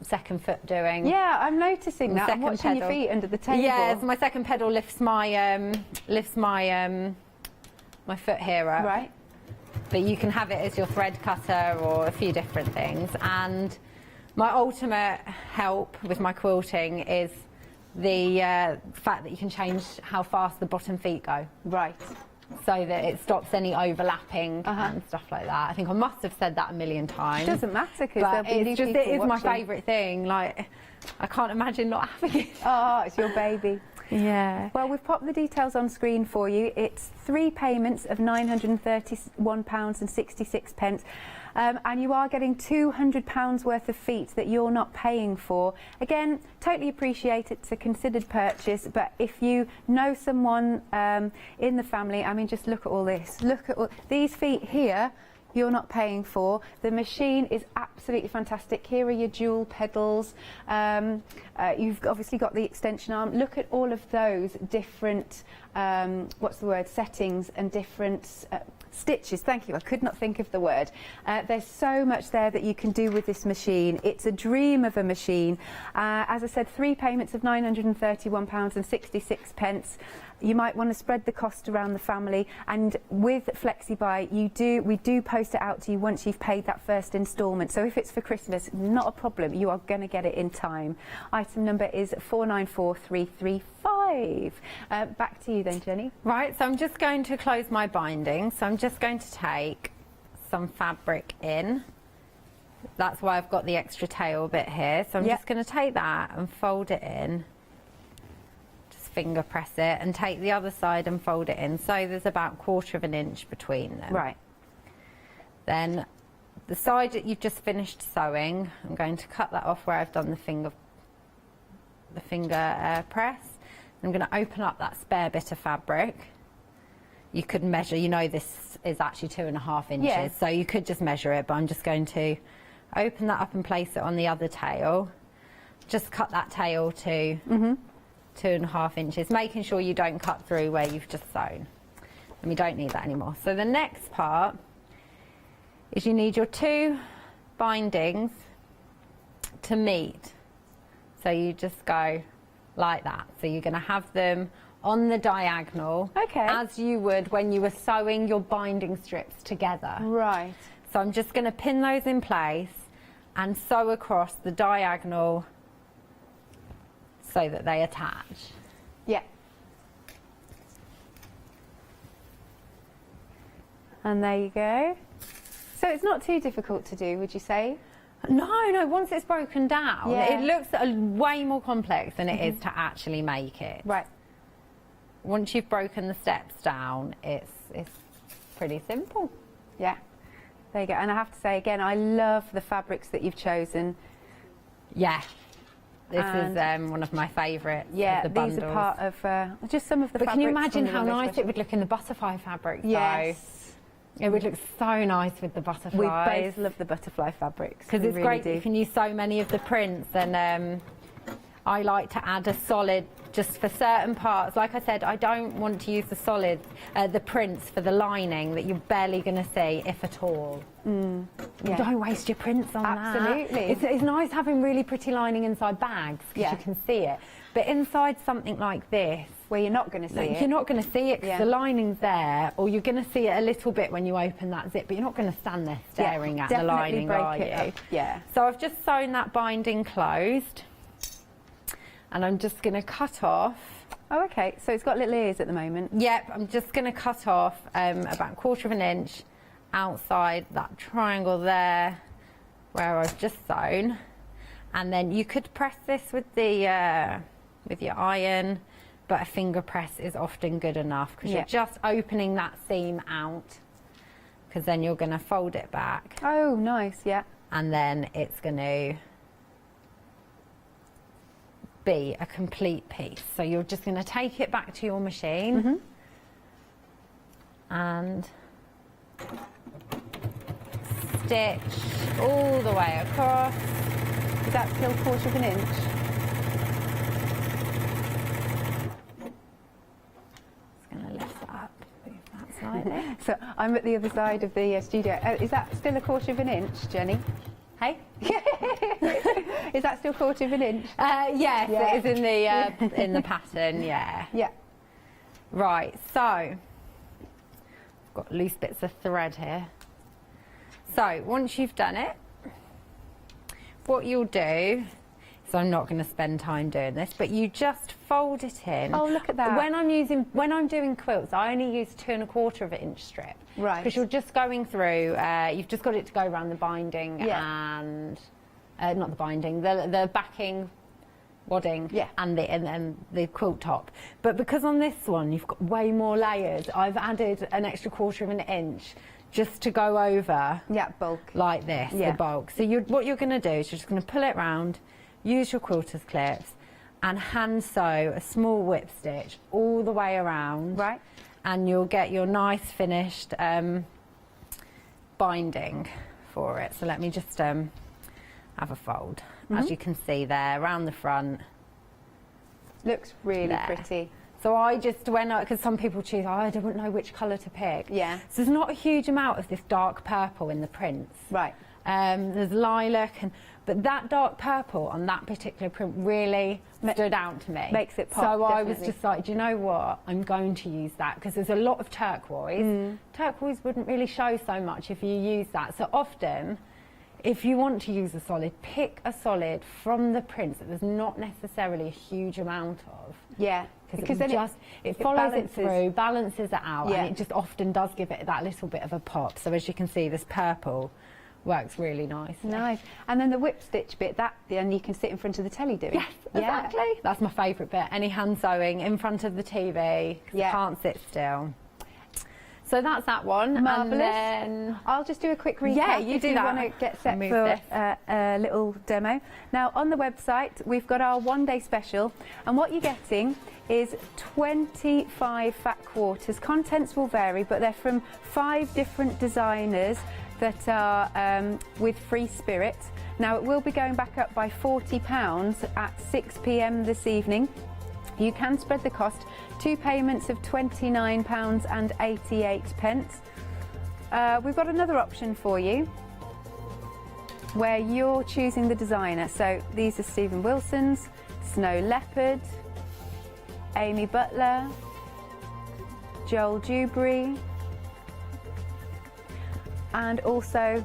second foot doing. Yeah, I'm noticing that. I'm watching your feet under the table. Yeah, so my second pedal lifts my my foot here up. Right. But you can have it as your thread cutter or a few different things. And my ultimate help with my quilting is the fact that you can change how fast the bottom feet go. Right. So that it stops any overlapping and stuff like that. I think I must have said that a million times. It doesn't matter because there'll be new people it is my watching. favourite thing. Like, I can't imagine not having it. Oh, it's your baby. Yeah. Well, we've popped the details on screen for you. It's 3 payments of £931.66. And you are getting £200 worth of feet that you're not paying for. Again, totally appreciate it's a considered purchase, but if you know someone in the family, I mean, just look at all this. Look at all these feet here. You're not paying for. The machine is absolutely fantastic. Here are your dual pedals. You've obviously got the extension arm. Look at all of those different, settings and different stitches. Thank you. I could not think of the word. There's so much there that you can do with this machine. It's a dream of a machine. As I said, 3 payments of £931.66. You might want to spread the cost around the family, and with FlexiBuy we do post it out to you once you've paid that first instalment. So if it's for Christmas, not a problem, you are going to get it in time. Item number is 494335. Back to you then, Jenny. Right, so I'm just going to close my binding. So I'm just going to take some fabric in. That's why I've got the extra tail bit here. So I'm just going to take that and fold it in. Finger press it and take the other side and fold it in, so there's about 1/4 inch between them. Right. Then the side that you've just finished sewing, I'm going to cut that off where I've done the finger press. I'm going to open up that spare bit of fabric. You could measure, you know this is actually 2.5 inches, so you could just measure it, but I'm just going to open that up and place it on the other tail. Just cut that tail to 2.5 inches, making sure you don't cut through where you've just sewn. And we don't need that anymore. So the next part is you need your 2 bindings to meet. So you just go like that. So you're going to have them on the diagonal, as you would when you were sewing your binding strips together. Right. So I'm just going to pin those in place and sew across the diagonal so that they attach. Yeah. And there you go. So it's not too difficult to do, would you say? No, once it's broken down, Yeah. it looks way more complex than it is to actually make it. Right. Once you've broken the steps down, it's pretty simple. Yeah. There you go. And I have to say again, I love the fabrics that you've chosen. Yeah. This is one of my favourites. Yeah, of the bundles. these are part of just some of the But fabrics. can you imagine from the how One Day nice Special. it would look in the butterfly fabrics? Yes. Though? It would look so nice with the butterflies. We both love the butterfly fabrics. Because We it's really great do. that you can use so many of the prints, and I like to add a solid just for certain parts. Like I said, I don't want to use the solid, the prints for the lining that you're barely going to see, if at all. Yeah. Don't waste your prints on Absolutely. that. It's nice having really pretty lining inside bags because you can see it. But inside something like this, where you're not going to see it. You're not going to see it because Yeah. the lining's there, or you're going to see it a little bit when you open that zip, but you're not going to stand there staring at the definitely lining, break are it you? up. Yeah. So I've just sewn that binding closed, and I'm just going to cut off. Oh, okay. So it's got little ears at the moment. Yep, I'm just going to cut off about 1/4 inch outside that triangle there where I've just sewn, and then you could press this with the with your iron, but a finger press is often good enough because you're just opening that seam out, because then you're going to fold it back. Oh, nice. Yeah. And then it's going to be a complete piece. So you're just going to take it back to your machine and stitch all the way across. Is that still 1/4 inch? Just going to lift that up, move that slightly. So I'm at the other side of the studio. Is that still 1/4 inch, Jenny? Hey? Is that still 1/4 inch? Yes, Yeah. it is in the pattern, yeah. Yeah. Right, so I've got loose bits of thread here. So once you've done it, what you'll do, so I'm not going to spend time doing this, but you just fold it in. Oh, look at that. When I'm doing quilts, I only use 2.25 inch strip. Right. Because you're just going through, you've just got it to go around the binding and, not the binding, the backing, wadding and the quilt top. But because on this one you've got way more layers, I've added an extra 1/4 inch just to go over bulk like this, the bulk. So what you're going to do is you're just going to pull it round, use your quilter's clips and hand sew a small whip stitch all the way around, right, and you'll get your nice finished binding for it. So let me just have a fold. As you can see there, around the front. Looks really there. pretty. So I just because some people choose, I don't know which colour to pick. Yeah. So there's not a huge amount of this dark purple in the prints. Right. There's lilac, but that dark purple on that particular print really stood out to me. Makes it pop, So I was definitely. just like, do you know what? I'm going to use that because there's a lot of turquoise. Turquoise wouldn't really show so much if you use that. So often, if you want to use a solid, pick a solid from the prints that there's not necessarily a huge amount of. Yeah. Because then it follows it through, balances it out, Yeah. and it just often does give it that little bit of a pop. So as you can see, this purple works really nicely. Nice. And then the whip stitch bit, then you can sit in front of the telly doing. Yes, exactly. That's my favourite bit. Any hand sewing in front of the TV, 'cause I can't sit still. So that's that one. Marvellous. And then I'll just do a quick recap. Yeah, you if do you that. want to get set Move for this. a little demo. Now, on the website, we've got our one-day special, and what you're getting is 25 fat quarters. Contents will vary, but they're from 5 different designers that are with free spirit. Now, it will be going back up by £40 at 6 p.m. this evening. You can spread the cost, 2 payments of £29.88. We've got another option for you where you're choosing the designer. So these are Stephen Wilson's, Snow Leopard, Amy Butler, Joel Dewberry, and also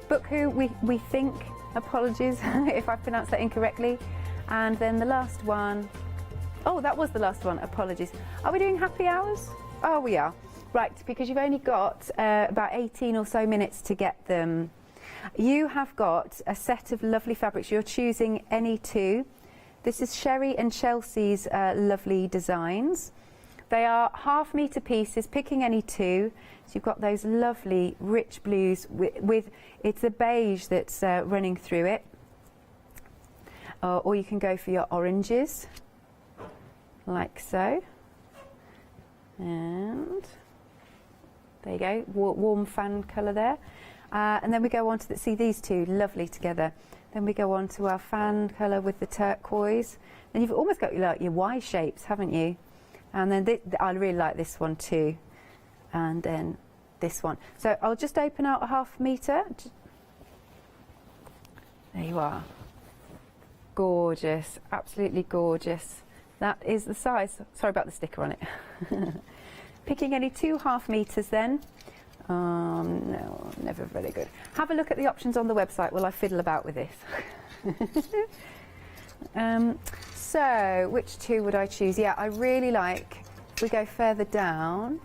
Book Who, we think, apologies if I pronounced that incorrectly. And then the last one, oh, that was the last one, apologies. Are we doing happy hours? Oh, we are. Right, because you've only got about 18 or so minutes to get them. You have got a set of lovely fabrics. You're choosing any two. This is Sherry and Chelsea's lovely designs. They are half-metre pieces, picking any two. So you've got those lovely rich blues with it's a beige that's running through it. Or you can go for your oranges, like so. And there you go, warm fan colour there. And then we go on to see these two lovely together. Then we go on to our fan colour with the turquoise. Then you've almost got like your Y shapes, haven't you? And then I really like this one too. And then this one. So I'll just open out a half-metre. There you are. Gorgeous, absolutely gorgeous. That is the size. Sorry about the sticker on it. Picking any 2 half-metres then. No, never very good. Have a look at the options on the website while I fiddle about with this. So, which two would I choose? Yeah, I really like, if we go further down,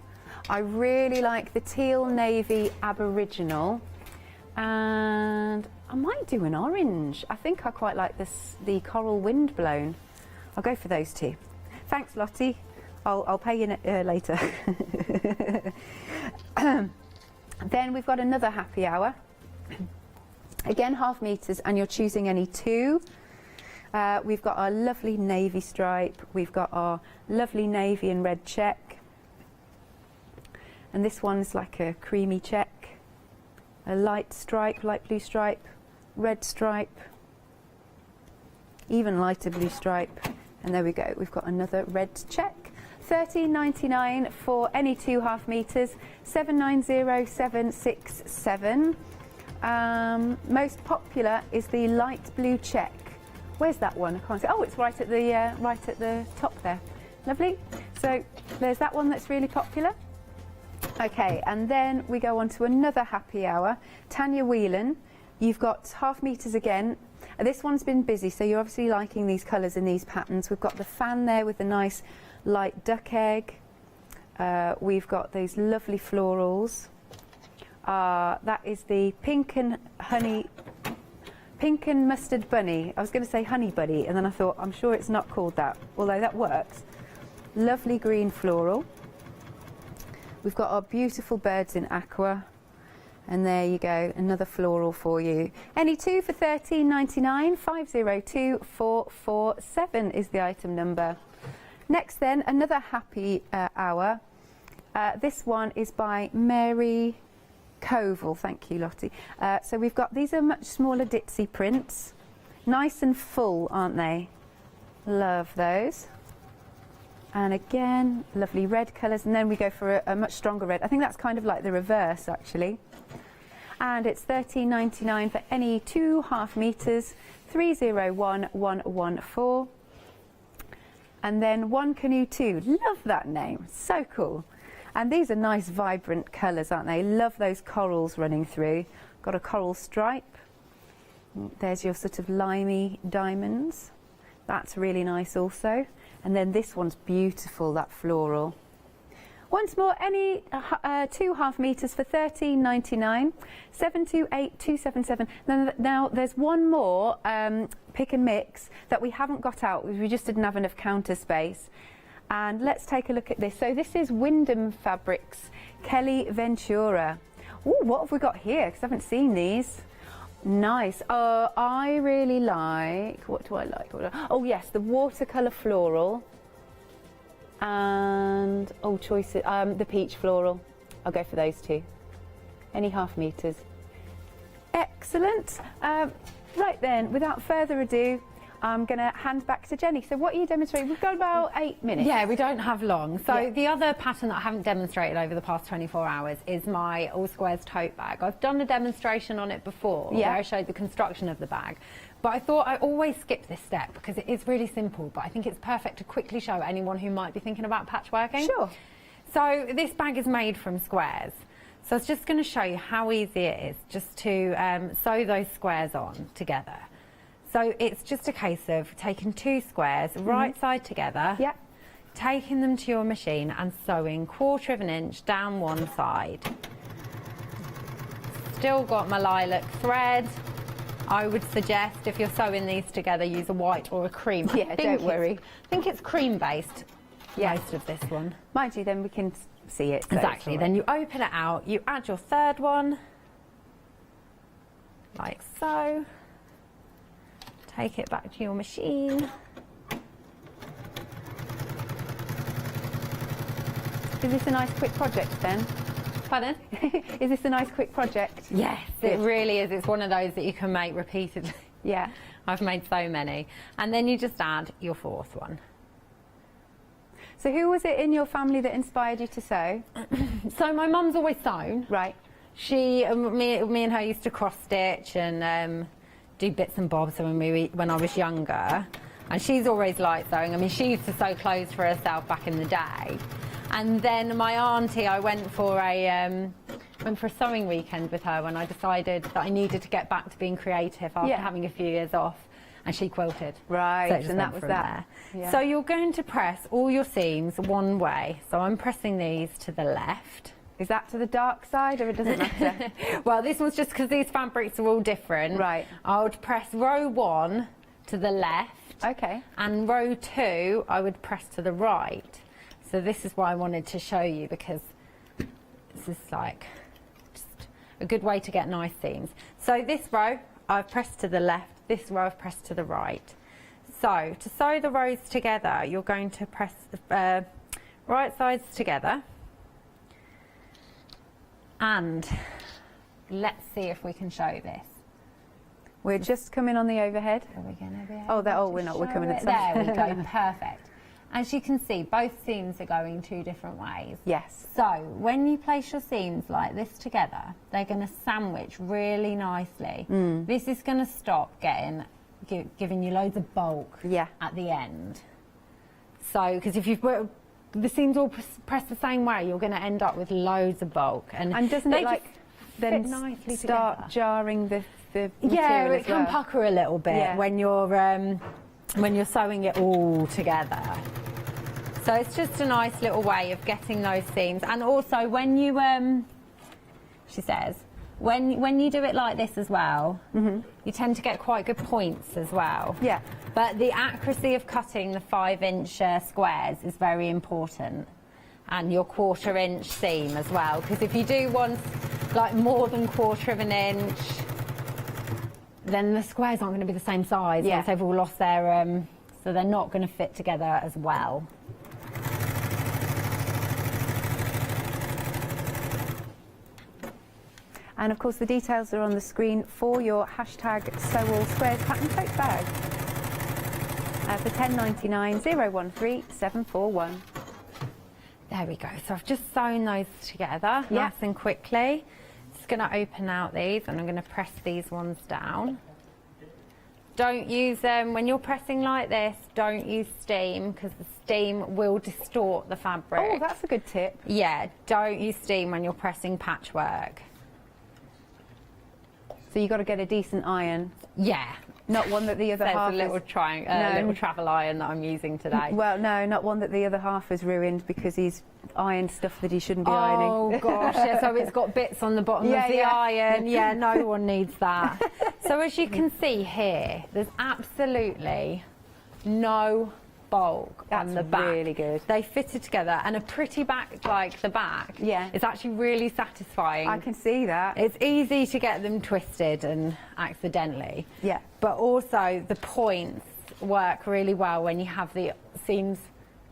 I really like the teal navy Aboriginal, and I might do an orange. I think I quite like the coral windblown. I'll go for those two. Thanks, Lottie. I'll pay you later. Then we've got another happy hour. Again, half-metres, and you're choosing any two. We've got our lovely navy stripe. We've got our lovely navy and red check. And this one's like a creamy check. A light stripe, light blue stripe, red stripe, even lighter blue stripe. And there we go, we've got another red check. £13.99 for any 2 half-metres, 790767. Most popular is the light blue check. Where's that one? I can't see. Oh, it's right at the top there. Lovely. So there's that one that's really popular. Okay, and then we go on to another happy hour. Tanya Whelan, you've got half-metres again. This one's been busy, so you're obviously liking these colours and these patterns. We've got the fan there with the nice light duck egg. We've got those lovely florals. That is the pink and mustard bunny. I was going to say honey bunny, and then I thought, I'm sure it's not called that, although that works. Lovely green floral. We've got our beautiful birds in aqua. And there you go, another floral for you. Any two for £13.99, 502447 is the item number. Next then, another happy hour. This one is by Mary Koval. Thank you, Lottie. So we've got, these are much smaller ditzy prints. Nice and full, aren't they? Love those. And again, lovely red colours. And then we go for a much stronger red. I think that's kind of like the reverse, actually. And it's £13.99 for any 2 half-metres, 301114. And then One Canoe 2. Love that name. So cool. And these are nice, vibrant colours, aren't they? Love those corals running through. Got a coral stripe. There's your sort of limey diamonds. That's really nice also. And then this one's beautiful, that floral. Once more, any 2 half-metres for £13.99, 728277. Now, there's one more pick and mix that we haven't got out because we just didn't have enough counter space. And let's take a look at this. So this is Wyndham Fabrics, Kelly Ventura. Ooh, what have we got here? Because I haven't seen these. Nice. I really like, what do I like? Oh yes, the watercolour floral. And choices, the peach floral. I'll go for those two. Any half-metres. Excellent. Right then, without further ado, I'm going to hand back to Jenny. So what are you demonstrating? We've got about 8 minutes. Yeah, we don't have long. So the other pattern that I haven't demonstrated over the past 24 hours is my all squares tote bag. I've done a demonstration on it before where I showed the construction of the bag. But I thought I always skip this step because it is really simple, but I think it's perfect to quickly show anyone who might be thinking about patchworking. Sure. So this bag is made from squares. So I was just going to show you how easy it is just to sew those squares on together. So it's just a case of taking 2 squares, right side together, taking them to your machine and sewing 1/4 of an inch down one side. Still got my lilac thread. I would suggest if you're sewing these together, use a white or a cream. Yeah, don't worry. I think it's cream based, most of this one. Mind you, then we can see it. So Exactly, then you open it out, you add your 3rd one, like so. Take it back to your machine. Is this a nice quick project then? Pardon? Is this a nice quick project? Yes, it really is. It's one of those that you can make repeatedly. Yeah. I've made so many. And then you just add your 4th one. So who was it in your family that inspired you to sew? So my mum's always sewn. Right. She, me and her used to cross stitch and do bits and bobs when I was younger. And she's always liked sewing. I mean, she used to sew clothes for herself back in the day. And then my auntie, I went for a sewing weekend with her when I decided that I needed to get back to being creative after having a few years off. And she quilted. Right, So and that was that. there. So you're going to press all your seams one way. So I'm pressing these to the left. Is that to the dark side or it doesn't matter? Well, this one's just because these fabrics are all different. Right. I would press row 1 to the left. Okay. And row 2, I would press to the right. So this is what I wanted to show you because this is like just a good way to get nice seams. So this row, I've pressed to the left. This row I've pressed to the right. So to sew the rows together, you're going to press the right sides together. And let's see if we can show this. We're just coming on the overhead. Are we going to be we're not. We're coming at the There we go, perfect. As you can see, both seams are going 2 different ways. Yes. So when you place your seams like this together, they're going to sandwich really nicely. This is going to stop giving you loads of bulk at the end. So, because if you've put the seams all pressed the same way, you're going to end up with loads of bulk. And doesn't it like then nicely start together. jarring the material Yeah, it as can well? pucker a little bit when you're sewing it all together. So it's just a nice little way of getting those seams. And also when you, she says, when you do it like this as well, you tend to get quite good points as well. Yeah. But the accuracy of cutting the 5-inch squares is very important. And your 1/4 inch seam as well. Because if you do one like more than 1/4 of an inch, then the squares aren't going to be the same size once they've all lost their, so they're not going to fit together as well. And of course the details are on the screen for your hashtag #SewAllSquares pattern tote bag. For $10.99 013 741. There we go. So I've just sewn those together nice and quickly. Just going to open out these and I'm going to press these ones down. Don't use them when you're pressing like this. Don't use steam because the steam will distort the fabric. Oh, that's a good tip. Yeah, don't use steam when you're pressing patchwork. So you got to get a decent iron. Yeah. Not one that the other half There's a little travel iron that I'm using today. Well, no, not one that the other half has ruined because he's ironed stuff that he shouldn't be ironing. Oh gosh, yeah, so it's got bits on the bottom of the iron. Yeah, no one needs that. So as you can see here, there's absolutely no bulk on the back. Really good. They fitted together, and a pretty back like the back is actually really satisfying. I can see that. It's easy to get them twisted and accidentally. Yeah. But also the points work really well when you have the seams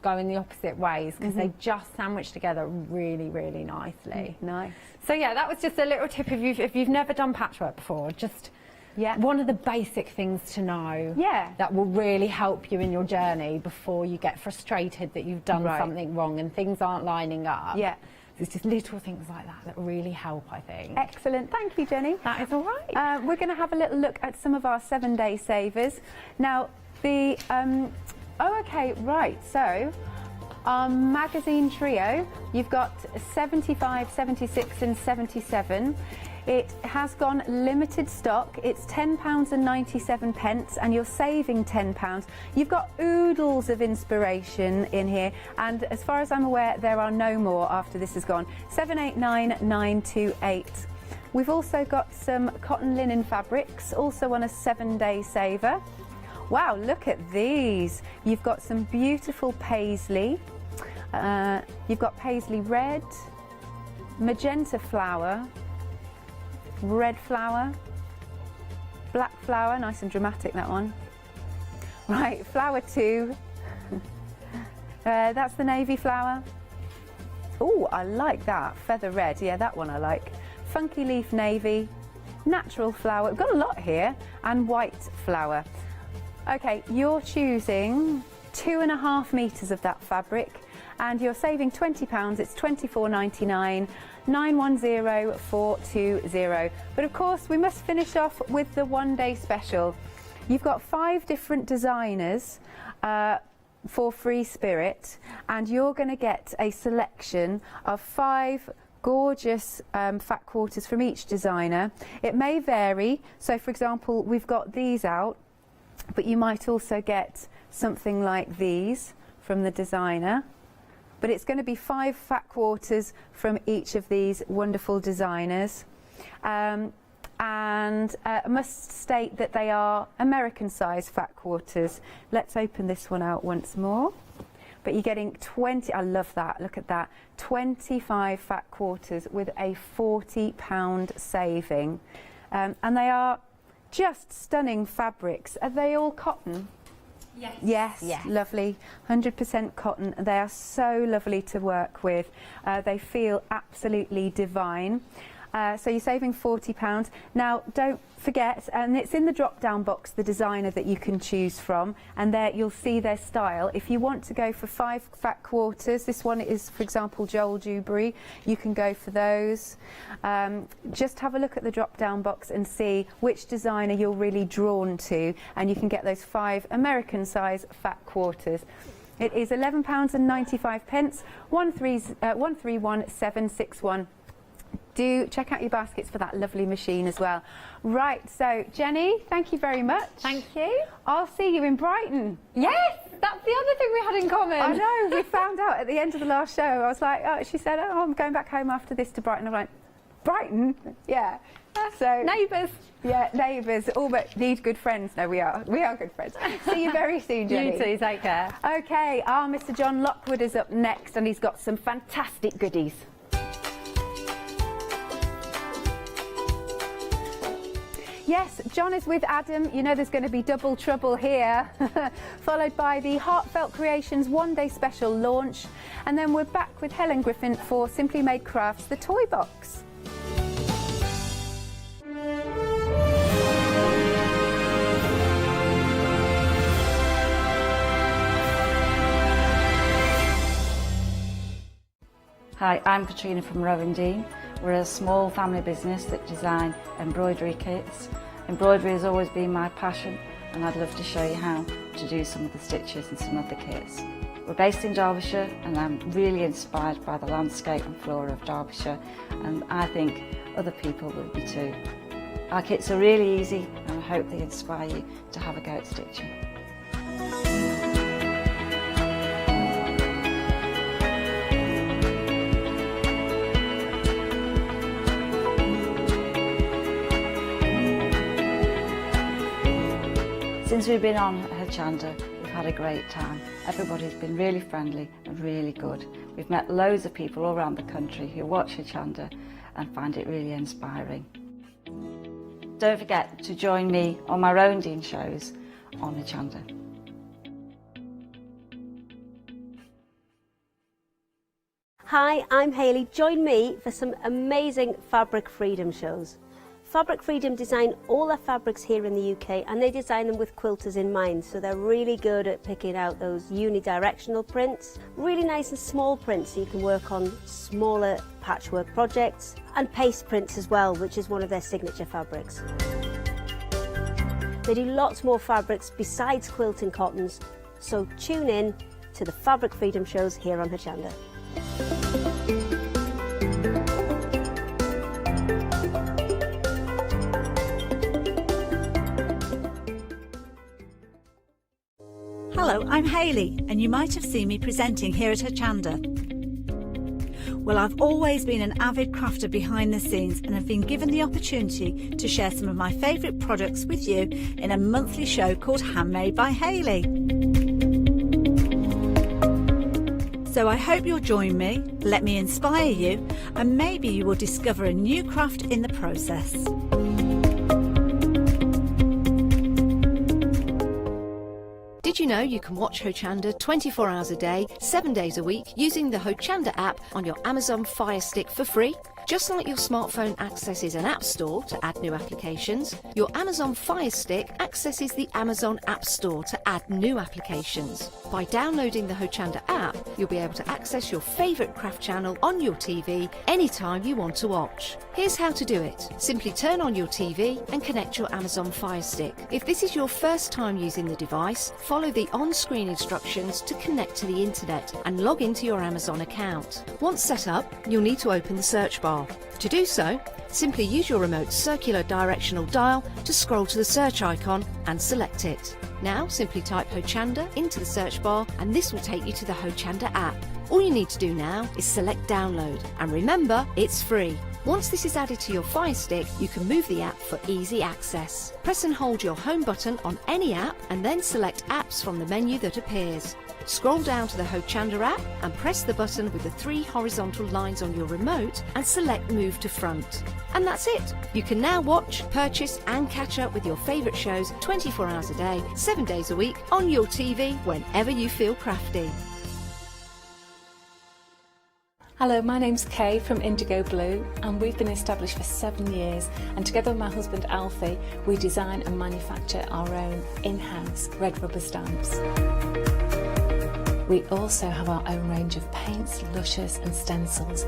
going the opposite ways because they just sandwich together really, really nicely. Nice. So yeah, that was just a little tip if you've never done patchwork before. Just Yeah. One of the basic things to know. Yeah. That will really help you in your journey before you get frustrated that you've done something wrong and things aren't lining up. Yeah. It's just little things like that that really help, I think. Excellent. Thank you, Jenny. That is all right. We're going to have a little look at some of our 7-day savers. Now, the... oh, okay, right. So, our magazine trio, you've got 75, 76 and 77. It has gone limited stock. It's £10.97 and you're saving £10. You've got oodles of inspiration in here, and as far as I'm aware, there are no more after this is gone. 789928. We've also got some cotton linen fabrics, also on a 7-day saver. Wow, look at these. You've got some beautiful paisley. You've got paisley red, magenta flower, red flower, black flower, nice and dramatic that one. Right, flower 2. That's the navy flower. Oh, I like that. Feather red, yeah, that one I like. Funky leaf navy, natural flower, we've got a lot here, and white flower. Okay, you're choosing 2.5 meters of that fabric and you're saving £20. It's £24.99. 910420. But of course we must finish off with the 1-day special. You've got 5 different designers for Free Spirit, and you're going to get a selection of 5 gorgeous fat quarters from each designer. It may vary, so for example we've got these out, but you might also get something like these from the designer. But it's going to be 5 fat quarters from each of these wonderful designers. I must state that they are American size fat quarters. Let's open this one out once more. But you're getting 20, I love that, look at that, 25 fat quarters with a £40 saving. And they are just stunning fabrics. Are they all cotton? Yes. Yes, lovely. 100% cotton. They are so lovely to work with. They feel absolutely divine. So you're saving £40. Now, don't forget, and it's in the drop-down box, the designer that you can choose from, and there you'll see their style. If you want to go for 5 fat quarters, this one is, for example, Joel Dewberry, you can go for those. Just have a look at the drop-down box and see which designer you're really drawn to, and you can get those 5 American size fat quarters. It is £11.95, 131761. Do check out your baskets for that lovely machine as well. Right, so Jenny, thank you very much. Thank you. I'll see you in Brighton. Yes, that's the other thing we had in common. I know, we found out at the end of the last show. I was like, oh, she said, oh, I'm going back home after this to Brighton. I'm like, Brighton? Yeah. So neighbours. Yeah, neighbours. All but need good friends. No, we are. We are good friends. See you very soon, Jenny. You too, take care. Okay, Mr. John Lockwood is up next and he's got some fantastic goodies. Yes, John is with Adam. You know there's going to be double trouble here. Followed by the Heartfelt Creations 1-day special launch. And then we're back with Helen Griffin for Simply Made Crafts, the toy box. Hi, I'm Katrina from Rowan Dean. We're a small family business that design embroidery kits. Embroidery has always been my passion, and I'd love to show you how to do some of the stitches and some of the kits. We're based in Derbyshire, and I'm really inspired by the landscape and flora of Derbyshire, and I think other people will be too. Our kits are really easy, and I hope they inspire you to have a go at stitching. Since we've been on Hochanda, we've had a great time. Everybody's been really friendly and really good. We've met loads of people all around the country who watch Hochanda and find it really inspiring. Don't forget to join me on my own Dean shows on Hochanda. Hi, I'm Hayley. Join me for some amazing fabric freedom shows. Fabric Freedom design all their fabrics here in the UK, and they design them with quilters in mind, so they're really good at picking out those unidirectional prints, really nice and small prints so you can work on smaller patchwork projects, and paste prints as well, which is one of their signature fabrics. They do lots more fabrics besides quilting cottons, so tune in to the Fabric Freedom shows here on Hochanda. Hello, I'm Hayley, and you might have seen me presenting here at Hochanda. Well, I've always been an avid crafter behind the scenes and have been given the opportunity to share some of my favourite products with you in a monthly show called Handmade by Hayley. So I hope you'll join me, let me inspire you, and maybe you will discover a new craft in the process. Did you know you can watch Hochanda 24 hours a day, 7 days a week using the Hochanda app on your Amazon Fire Stick for free? Just like your smartphone accesses an app store to add new applications, your Amazon Fire Stick accesses the Amazon App Store to add new applications. By downloading the Hochanda app, you'll be able to access your favourite craft channel on your TV anytime you want to watch. Here's how to do it. Simply turn on your TV and connect your Amazon Fire Stick. If this is your first time using the device, follow the on-screen instructions to connect to the internet and log into your Amazon account. Once set up, you'll need to open the search bar. To do so, simply use your remote's circular directional dial to scroll to the search icon and select it. Now simply type Hochanda into the search bar and this will take you to the Hochanda app. All you need to do now is select download, and remember, it's free. Once this is added to your Fire Stick, you can move the app for easy access. Press and hold your home button on any app and then select apps from the menu that appears. Scroll down to the Hochanda app and press the button with the 3 horizontal lines on your remote and select Move to Front. And that's it! You can now watch, purchase and catch up with your favourite shows 24 hours a day, 7 days a week on your TV whenever you feel crafty. Hello, my name's Kay from Indigo Blue, and we've been established for 7 years, and together with my husband Alfie we design and manufacture our own in-house red rubber stamps. We also have our own range of paints, lushes and stencils.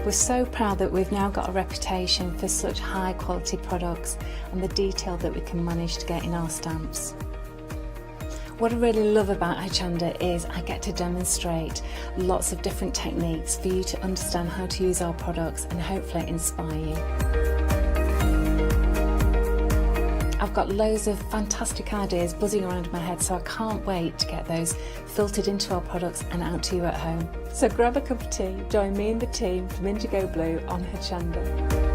We're so proud that we've now got a reputation for such high quality products and the detail that we can manage to get in our stamps. What I really love about Hochanda is I get to demonstrate lots of different techniques for you to understand how to use our products and hopefully inspire you. I've got loads of fantastic ideas buzzing around in my head, so I can't wait to get those filtered into our products and out to you at home. So grab a cup of tea, join me and the team from Indigo Blue on Hochanda.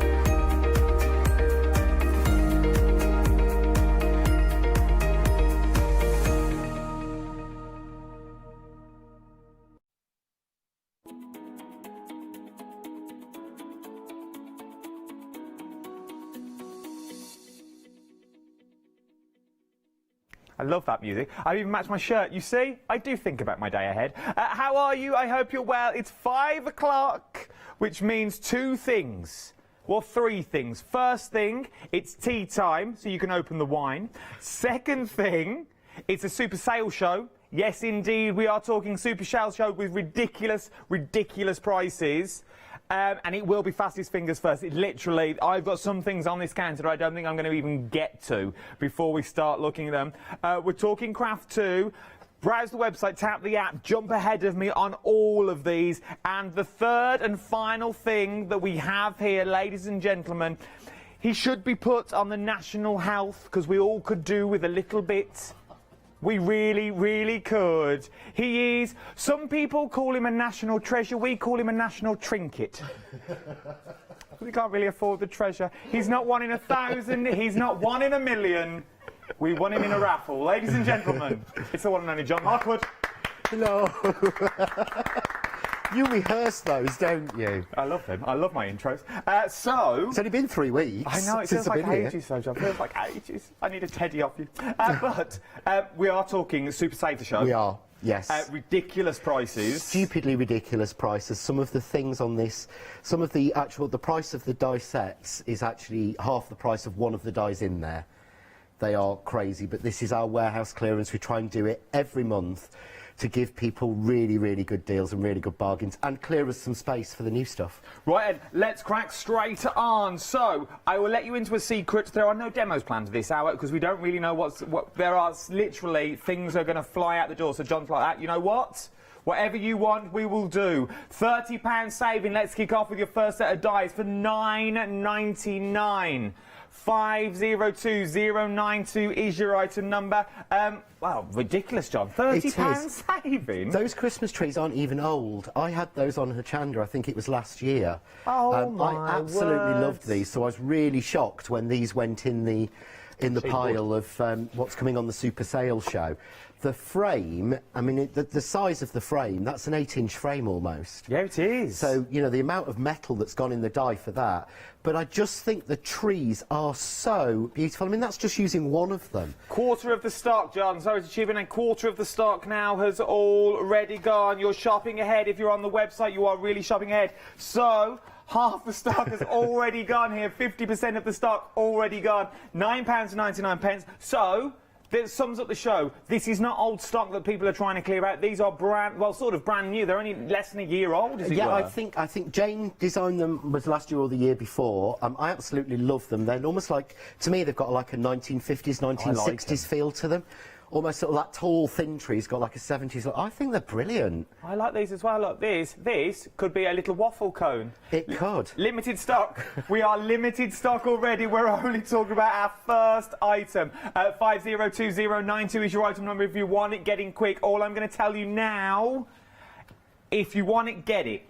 I love that music. I've even matched my shirt. You see, I do think about my day ahead. How are you? I hope you're well. It's 5 o'clock, which means 2 things. Well, 3 things. First thing, it's tea time, so you can open the wine. Second thing, it's a super sale show. Yes, indeed, we are talking super sale show with ridiculous, ridiculous prices. And it will be fastest fingers first. It literally, I've got some things on this counter that I don't think I'm going to even get to before we start looking at them. We're talking craft too. Browse the website, tap the app, jump ahead of me on all of these. And the third and final thing that we have here, ladies and gentlemen, he should be put on the national health, because we all could do with a little bit. We really, really could. He is, some people call him a national treasure, we call him a national trinket. We can't really afford the treasure. He's not 1 in 1,000, he's not 1 in 1,000,000. We won him in a raffle. Ladies and gentlemen, it's the one and only John Lockwood. Hello. You rehearse those, don't you? I love them. I love my intros. So... It's only been 3 weeks. I know, it feels like ages, though, John. It feels like ages. I need a teddy off you. But we are talking Super Saver Show. We are. Yes. Ridiculous prices. Stupidly ridiculous prices. Some of the things on this, the price of the die sets is actually half the price of one of the dies in there. They are crazy, but this is our warehouse clearance. We try and do it every month to give people really, really good deals and really good bargains and clear us some space for the new stuff. Right, Ed, let's crack straight on. So, I will let you into a secret. There are no demos planned this hour because we don't really know what there are. Literally, things are going to fly out the door. So John's like that. You know what? Whatever you want, we will do. £30 saving. Let's kick off with your first set of dies for £9.99. 502092 is your item number. Well, ridiculous, John. £30 saving. Those Christmas trees aren't even old. I had those on Hochanda, I think it was last year. Oh, my I absolutely word. loved these, so I was really shocked when these went in the pile of what's coming on the Super Sale show. The frame, I mean, the size of the frame, that's an 8-inch frame almost. Yeah, it is. So, you know, the amount of metal that's gone in the die for that. But I just think the trees are so beautiful. I mean, that's just using one of them. Quarter of the stock, John. Sorry to cheap in. A quarter of the stock now has already gone. You're shopping ahead. If you're on the website, you are really shopping ahead. So, half the stock has already gone here. 50% of the stock already gone. £9.99. So, that sums up the show. This is not old stock that people are trying to clear out. These are sort of brand new. They're only less than a year old, as it were. I think Jane designed them, was last year or the year before. I absolutely love them. They're almost like, to me, they've got like a 1950s, 1960s feel to them. Almost sort of that tall, thin tree's got like a 70s look. I think they're brilliant. I like these as well. Look, this could be a little waffle cone. It could. Limited stock. We are limited stock already. We're only talking about our first item. 502092 is your item number if you want it. Getting quick. All I'm going to tell you now, if you want it, get it.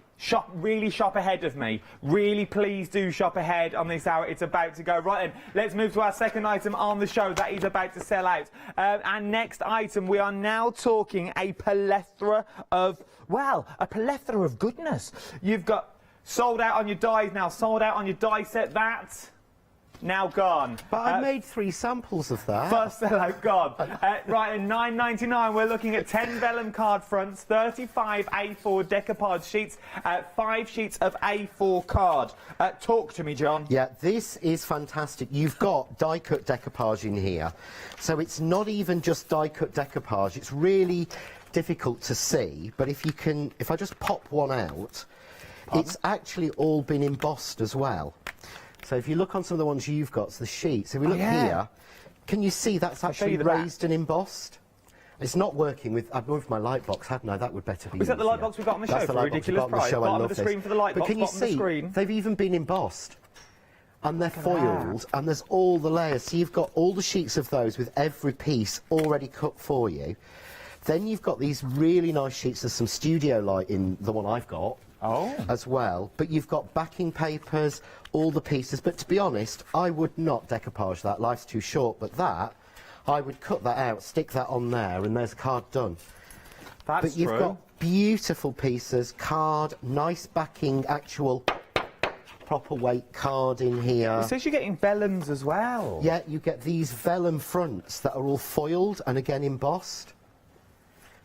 Really shop ahead of me. Really, please do shop ahead on this hour. It's about to go. Right then, let's move to our second item on the show. That is about to sell out. Our next item, we are now talking a plethora of goodness. You've got sold out on your dies now, sold out on your die set. That's now gone. But I made 3 samples of that. First sellout gone. Right, at £9.99, we're looking at 10 vellum card fronts, 35 A4 decoupage sheets, 5 sheets of A4 card. Talk to me, John. Yeah, this is fantastic. You've got die-cut decoupage in here. So it's not even just die-cut decoupage. It's really difficult to see, but if I just pop one out, it's actually all been embossed as well. So if you look on some of the ones you've got, it's the sheets. If we look here, can you see that's actually raised and embossed? It's not working with... I've moved my light box, hadn't I? That would better be Is that the light box we've got on the show for a ridiculous price? Bottom of the screen for the light box, bottom of the screen. They've even been embossed. And they're foiled, and there's all the layers. So you've got all the sheets of those with every piece already cut for you. Then you've got these really nice sheets. There's some studio light in the one I've got. As well, but you've got backing papers, all the pieces, but to be honest, I would not decoupage that, life's too short, but that, I would cut that out, stick that on there, and there's a card done. But you've got beautiful pieces, card, nice backing, actual proper weight card in here. It says you're getting vellums as well. Yeah, you get these vellum fronts that are all foiled and again embossed.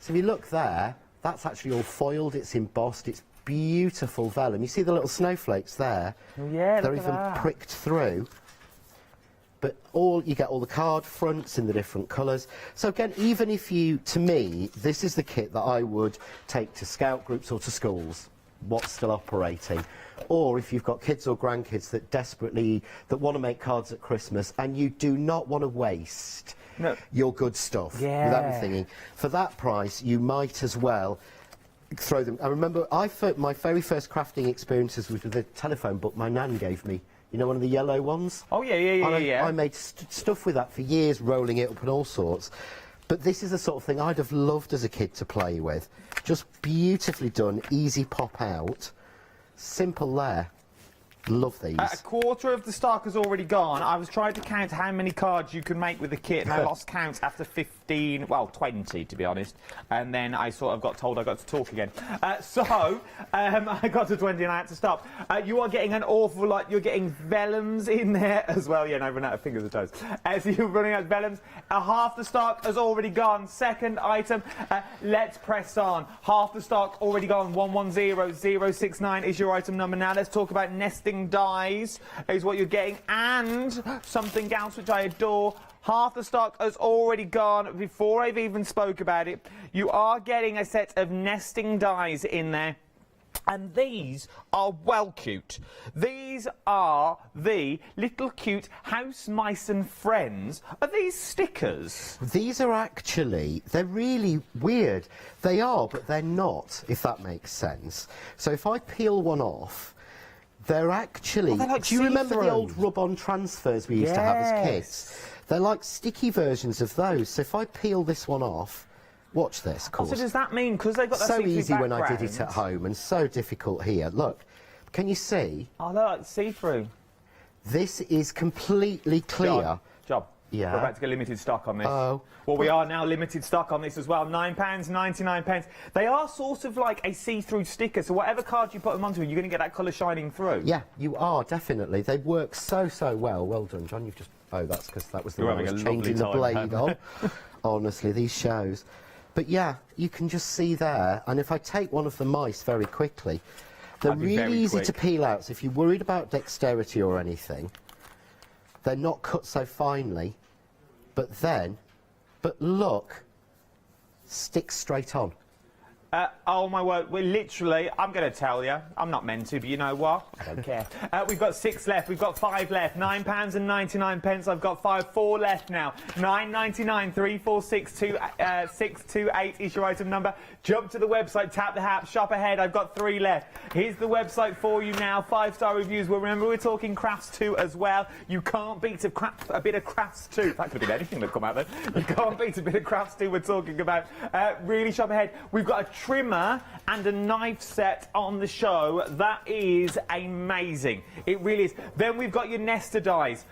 So if you look there, that's actually all foiled, it's embossed, it's beautiful vellum. You see the little snowflakes there? Oh, yeah, they're even pricked through. But you get all the card fronts in the different colours. So again, even if to me, this is the kit that I would take to scout groups or to schools, what's still operating. Or if you've got kids or grandkids that want to make cards at Christmas and you do not want to waste your good stuff without me thinking, for that price, you might as well throw them. I remember my very first crafting experiences was with a telephone book my nan gave me. You know, one of the yellow ones? Oh, yeah. I made stuff with that for years, rolling it up and all sorts. But this is the sort of thing I'd have loved as a kid to play with. Just beautifully done, easy pop out, simple there. Love these. A quarter of the stock has already gone. I was trying to count how many cards you can make with the kit, and I lost count after 15 15, well, 20 to be honest, and then I sort of got told I got to talk again. I got to 20 and I had to stop. You are getting an awful lot. You're getting vellums in there as well. Yeah, no, I run out of fingers and toes. So you're running out of vellums. Half the stock has already gone. Second item, let's press on. Half the stock already gone. 110069 is your item number. Now let's talk about nesting dies is what you're getting, and something else which I adore. Half the stock has already gone before I've even spoke about it. You are getting a set of nesting dies in there. And these are well cute. These are the little cute house mice and friends. Are these stickers? These are actually, they're really weird. They are, but they're not, if that makes sense. So if I peel one off, they're actually... they're like do you remember the see-through. old rub-on transfers we used to have as kids? They're like sticky versions of those. So if I peel this one off, watch this, of course. So does that mean, because they've got that so see-through easy when I did background- it at home, and so difficult here. Look, can you see? Oh, they're like see-through. This is completely clear. Job. Yeah. We're about to get limited stock on this. Oh. Well, we are now limited stock on this as well. £9.99. They are sort of like a see-through sticker, so whatever card you put them onto, you're going to get that colour shining through. Yeah, you are, definitely. They work so, so well. Well done, John. You've just... Oh, that's because that was the You're one I having was a lovely changing the time, blade haven't on. Honestly, these shows. But yeah, you can just see there, and if I take one of the mice very quickly, they're I'd be really very easy quick. to peel out. So if you're worried about dexterity or anything, they're not cut so finely. But look, stick straight on. Oh my word, we're literally, I'm going to tell you, I'm not meant to, but you know what? I don't care. We've got 6 left, we've got 5 left, £9.99. I've got 4 left now. £9.99, 3462 is your item number. Jump to the website, tap the hat, shop ahead. I've got 3 left. Here's the website for you now. 5-star reviews. Well, remember, we're talking crafts too as well. You can't beat a bit of crafts too. That could have been anything that come out there. You can't beat a bit of crafts too. We're talking about. Really shop ahead. We've got a trimmer and a knife set on the show. That is amazing. It really is. Then we've got your nester dies.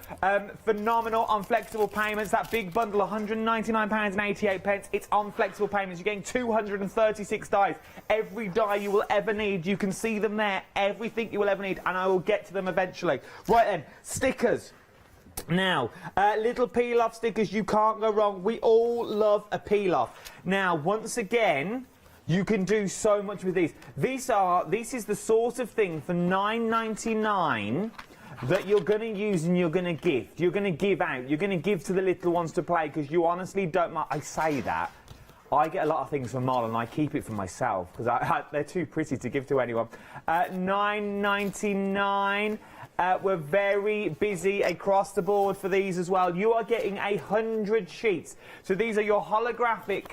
Phenomenal on flexible payments. That big bundle, £199.88. It's on flexible payments. You're getting 236 dies. Every die you will ever need. You can see them there. Everything you will ever need. And I will get to them eventually. Right then, stickers. Now, little peel-off stickers, you can't go wrong. We all love a peel-off. Now, once again, you can do so much with these. This is the sort of thing for £9.99 that you're going to use and you're going to gift. You're going to give out. You're going to give to the little ones to play because you honestly don't mind. I say that. I get a lot of things from Marlon and I keep it for myself because they're too pretty to give to anyone. £9.99. We're very busy across the board for these as well. You are getting 100 sheets. So these are your holographic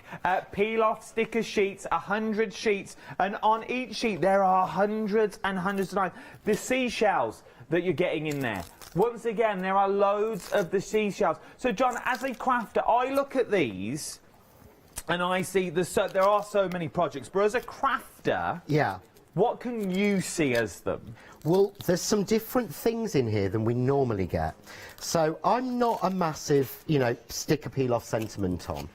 peel-off sticker sheets, 100 sheets. And on each sheet, there are hundreds and hundreds of dies. The seashells that you're getting in there. Once again, there are loads of the seashells. So, John, as a crafter, I look at these and I see there are so many projects. But as a crafter... Yeah. What can you see as them? Well, there's some different things in here than we normally get. So I'm not a massive, sticker peel-off sentiment on.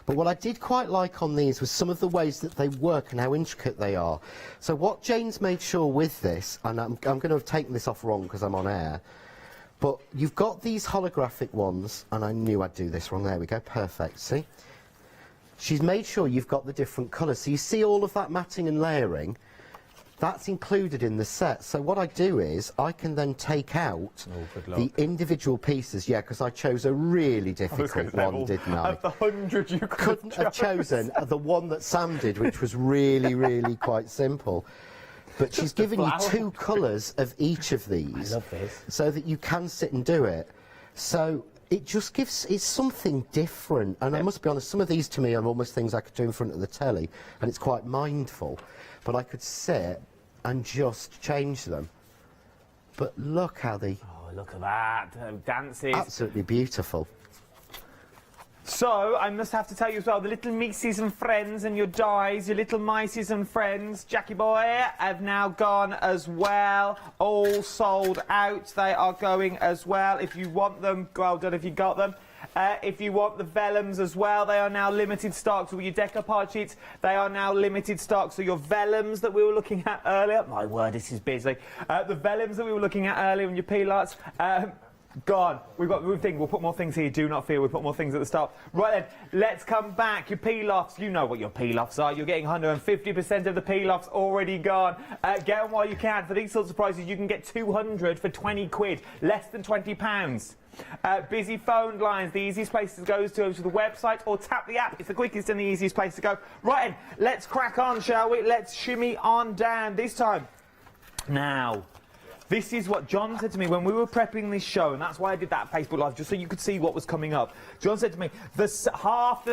But what I did quite like on these was some of the ways that they work and how intricate they are. So what Jane's made sure with this, and I'm going to have taken this off wrong because I'm on air, but you've got these holographic ones, and I knew I'd do this wrong. There we go, perfect, see? She's made sure you've got the different colours. So you see all of that matting and layering? That's included in the set. So what I do is I can then take out the individual pieces. Yeah, because I chose a really difficult one, didn't I? Of the 100 you couldn't have chosen the one that Sam did, which was really, really quite simple. But she's given you 2 colours of each of these. I love this. So that you can sit and do it. So it just gives, it's something different. And I must be honest, some of these to me are almost things I could do in front of the telly, and it's quite mindful. But I could sit and just change them. But look how they... Oh, look at that. Dances. Absolutely beautiful. So, I must have to tell you as well, the little mices and friends and your dies, your little mices and friends, Jackie boy, have now gone as well. All sold out. They are going as well. If you want them, well done if you got them. If you want the vellums as well, they are now limited stock. So your decoupage sheets, they are now limited stock. So your vellums that we were looking at earlier, my word, this is busy. The vellums that we were looking at earlier and your peel arts, gone. We'll put more things here, do not fear, we'll put more things at the start. Right then, let's come back. Your peel-offs, you know what your peel-offs are. You're getting 150% of the peel-offs already gone. Get them while you can. For these sorts of prices, you can get 200 for 20 quid, less than £20. Busy phone lines, the easiest place to go is to the website or tap the app. It's the quickest and the easiest place to go. Right then, let's crack on, shall we? Let's shimmy on down this time. Now, this is what John said to me when we were prepping this show, and that's why I did that Facebook Live, just so you could see what was coming up. John said to me,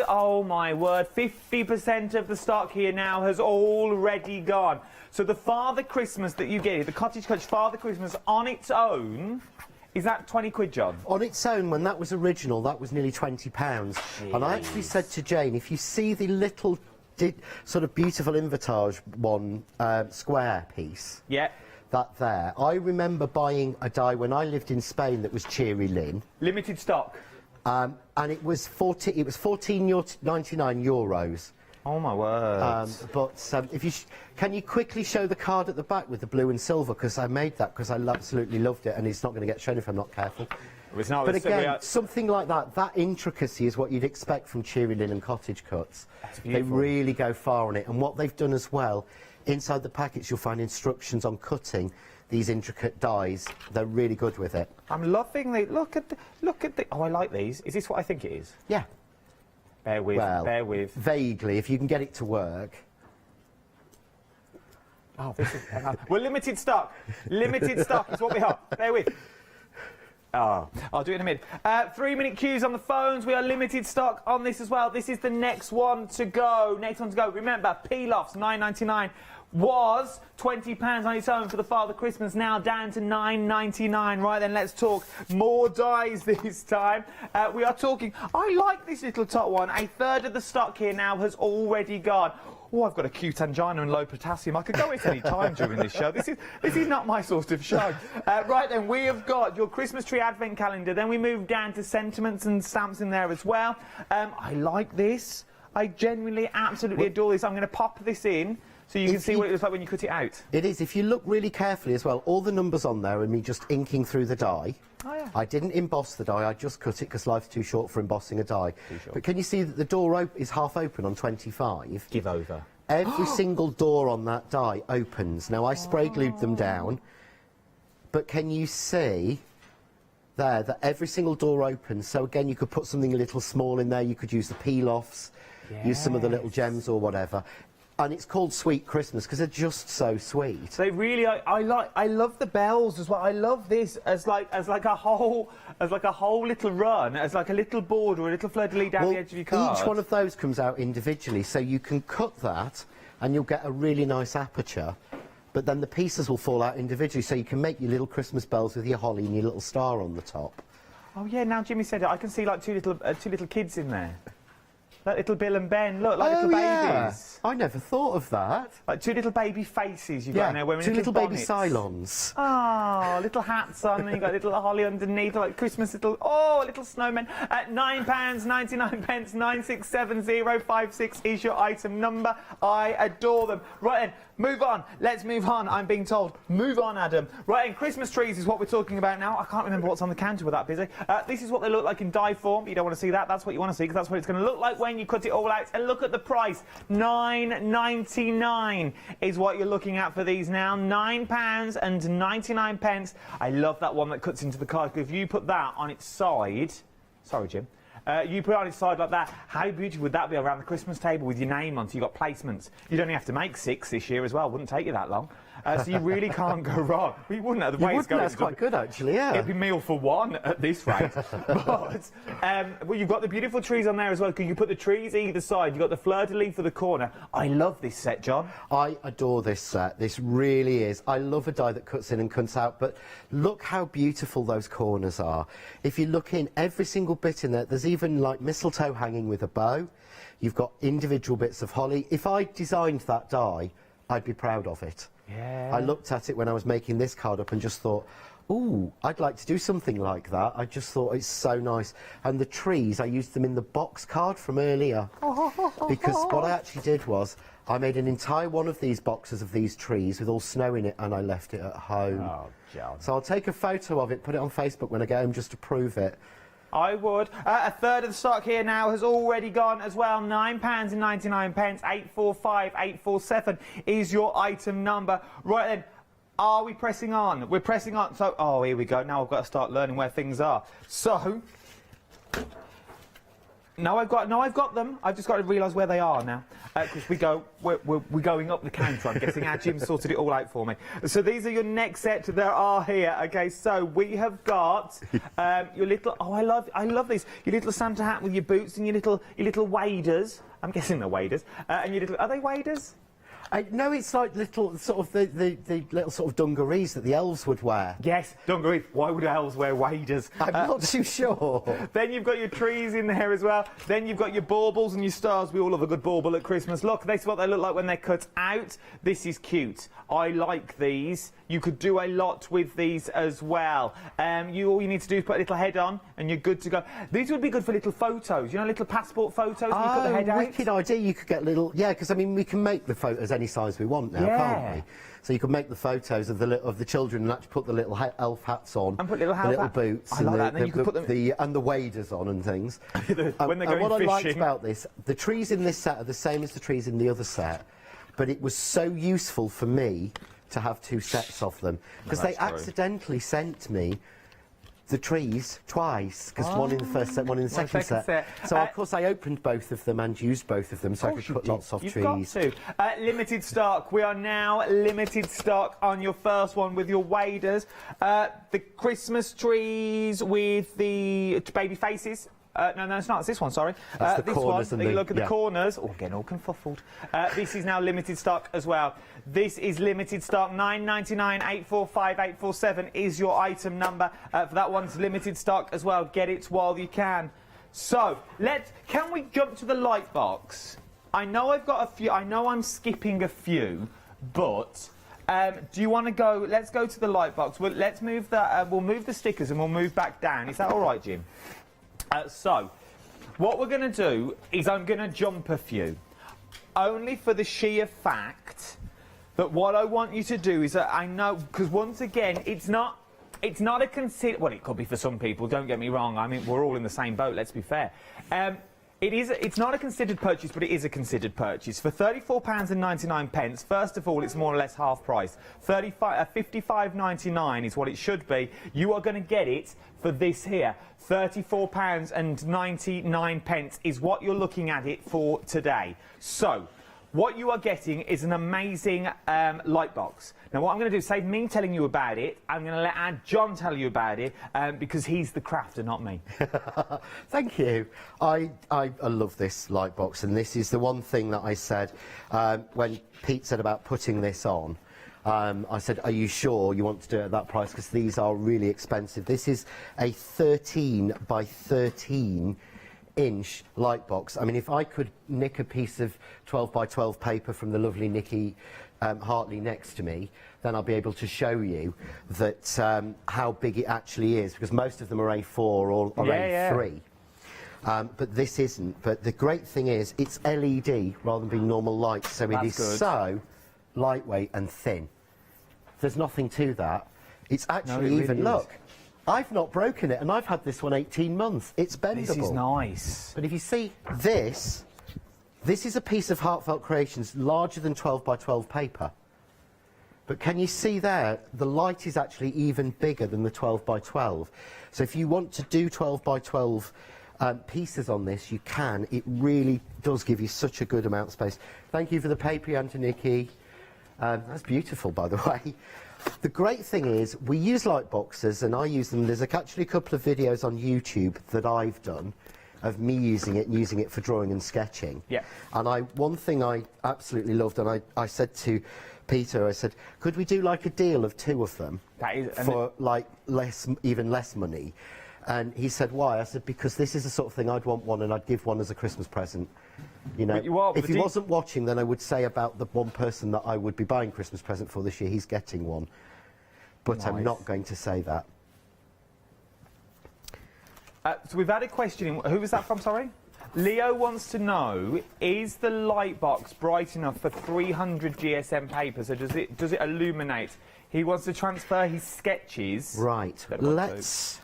oh my word, 50% of the stock here now has already gone. So the Father Christmas that you get, the Cottage Couch Father Christmas on its own, is that 20 quid, John? On its own, when that was original, that was nearly £20. Jeez. And I actually said to Jane, if you see the little sort of beautiful Invitage one square piece, yeah, that there, I remember buying a die when I lived in Spain that was Cherry Lynn. Limited stock. And it was €14.99 euros. Oh my word! If you can you quickly show the card at the back with the blue and silver, because I made that because I absolutely loved it, and it's not going to get shown if I'm not careful. It's not, but again, something like that intricacy is what you'd expect from Cherry Lynn and Cottage Cuts. They really go far on it, and what they've done as well, inside the packets you'll find instructions on cutting these intricate dies. They're really good with it. I'm loving the look at the. Oh, I like these. Is this what I think it is? Yeah. Bear with, well, bear with. Vaguely, if you can get it to work. Oh, this is... we're limited stock. Limited stock is what we are. Bear with. Oh, I'll do it in a minute. 3-minute queues on the phones. We are limited stock on this as well. This is the next one to go. Next one to go. Remember, peel-offs, $9.99. Was £20 on its own for the Father Christmas, now down to $9.99. Right then, let's talk more dies this time. We are talking, I like this little top one. A third of the stock here now has already gone. Oh, I've got acute angina and low potassium. I could go at any time during this show. This is not my sort of show. Right then, we have got your Christmas tree advent calendar. Then we move down to sentiments and stamps in there as well. I like this. I genuinely, absolutely adore this. I'm going to pop this in, so you can see what it looks like when you cut it out. It is. If you look really carefully as well, all the numbers on there are me just inking through the die. Oh, yeah. I didn't emboss the die, I just cut it because life's too short for embossing a die. But can you see that the door is half open on 25? Give over. Every single door on that die opens. Now, I spray glued them down, but can you see there that every single door opens? So again, you could put something a little small in there, you could use the peel-offs, use some of the little gems or whatever. And it's called Sweet Christmas because they're just so sweet. They really are. I love the bells as well. I love this as like a whole little run, as like a little board or a little fleur-de-lis down the edge of your card. Each one of those comes out individually, so you can cut that and you'll get a really nice aperture. But then the pieces will fall out individually, so you can make your little Christmas bells with your holly and your little star on the top. Oh yeah, now Jimmy said it, I can see like two little kids in there. Like little Bill and Ben, look, like little babies. I never thought of that. Like two little baby faces you've got in there wearing two little baby Cylons. Oh, little hats on, and you've got little holly underneath, like Christmas little snowmen. At £9.99, 967056 is your item number. I adore them. Right then, move on. Let's move on. I'm being told. Move on, Adam. Right then, Christmas trees is what we're talking about now. I can't remember what's on the counter, we're that busy. This is what they look like in die form. You don't want to see that. That's what you want to see, because that's what it's going to look like when you cut it all out. And look at the price. £9.99 is what you're looking at for these now. £9.99. I love that one that cuts into the card, because if you put that on its side... Sorry, Jim. You put it on its side like that, how beautiful would that be around the Christmas table with your name on, so you've got placements. You'd only have to make 6 this year as well, wouldn't take you that long. So you really can't go wrong. Well, you wouldn't, the way it's going. That's quite good, actually, yeah. It'd be meal for one at this rate. But, well, you've got the beautiful trees on there as well, because you put the trees either side. You've got the fleur-de-lis for the corner. I love this set, John. I adore this set. This really is. I love a die that cuts in and cuts out, but look how beautiful those corners are. If you look in, every single bit in there, there's even, like, mistletoe hanging with a bow. You've got individual bits of holly. If I designed that die, I'd be proud of it. Yeah. I looked at it when I was making this card up and just thought, ooh, I'd like to do something like that. I just thought it's so nice. And the trees, I used them in the box card from earlier. Because what I actually did was, I made an entire one of these boxes of these trees with all snow in it, and I left it at home. Oh, John. So I'll take a photo of it, put it on Facebook when I get home just to prove it. I would. A third of the stock here now has already gone as well. £9.99, 845-847 is your item number. Right then, are we pressing on? We're pressing on. So, oh, here we go. Now I've got to start learning where things are. So, no, I've got them. I've just got to realise where they are now. Because we're going up the counter, I'm guessing. Our Jim sorted it all out for me. So these are your next set. There are here. Okay, so we have got your little. Oh, I love these. Your little Santa hat with your boots and your little waders. I'm guessing they're waders. And your little. Are they waders? No, it's like little sort of the little sort of dungarees that the elves would wear. Yes, dungarees. Why would elves wear waders? I'm not too sure. Then you've got your trees in there as well. Then you've got your baubles and your stars. We all love a good bauble at Christmas. Look, this is what they look like when they're cut out. This is cute. I like these. You could do a lot with these as well. All you need to do is put a little head on and you're good to go. These would be good for little photos, you know, little passport photos. Oh, you put the head out. wicked idea. You could get little, yeah, because I mean we can make the photos any size we want now, can't we? So you could make the photos of the children and actually put the little elf hats on, and put little boots, I like that. And then you could put them and the waders on and things. When they're going what fishing. I liked about this, the trees in this set are the same as the trees in the other set, but it was so useful for me to have two sets of them because they accidentally sent me the trees twice, because one in the first set, one in the second set. So of course I opened both of them and used both of them, so I could put lots of trees. You've got to. Limited stock. We are now limited stock on your first one with your waders. The Christmas trees with the baby faces. No, it's not. It's this one, sorry. That's the this corners one, and you look at the corners. Oh, getting all confuffled. This is now limited stock as well. This is limited stock. £9.99, 845 847 is your item number. For that one's limited stock as well. Get it while you can. So, can we jump to the light box? I know I've got a few. I know I'm skipping a few, but... do you want to go? Let's go to the light box. Well, let's move the. We'll move the stickers and we'll move back down. Is that all right, Jim? So, what we're going to do is I'm going to jump a few, only for the sheer fact that what I want you to do is that I know, because once again, it's not a consider. Well, it could be for some people. Don't get me wrong. I mean, we're all in the same boat. Let's be fair. It's not a considered purchase, but it is a considered purchase. For £34.99, first of all, it's more or less half price. £55.99 is what it should be. You are going to get it for this here. £34.99 is what you're looking at it for today. So, what you are getting is an amazing light box. Now, what I'm going to do, save me telling you about it, I'm going to let John tell you about it, because he's the crafter, not me. Thank you. I love this light box, and this is the one thing that I said when Pete said about putting this on. I said, are you sure you want to do it at that price? Because these are really expensive. This is a 13 by 13 inch light box. I mean, if I could nick a piece of 12 by 12 paper from the lovely Nikki Hartley next to me, then I'll be able to show you that how big it actually is, because most of them are A4 or A3. But this isn't. But the great thing is it's LED rather than being normal light, so it is so lightweight and thin. There's nothing to that. It's actually even, look, I've not broken it, and I've had this one 18 months. It's bendable. This is nice. But if you see this is a piece of Heartfelt Creations larger than 12 by 12 paper. But can you see there, the light is actually even bigger than the 12 by 12. So if you want to do 12 by 12 pieces on this, you can. It really does give you such a good amount of space. Thank you for the paper, Nikki. That's beautiful, by the way. The great thing is, we use light boxes, and I use them. There's actually a couple of videos on YouTube that I've done of me using it and using it for drawing and sketching. Yeah. And one thing I absolutely loved, and I said to Peter, I said, could we do like a deal of two of them for like even less money? And he said, why? I said, because this is the sort of thing I'd want one and I'd give one as a Christmas present. You know, if he wasn't watching, then I would say about the one person that I would be buying Christmas present for this year, he's getting one. But I'm not going to say that. So we've had a question in. Who was that from, sorry? Leo wants to know, is the light box bright enough for 300 GSM paper? So does it illuminate? He wants to transfer his sketches. Right, let's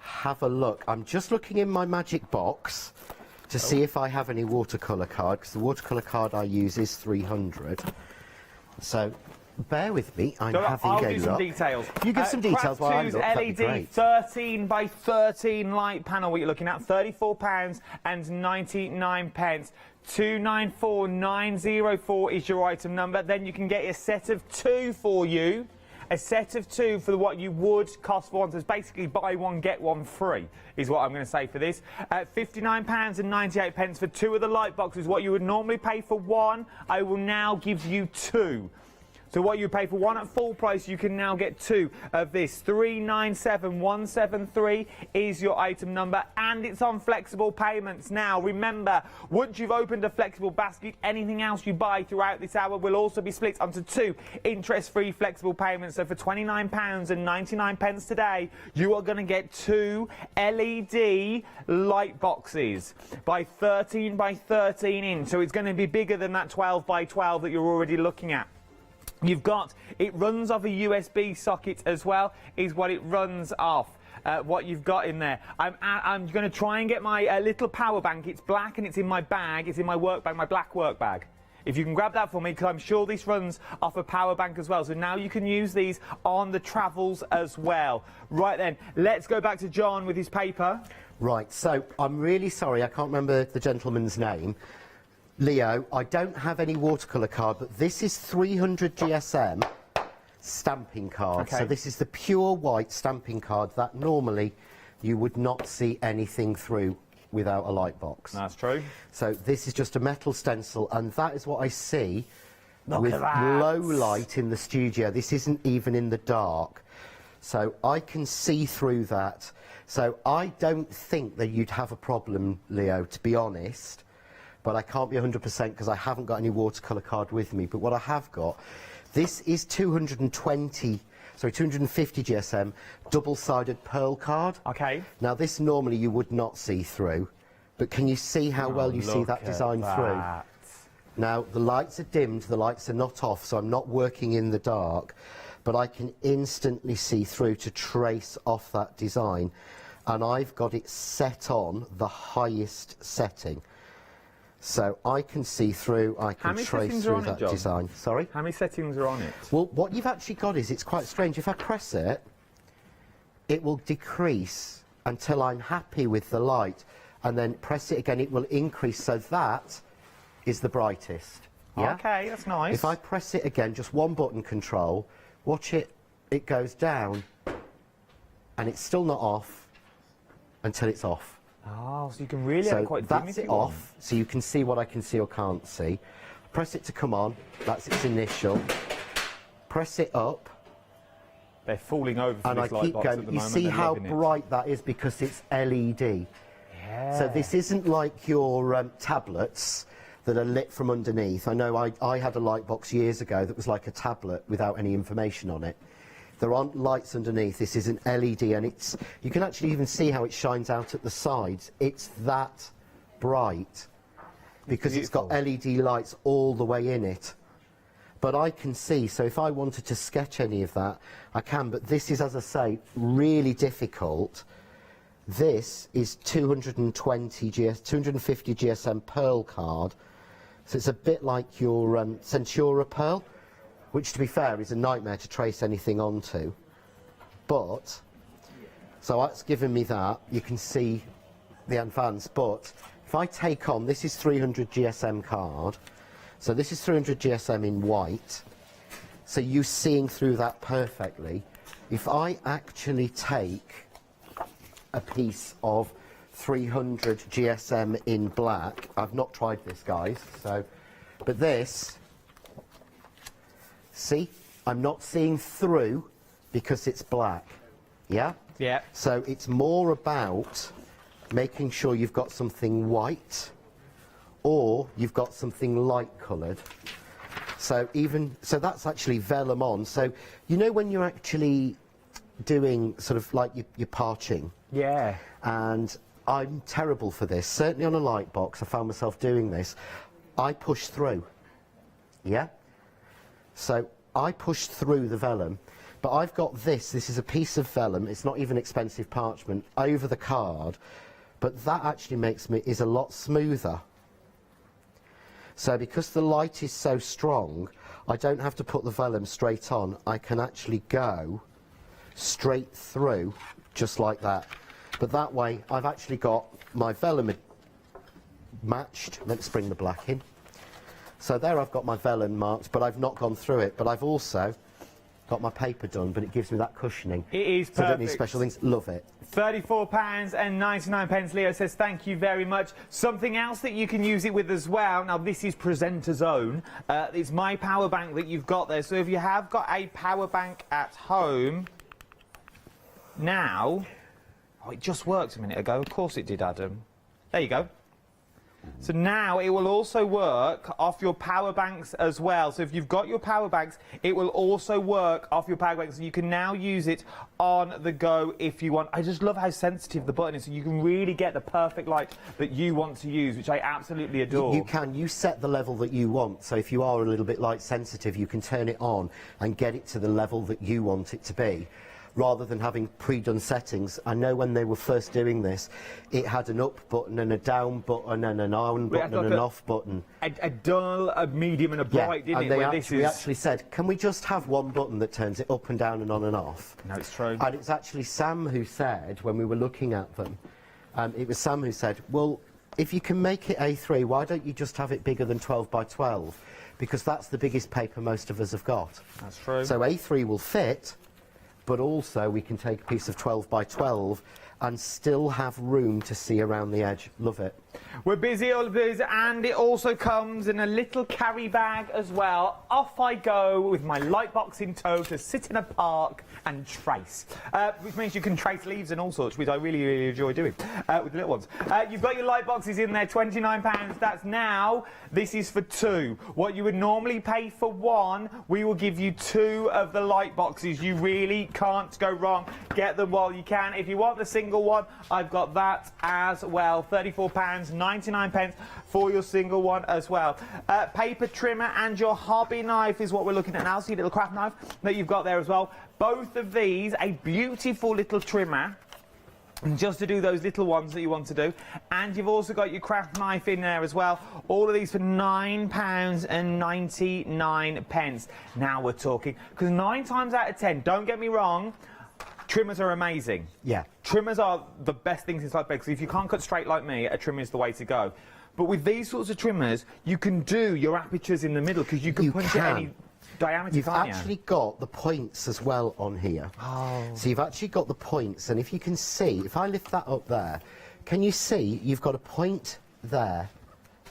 have a look. I'm just looking in my magic box to see if I have any watercolour card, because the watercolour card I use is 300. So bear with me, I'm having a look. I'll do some details. You give some details while I'm looking. That'd be LED great. 13 by 13 light panel, what you're looking at, £34 and 99 pence. 294904 is your item number. Then you can get a set of 2 for you. A set of 2 for what you would cost for one. So it's basically buy one, get one free, is what I'm going to say for this. £59 and 98 pence for 2 of the light boxes. What you would normally pay for one, I will now give you 2. So what you pay for one at full price, you can now get 2 of this. 397173 is your item number, and it's on flexible payments. Now, remember, once you've opened a flexible basket, anything else you buy throughout this hour will also be split onto 2 interest-free flexible payments. So for £29 and 99 pence today, you are going to get 2 LED light boxes by 13 by 13 inch. So it's going to be bigger than that 12 by 12 that you're already looking at. You've got, it runs off a USB socket as well, is what it runs off. What you've got in there. I'm going to try and get my little power bank. It's black and it's in my bag. It's in my work bag, my black work bag. If you can grab that for me, because I'm sure this runs off a power bank as well. So now you can use these on the travels as well. Right then, let's go back to John with his paper. Right, so I'm really sorry, I can't remember the gentleman's name. Leo, I don't have any watercolour card, but this is 300 GSM stamping card. Okay. So this is the pure white stamping card that normally you would not see anything through without a light box. That's true. So this is just a metal stencil, and that is what I see Look with at that. low light in the studio. This isn't even in the dark. So I can see through that. So I don't think that you'd have a problem, Leo, to be honest. But I can't be 100% because I haven't got any watercolour card with me. But what I have got, this is 250 GSM double-sided pearl card. Okay. Now this normally you would not see through, but can you see how well you see that design through? Now the lights are dimmed, the lights are not off, so I'm not working in the dark, but I can instantly see through to trace off that design, and I've got it set on the highest setting. So I can see through, I can trace through that design. Sorry? How many settings are on it? Well, what you've actually got is, it's quite strange. If I press it, it will decrease until I'm happy with the light. And then press it again, it will increase. So that is the brightest. Yeah? Okay, that's nice. If I press it again, just one button control, watch it, it goes down. And it's still not off until it's off. Oh, so you can really have it quite dim if you want. That's it off, so you can see what I can see or can't see. Press it to come on, that's its initial. Press it up. They're falling over for and this I light keep box going. at the You moment. see They're how loving it. bright that is because it's LED. Yeah. So this isn't like your tablets that are lit from underneath. I know I had a light box years ago that was like a tablet without any information on it. There aren't lights underneath. This is an LED, and you can actually even see how it shines out at the sides. It's that bright because it's got LED lights all the way in it. But I can see, so if I wanted to sketch any of that, I can. But this is, as I say, really difficult. This is 250 GSM pearl card. So it's a bit like your Centura pearl, which, to be fair, is a nightmare to trace anything onto. But, so that's given me that. You can see the advance. But if I take on, this is 300 GSM card. So this is 300 GSM in white. So you're seeing through that perfectly. If I actually take a piece of 300 GSM in black, I've not tried this, guys, so, but this, see, I'm not seeing through because it's black, Yeah? Yeah. So it's more about making sure you've got something white or you've got something light coloured. So that's actually vellum on. So you know when you're actually doing sort of like your parching? Yeah. And I'm terrible for this. Certainly on a light box, I found myself doing this. I push through. Yeah? So I push through the vellum, but I've got this is a piece of vellum, it's not even expensive parchment, over the card, but that actually is a lot smoother. So because the light is so strong, I don't have to put the vellum straight on, I can actually go straight through, just like that. But that way, I've actually got my vellum matched. Let's bring the black in. So there I've got my vellum marked, but I've not gone through it. But I've also got my paper done, but it gives me that cushioning. It is perfect. So I don't need special things. Love it. £34.99. Leo says thank you very much. Something else that you can use it with as well. Now this is Presenter's Own. It's my power bank that you've got there. So if you have got a power bank at home, now... Oh, it just worked a minute ago. Of course it did, Adam. There you go. So now it will also work off your power banks as well. So if you've got your power banks, it will also work off your power banks. So you can now use it on the go if you want. I just love how sensitive the button is. So you can really get the perfect light that you want to use, which I absolutely adore. You can. You set the level that you want. So if you are a little bit light sensitive, you can turn it on and get it to the level that you want it to be, rather than having pre-done settings. I know when they were first doing this, it had an up button and a down button and an on button and an off button. A dull, a medium and a bright, didn't it? We actually said, can we just have one button that turns it up and down and on and off? No, it's true. And it's actually Sam who said, when we were looking at them, it was Sam who said, well, if you can make it A3, why don't you just have it bigger than 12 by 12? Because that's the biggest paper most of us have got. That's true. So A3 will fit, but also we can take a piece of 12 by 12 and still have room to see around the edge. Love it. We're busy, all busy, and it also comes in a little carry bag as well. Off I go with my light box in tow to sit in a park and trace, which means you can trace leaves and all sorts, which I really, really enjoy doing with the little ones. You've got your light boxes in there, £29. That's now. This is for two. What you would normally pay for one, we will give you two of the light boxes. You really can't go wrong. Get them while you can. If you want the single one, I've got that as well. £34.99 for your single one as well. Paper trimmer and your hobby knife is what we're looking at now. See, little craft knife that you've got there as well. Both of these, a beautiful little trimmer, just to do those little ones that you want to do. And you've also got your craft knife in there as well. All of these for £9.99. Now we're talking, because 9 times out of 10, don't get me wrong, trimmers are amazing. Yeah. Trimmers are the best things inside bed, because if you can't cut straight like me, a trimmer is the way to go. But with these sorts of trimmers, you can do your apertures in the middle, because you can punch it any diameter. You've actually got the points as well on here. Oh. So you've actually got the points, and if you can see, if I lift that up there, can you see you've got a point there,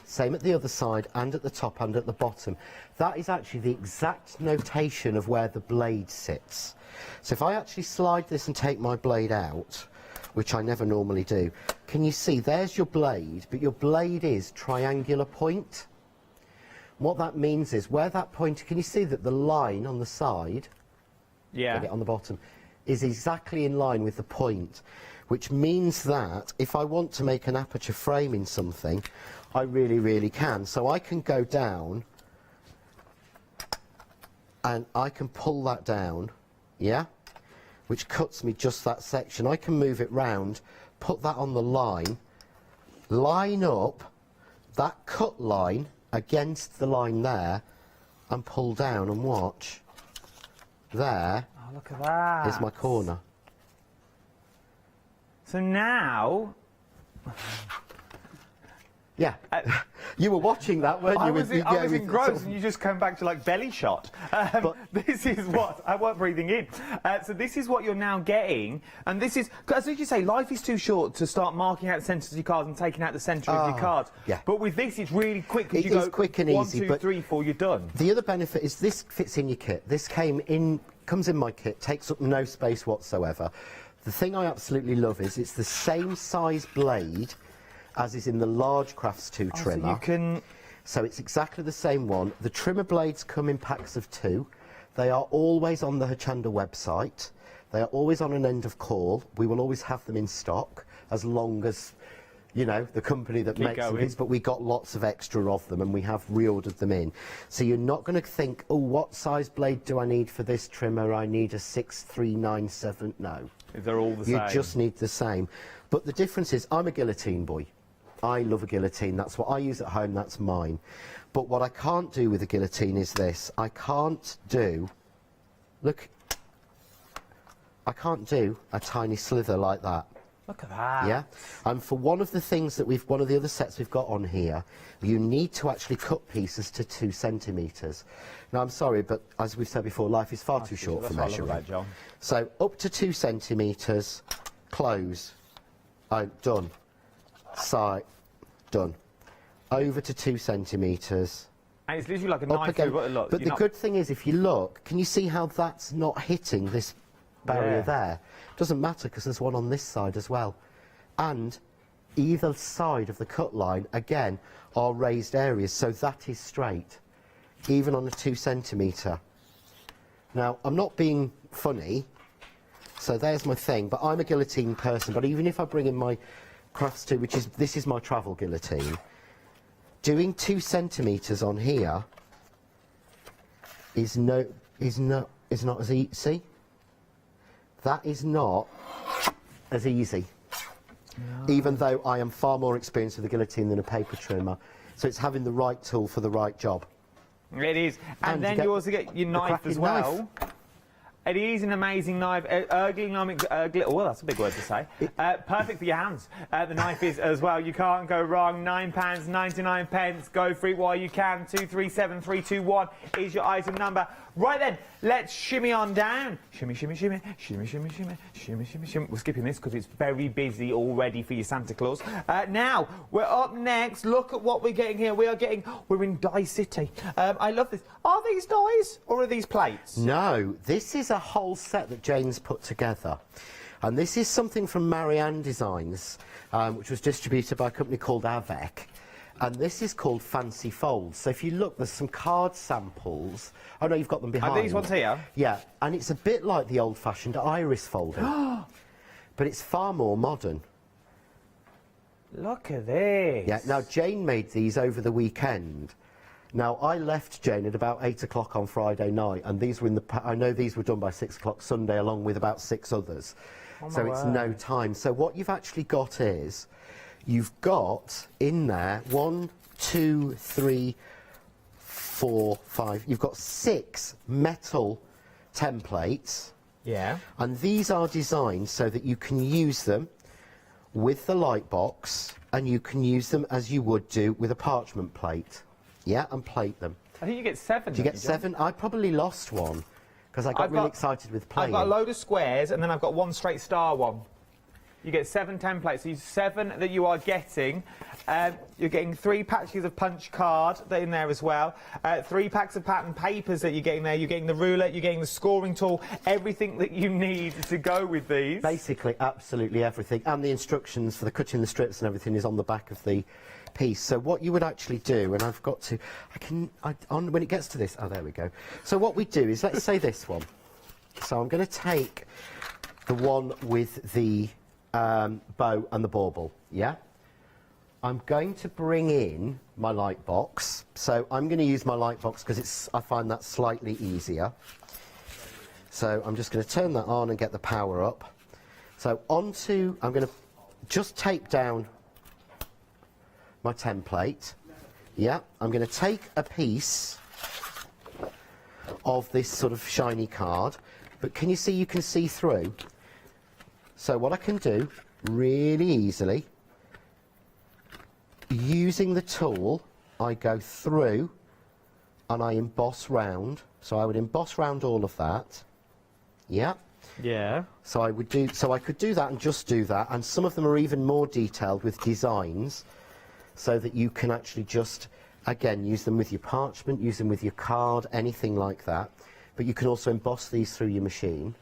same at the other side and at the top and at the bottom. That is actually the exact notation of where the blade sits. So if I actually slide this and take my blade out, which I never normally do, can you see there's your blade, but your blade is triangular point. What that means is where that point, can you see that the line on the side, yeah, get it on the bottom, is exactly in line with the point, which means that if I want to make an aperture frame in something, I really, really can. So I can go down and I can pull that down, yeah, which cuts me just that section. I can move it round, put that on the line, line up that cut line against the line there, and pull down and watch. There. Oh, look at that. Is my corner. So now... Yeah. You were watching that, weren't you? I was engrossed, and you just came back to, like, belly shot. This is what... I weren't breathing in. So this is what you're now getting, and this is... As you say, life is too short to start marking out the centres of your cards and taking out the centre of your cards. Yeah. But with this, it's really quick, because It you is go quick and 1, easy, 2, but 3, 4, you're done. The other benefit is this fits in your kit. This comes in my kit, takes up no space whatsoever. The thing I absolutely love is it's the same size blade as is in the large Crafts 2 trimmer. So you can... So it's exactly the same one. The trimmer blades come in packs of 2. They are always on the Hochanda website. They are always on an end of call. We will always have them in stock as long as, you know, the company that makes them is, but we got lots of extra of them and we have reordered them in. So you're not going to think, oh, what size blade do I need for this trimmer? I need a 6397. No. They're all the same. You just need the same. But the difference is I'm a guillotine boy. I love a guillotine. That's what I use at home. That's mine. But what I can't do with a guillotine is this. I can't do... Look. I can't do a tiny slither like that. Look at that. Yeah, and for one of the things that one of the other sets we've got on here, you need to actually cut pieces to 2 centimetres. Now, I'm sorry, but as we've said before, life is far too short for measuring. John. So up to 2 centimetres, close, done, side, done. Over to 2 centimetres. And it's literally like a knife. Look, but the good thing is, if you look, can you see how that's not hitting this barrier there? Doesn't matter because there's one on this side as well. And either side of the cut line, again, are raised areas, so that is straight, even on a 2 centimetre. Now, I'm not being funny, so there's my thing, but I'm a guillotine person, but even if I bring in my Crafts 2, this is my travel guillotine, doing 2 centimetres on here is not as easy. See? That is not as easy, even though I am far more experienced with a guillotine than a paper trimmer. So it's having the right tool for the right job. It is. And then you also get your knife as well. It is an amazing knife. Ergonomic, oh, that's a big word to say. Perfect for your hands. The knife is as well. You can't go wrong. £9.99. Go for it while you can. 237321 is your item number. Right then, let's shimmy on down. Shimmy, shimmy, shimmy, shimmy, shimmy, shimmy, shimmy, shimmy, shimmy. We're skipping this because it's very busy already for your Santa Claus. Now, we're up next. Look at what we're getting here. We're in Dye City. I love this. Are these dies or are these plates? No, this is a whole set that Jane's put together. And this is something from Marianne Designs, which was distributed by a company called Avec. And this is called Fancy Folds. So if you look, there's some card samples. Oh no, you've got them behind. Are these ones here? Yeah, and it's a bit like the old-fashioned iris folding. But it's far more modern. Look at this. Yeah, now Jane made these over the weekend. Now, I left Jane at about 8 o'clock on Friday night, and these were I know these were done by 6 o'clock Sunday, along with about 6 others. So it's no time. So what you've actually got is, you've got in there 1, 2, 3, 4, 5. You've got 6 metal templates. Yeah. And these are designed so that you can use them with the light box, and you can use them as you would do with a parchment plate. Yeah, and plate them. I think you get 7. Do you get 7? I probably lost one because I got really excited with playing. I've got a load of squares and then I've got 1 straight star one. You get 7 templates. So 7 that you are getting. You're getting 3 patches of punch card in there as well. 3 packs of pattern papers that you're getting there. You're getting the ruler, you're getting the scoring tool, everything that you need to go with these. Basically, absolutely everything. And the instructions for the cutting the strips and everything is on the back of the piece. So what you would actually do, and I've got to, when it gets to this, oh, there we go. So what we do is, let's say this one. So I'm going to take the one with the bow and the bauble, yeah? I'm going to bring in my light box. So I'm going to use my light box because I find that slightly easier. So I'm just going to turn that on and get the power up. So I'm going to just tape down my template. Yeah, I'm going to take a piece of this sort of shiny card, but can you see you can see through? So what I can do really easily, using the tool, I go through and I emboss round. So I would emboss round all of that. Yeah. Yeah. So I could do that and just do that, and some of them are even more detailed with designs, so that you can actually just, again, use them with your parchment, use them with your card, anything like that. But you can also emboss these through your machine.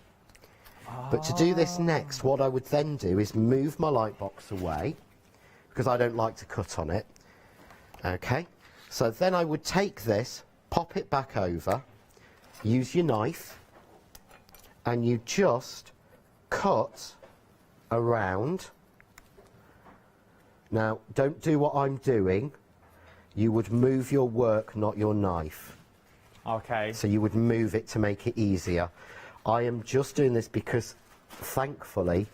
But to do this next, what I would then do is move my light box away, because I don't like to cut on it. Okay, so then I would take this, pop it back over, use your knife, and you just cut around. Now, don't do what I'm doing. You would move your work, not your knife. Okay. So you would move it to make it easier. I am just doing this because, thankfully,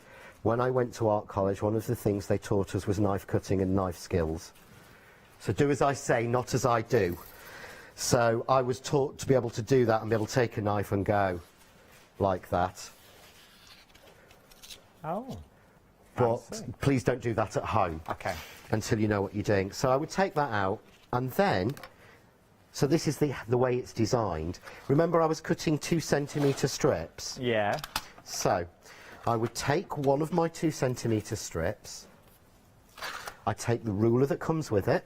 when I went to art college, one of the things they taught us was knife cutting and knife skills. So do as I say, not as I do. So I was taught to be able to do that and be able to take a knife and go like that. Oh. But please don't do that at home. Okay. Until you know what you're doing. So I would take that out, and then, so this is the way it's designed. Remember I was cutting 2 centimetre strips? Yeah. So I would take one of my 2 centimetre strips, I take the ruler that comes with it,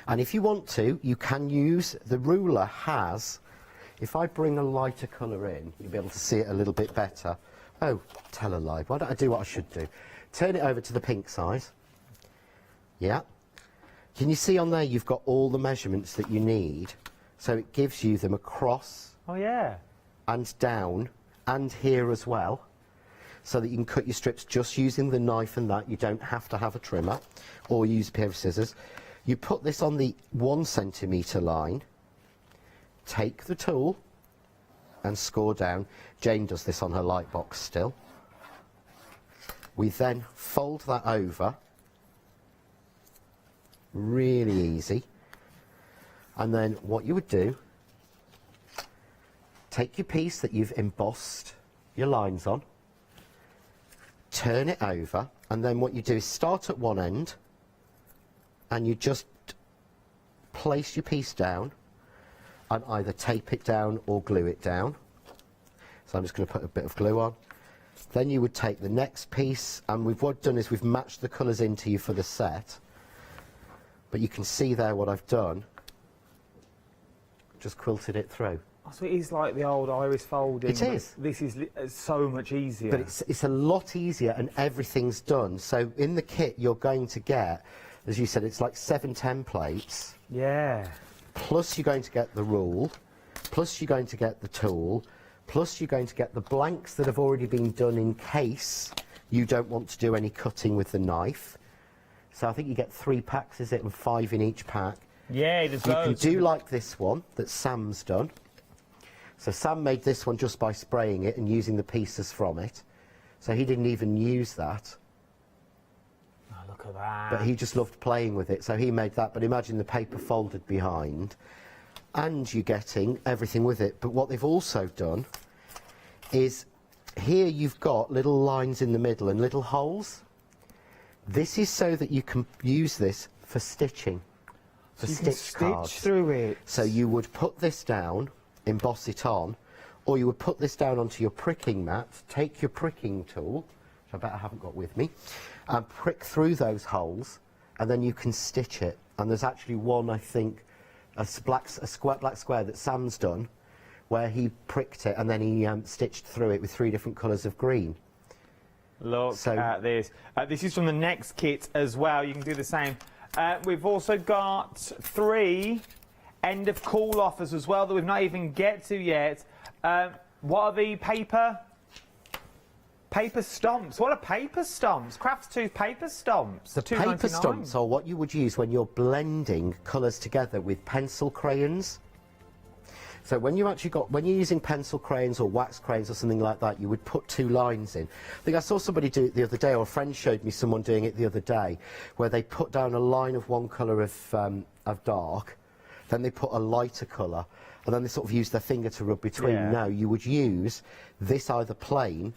and if you want to, you can use, the ruler has, if I bring a lighter colour in, you'll be able to see it a little bit better. Oh, tell a lie, why don't I do what I should do? Turn it over to the pink side. Yeah. Can you see on there you've got all the measurements that you need? So it gives you them across. Oh, yeah. And down, and here as well. So that you can cut your strips just using the knife and that. You don't have to have a trimmer or use a pair of scissors. You put this on the 1 centimetre line, take the tool and score down. Jane does this on her light box still. We then fold that over, really easy, and then what you would do, take your piece that you've embossed your lines on, turn it over, and then what you do is start at one end and you just place your piece down and either tape it down or glue it down. So I'm just going to put a bit of glue on. Then you would take the next piece, and what we've done is we've matched the colours into you for the set. But you can see there what I've done. Just quilted it through. So it is like the old iris folding. It is. This is so much easier. But it's a lot easier, and everything's done. So in the kit you're going to get, as you said, it's like 7 templates. Yeah. Plus you're going to get the rule, plus you're going to get the tool, plus you're going to get the blanks that have already been done in case you don't want to do any cutting with the knife. So I think you get 3 packs, is it, and 5 in each pack. Yeah, there's You loads. can do like this one that Sam's done. So Sam made this one just by spraying it and using the pieces from it. So he didn't even use that. Oh, look at that. But he just loved playing with it, so he made that. But imagine the paper folded behind, and you're getting everything with it. But what they've also done is, here you've got little lines in the middle and little holes. This is so that you can use this for stitching, for So you can stitch cards. stitch through it. So you would put this down, emboss it on, or you would put this down onto your pricking mat, take your pricking tool, which I bet I haven't got with me, and prick through those holes, and then you can stitch it. And there's actually one, I think, a black square that Sam's done, where he pricked it and then he stitched through it with 3 different colours of green. Look at this. This is from the next kit as well. You can do the same. We've also got 3 end of call offers as well that we've not even get to yet. What are the paper stomps? What are paper stomps? Crafts 2 paper stomps. The paper stomps are what you would use when you're blending colours together with pencil crayons. So when you're using pencil crayons or wax crayons or something like that, you would put 2 lines in. I think I saw somebody do it the other day, or a friend showed me someone doing it the other day, where they put down a line of one colour of dark, then they put a lighter colour, and then they sort of use their finger to rub between. Yeah. No, you would use this either plain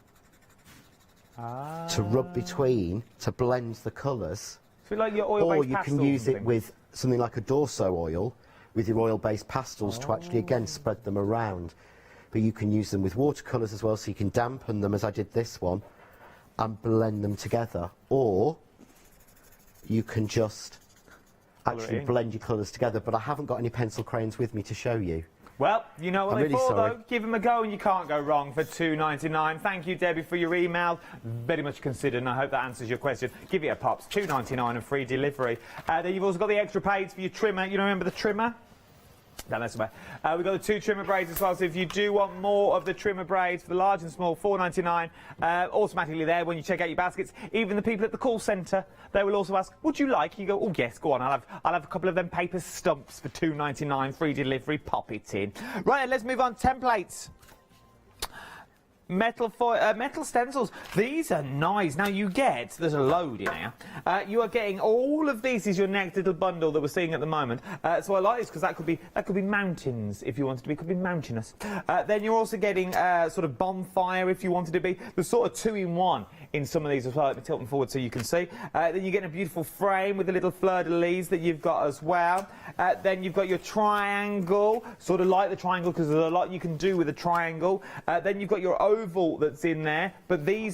to rub between to blend the colours, So like your oil-based or you can pastels use and it things. with something like a Dorso oil, with your oil-based pastels to actually again spread them around. But you can use them with watercolours as well, so you can dampen them, as I did this one, and blend them together. Or you can just actually blend your colours together. But I haven't got any pencil crayons with me to show you. Well, you know what I'm they really for, sorry. though. Give them a go and you can't go wrong for $2.99. Thank you, Debbie, for your email. Very much considered, and I hope that answers your question. Give it a pops. $2.99 and free delivery. Then you've also got the extra pays for your trimmer. You remember the trimmer? No, that's about. We've got the 2 trimmer braids as well, so if you do want more of the trimmer braids for the large and small, $4.99, automatically there when you check out your baskets. Even the people at the call centre, they will also ask, would you like? You go, oh yes, go on, I'll have a couple of them paper stumps for $2.99, free delivery, pop it in. Right, let's move on. Templates. Metal stencils. These are nice. Now you get, there's a load in here. You are getting all of these is your next little bundle that we're seeing at the moment. So I like this because that could be mountains if you wanted to be. Could be mountainous. Then you're also getting sort of bonfire if you wanted to be. There's sort of 2-in-1 in some of these as well. Let me tilt them forward so you can see. Then you're getting a beautiful frame with a little fleur-de-lis that you've got as well. Then you've got your triangle, sort of like the triangle because there's a lot you can do with a triangle. Then you've got your oval that's in there, but they're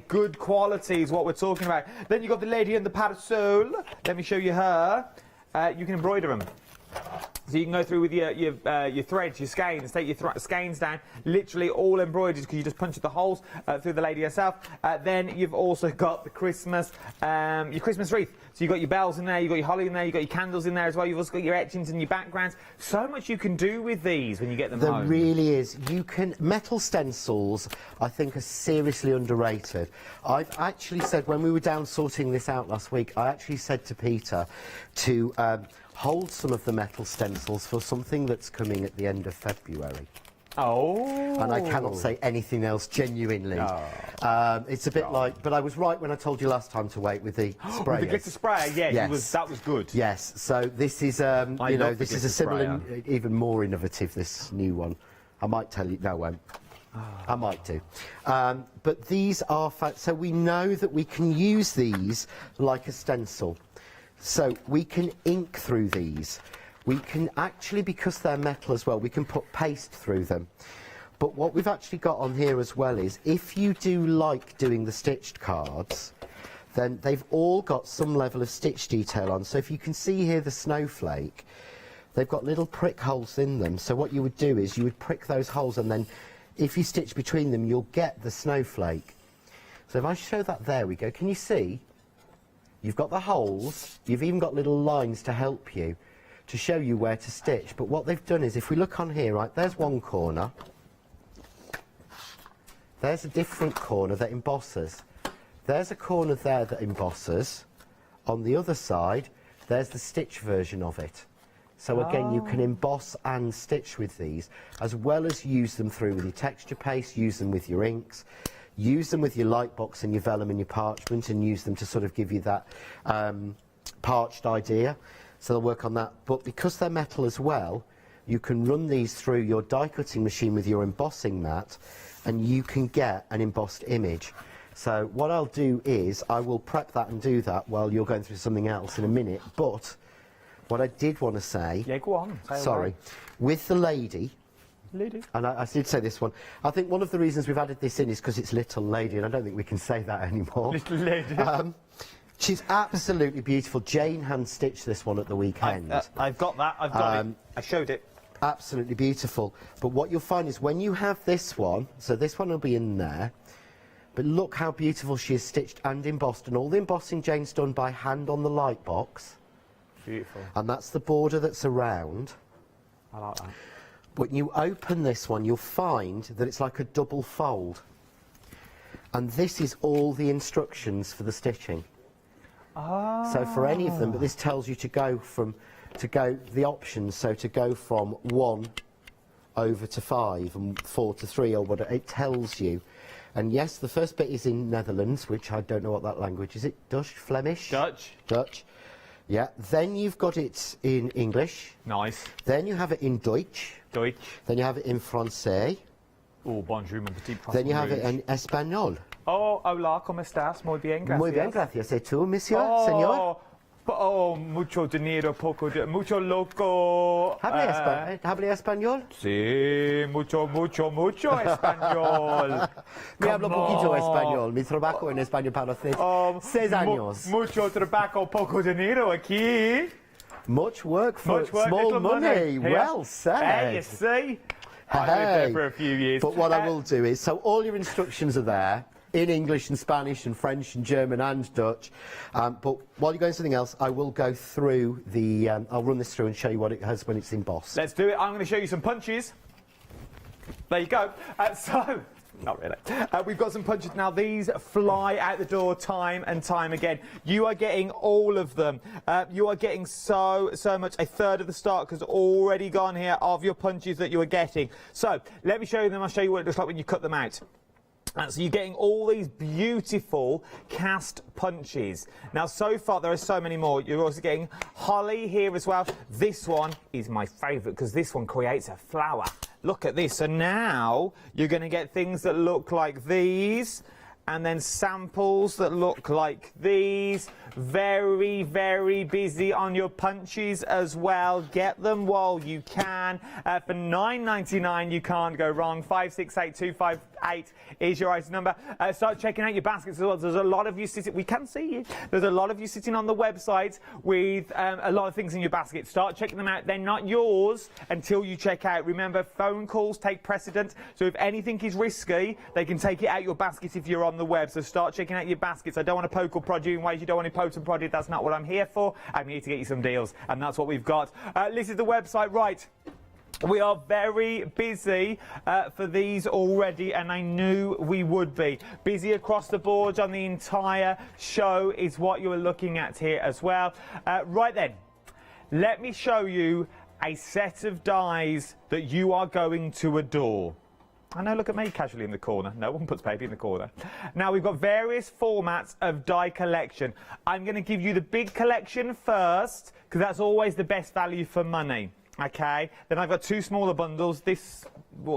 good quality is what we're talking about. Then you've got the lady in the parasol. Let me show you her. You can embroider them. So you can go through with your threads, your skeins, take your skeins down, literally all embroidered because you just punch the holes through the lady herself. Then you've also got the your Christmas wreath. So you've got your bells in there, you've got your holly in there, you've got your candles in there as well. You've also got your etchings and your backgrounds. So much you can do with these when you get them home. There really is. Metal stencils, I think, are seriously underrated. I've actually said, when we were down sorting this out last week, I actually said to Peter to hold some of the metal stencils for something that's coming at the end of February. Oh. And I cannot say anything else, genuinely. Oh. It's a bit like, but I was right when I told you last time to wait with the sprayers. With the glitter sprayer, yeah, yes. that was good. Yes, so this is, this is a similar, even more innovative, this new one. I might tell you, no, I won't. I might do. But these are, so we know that we can use these like a stencil. So we can ink through these. We can actually, because they're metal as well, we can put paste through them. But what we've actually got on here as well is, if you do like doing the stitched cards, then they've all got some level of stitch detail on. So if you can see here the snowflake, they've got little prick holes in them. So what you would do is you would prick those holes, and then if you stitch between them, you'll get the snowflake. So if I show that, there we go. Can you see? You've got the holes, you've even got little lines to help you, to show you where to stitch. But what they've done is, if we look on here, right, there's one corner. There's a different corner that embosses. There's a corner there that embosses. On the other side, there's the stitch version of it. So again, you can emboss and stitch with these, as well as use them through with your texture paste, use them with your inks. Use them with your light box and your vellum and your parchment, and use them to sort of give you that parched idea. So they'll work on that. But because they're metal as well, you can run these through your die cutting machine with your embossing mat, and you can get an embossed image. So what I'll do is, I will prep that and do that while you're going through something else in a minute. But what I did want to say... Yeah, go on. Sorry. With the lady... And I did say this one. I think one of the reasons we've added this in is because it's Little Lady, and I don't think we can say that anymore. Little Lady. She's absolutely beautiful. Jane hand-stitched this one at the weekend. I've got that. I've got it. I showed it. Absolutely beautiful. But what you'll find is when you have this one, so this one will be in there, but look how beautiful she is stitched and embossed, and all the embossing Jane's done by hand on the light box. Beautiful. And that's the border that's around. I like that. When you open this one, you'll find that it's like a double fold. And this is all the instructions for the stitching. So for any of them, but this tells you to go the options, so to go from 1 over to 5 and 4 to 3 or whatever, it tells you. And yes, the first bit is in Netherlands, which I don't know what that language is. It Dutch, Flemish? Dutch. Dutch. Yeah, then you've got it in English. Nice. Then you have it in Deutsch. Deutsch. Then you have it in Francais. Oh, bonjour, mon petit poisson. Then you have it in Español. Oh, hola, ¿cómo estás? Muy bien, gracias. Muy bien, gracias. ¿Y tú, monsieur, señor? Oh, mucho dinero, mucho loco. ¿Habla español? Sí, mucho español. Me hablo poquito español. Mi trabajo en español para 6 años. Mucho trabajo, poco dinero aquí. Much work for Much work, small little money. Here. Well said. There you see. I lived there for a few years. But what I will do is, so all your instructions are there in English and Spanish and French and German and Dutch. But while you're going to something else, I will go through the. I'll run this through and show you what it has when it's embossed. Let's do it. I'm going to show you some punches. There you go. Not really. We've got some punches now. These fly out the door time and time again. You are getting all of them. You are getting so much. A third of the stock has already gone here of your punches that you are getting. So let me show you them. I'll show you what it looks like when you cut them out. So you're getting all these beautiful cast punches. Now, so far, there are so many more. You're also getting holly here as well. This one is my favourite because this one creates a flower. Look at this. So now you're going to get things that look like these, and then samples that look like these. Very, very busy on your punches as well. Get them while you can. For $9.99, you can't go wrong. 568258 is your item number. Start checking out your baskets as well. There's a lot of you sitting. We can see you. There's a lot of you sitting on the website with a lot of things in your basket. Start checking them out. They're not yours until you check out. Remember, phone calls take precedent. So if anything is risky, they can take it out your basket if you're on the web. So start checking out your baskets. I don't want to poke or prod you in ways you don't want to poke and prod you. That's not what I'm here for. I'm here to get you some deals, and that's what we've got. This is the website, right? We are very busy for these already, and I knew we would be. Busy across the board on the entire show is what you're looking at here as well. Right then, let me show you a set of dies that you are going to adore. I know, look at me casually in the corner. No one puts baby in the corner. Now, we've got various formats of die collection. I'm going to give you the big collection first, because that's always the best value for money. Okay, then I've got two smaller bundles. This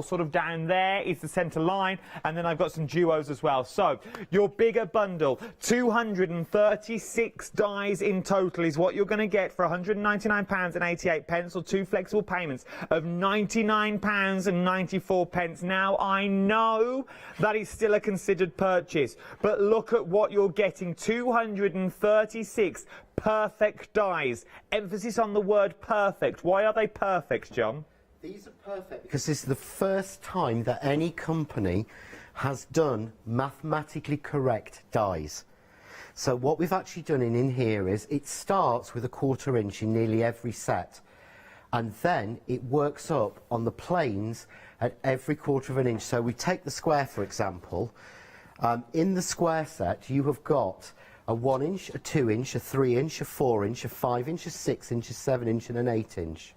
sort of down there is the centre line, and then I've got some duos as well. So your bigger bundle, 236 dies in total is what you're going to get for £199.88, or two flexible payments of £99.94. Now, I know that is still a considered purchase, but look at what you're getting. 236 perfect dies. Emphasis on the word perfect. Why are they perfect, John? These are perfect because this is the first time that any company has done mathematically correct dies. So what we've actually done in here is it starts with a 1/4 inch in nearly every set, and then it works up on the planes at every 1/4 inch. So we take the square, for example. In the square set, you have got a 1 inch, a 2 inch, a 3 inch, a 4 inch, a 5 inch, a 6 inch, a 7 inch and an 8 inch.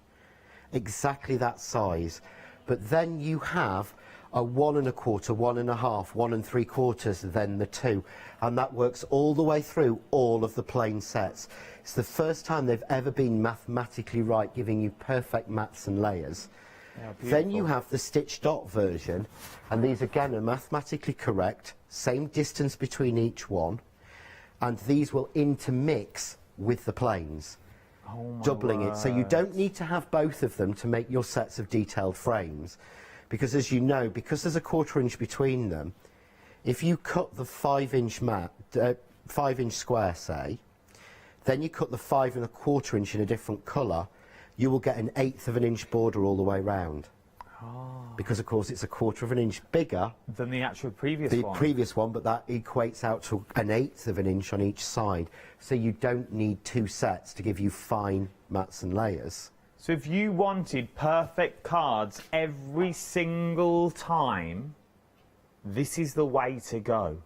Exactly that size. But then you have a 1 1/4, 1 1/2, 1 3/4, then the 2. And that works all the way through all of the plain sets. It's the first time they've ever been mathematically right, giving you perfect mats and layers. Yeah, then you have the stitch dot version, and these again are mathematically correct, same distance between each one, and these will intermix with the planes, doubling it. So you don't need to have both of them to make your sets of detailed frames, because as you know, because there's a 1/4 inch between them, if you cut the 5 inch mat, 5 inch square, say, then you cut the 5 1/4 inch in a different colour, you will get an 1/8 inch border all the way round. Because of course it's a 1/4 inch bigger than the actual previous one. But that equates out to an 1/8 inch on each side. So you don't need two sets to give you fine mats and layers. So if you wanted perfect cards every single time, this is the way to go.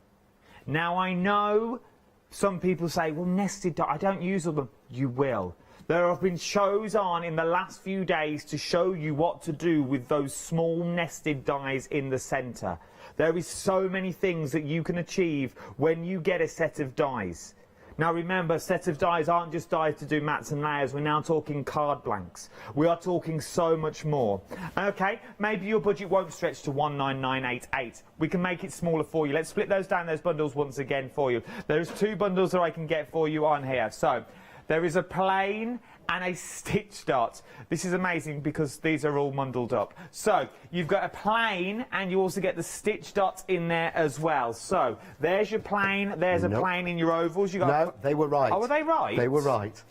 Now, I know some people say, well, nested, I don't use all them. You will. There have been shows on in the last few days to show you what to do with those small nested dies in the centre. There is so many things that you can achieve when you get a set of dies. Now remember, sets of dies aren't just dies to do mats and layers. We're now talking card blanks. We are talking so much more. Okay, maybe your budget won't stretch to 19988. We can make it smaller for you. Let's split those down, those bundles once again for you. There's two bundles that I can get for you on here. So there is a plain and a stitch dot. This is amazing because these are all bundled up. So you've got a plain and you also get the stitch dot in there as well. So there's your plain, there's a plain in your ovals. You got no, they were right. Oh, were they right? They were right.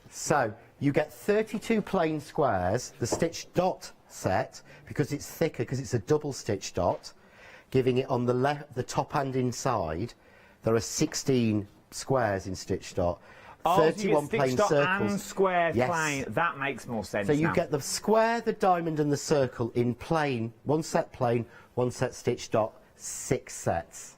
So You get 32 plain squares, the stitched dot set, because it's thicker, because it's a double stitch dot, giving it on the top and inside. There are 16 squares in stitched dot. Oh, 31 so you get plain stitched dot circles. And square yes. plain. That makes more sense. So you now. get the square, the diamond, and the circle in plain. One set plain, one set stitched dot, 6 sets.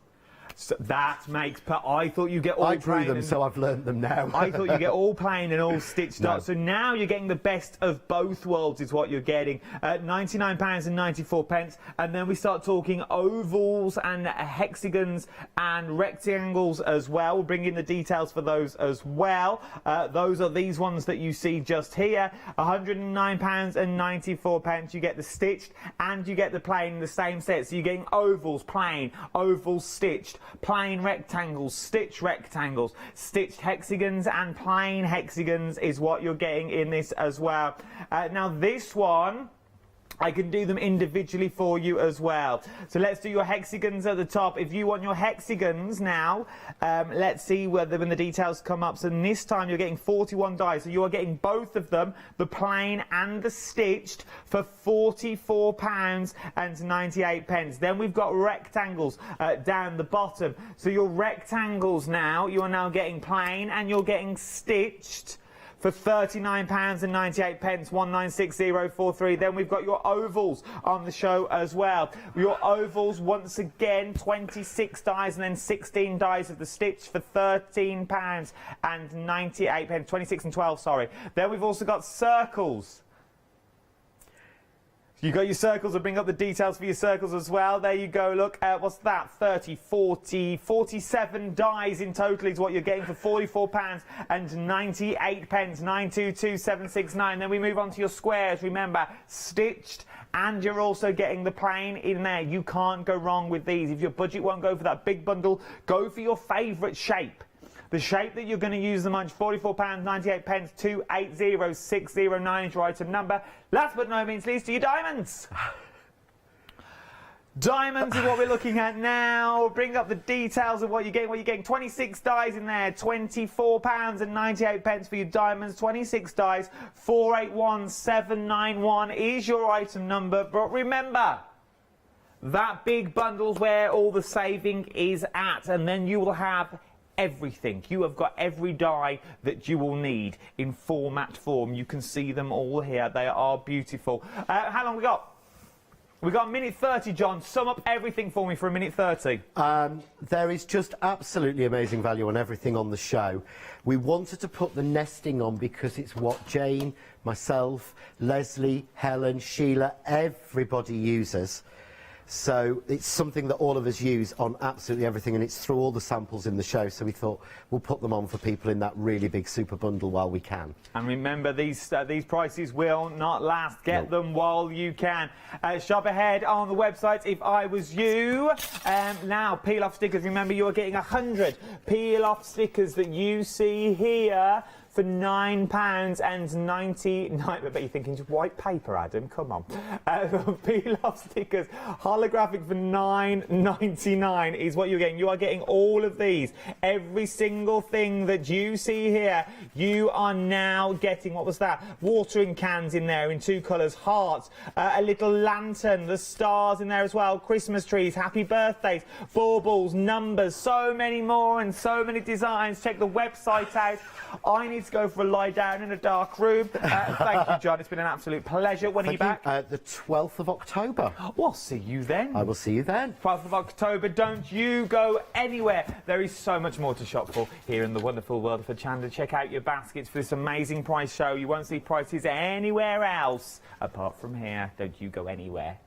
So that makes. I thought you get all I plain. drew them, so I've learnt them now. I thought you get all plain and all stitched No. up. So now you're getting the best of both worlds, is what you're getting. £99.94, and then we start talking ovals and hexagons and rectangles as well. We'll bring in the details for those as well. Those are these ones that you see just here. £109.94. You get the stitched and you get the plain in the same set. So you're getting ovals, plain, ovals stitched, plain rectangles, stitched hexagons, and plain hexagons is what you're getting in this as well. Now this one, I can do them individually for you as well. So let's do your hexagons at the top. If you want your hexagons now, let's see when the details come up. So this time you're getting 41 dies. So you are getting both of them, the plain and the stitched, for £44.98. Then we've got rectangles down the bottom. So your rectangles now, you are now getting plain and you're getting stitched for £39.98, 196043. Then we've got your ovals on the show as well. Your ovals, once again, 26 dies and then 16 dies of the stitch for £13.98, 26 and 12, sorry. Then we've also got circles. You got your circles. I'll bring up the details for your circles as well. There you go. Look, what's that? 30, 40, 47 dies in total is what you're getting for £44.98, 922769. Then we move on to your squares. Remember, stitched, and you're also getting the plain in there. You can't go wrong with these. If your budget won't go for that big bundle, go for your favourite shape. The shape that you're going to use the most, £44.98, 280609 is your item number. Last but no means least, to your diamonds. Diamonds is what we're looking at now. Bring up the details of what you're getting. What you're getting, 26 dies in there, £24.98 for your diamonds. 26 dies, 481791 is your item number. But remember, that big bundle's where all the saving is at, and then you will have everything. You have got every die that you will need in format form. You can see them all here. They are beautiful. How long we got? We got a minute 30, John. Sum up everything for me for a minute 30. There is just absolutely amazing value on everything on the show. We wanted to put the nesting on because it's what Jane, myself, Leslie, Helen, Sheila, everybody uses. So it's something that all of us use on absolutely everything, and it's through all the samples in the show. So we thought we'll put them on for people in that really big super bundle while we can. And remember, these prices will not last. Get them while you can. Shop ahead on the website if I was you. Now, peel-off stickers. Remember, you are getting 100 peel-off stickers that you see here for £9.99. I bet you're thinking, just white paper, Adam, come on. Peel-off stickers, holographic for £9.99 is what you're getting. You are getting all of these. Every single thing that you see here, you are now getting, what was that? Watering cans in there in 2 colours, hearts, a little lantern, the stars in there as well, Christmas trees, happy birthdays, baubles, numbers, so many more and so many designs. Check the website out. I need to go for a lie down in a dark room. Thank you, John. It's been an absolute pleasure. When are you back? The 12th of October. We'll see you then. I will see you then. 12th of October. Don't you go anywhere. There is so much more to shop for here in the wonderful world of Hochanda. Check out your baskets for this amazing price show. You won't see prices anywhere else apart from here. Don't you go anywhere.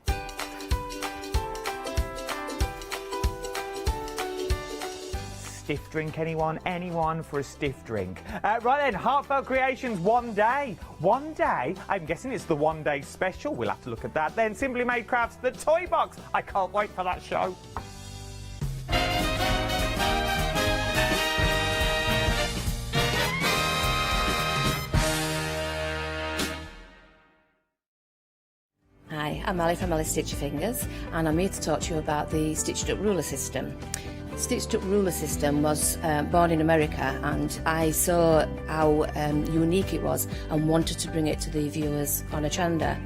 Stiff drink, anyone? Anyone for a stiff drink? Right then, Heartfelt Creations, one day. One day? I'm guessing it's the one day special. We'll have to look at that. Then Simply Made Crafts, the toy box. I can't wait for that show. Hi, I'm Ali from Ali Stitch Your Fingers, and I'm here to talk to you about the Stitched Up ruler system. Stitched up ruler system was born in America, and I saw how unique it was and wanted to bring it to the viewers on Hochanda.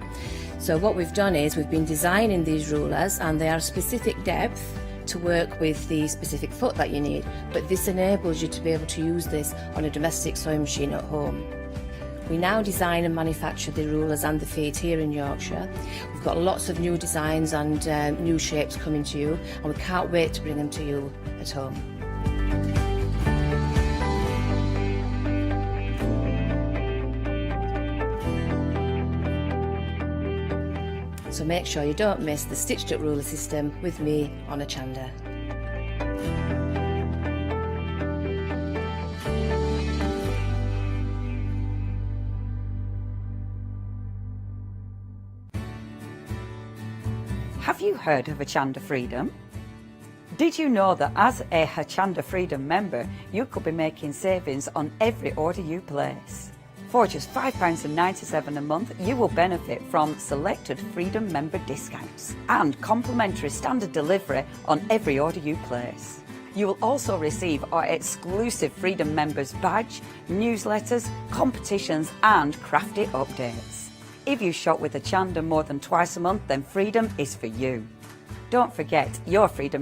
So what we've done is we've been designing these rulers, and they are specific depth to work with the specific foot that you need, but this enables you to be able to use this on a domestic sewing machine at home. We now design and manufacture the rulers and the feet here in Yorkshire. We've got lots of new designs and new shapes coming to you, and we can't wait to bring them to you at home. So make sure you don't miss the stitched up ruler system with me on Hochanda. Have you heard of Hochanda Freedom? Did you know that as a Hochanda Freedom member, you could be making savings on every order you place? For just £5.97 a month, you will benefit from selected Freedom member discounts and complimentary standard delivery on every order you place. You will also receive our exclusive Freedom members badge, newsletters, competitions and crafty updates. If you shop with Hochanda more than twice a month, then Freedom is for you. Don't forget, your Freedom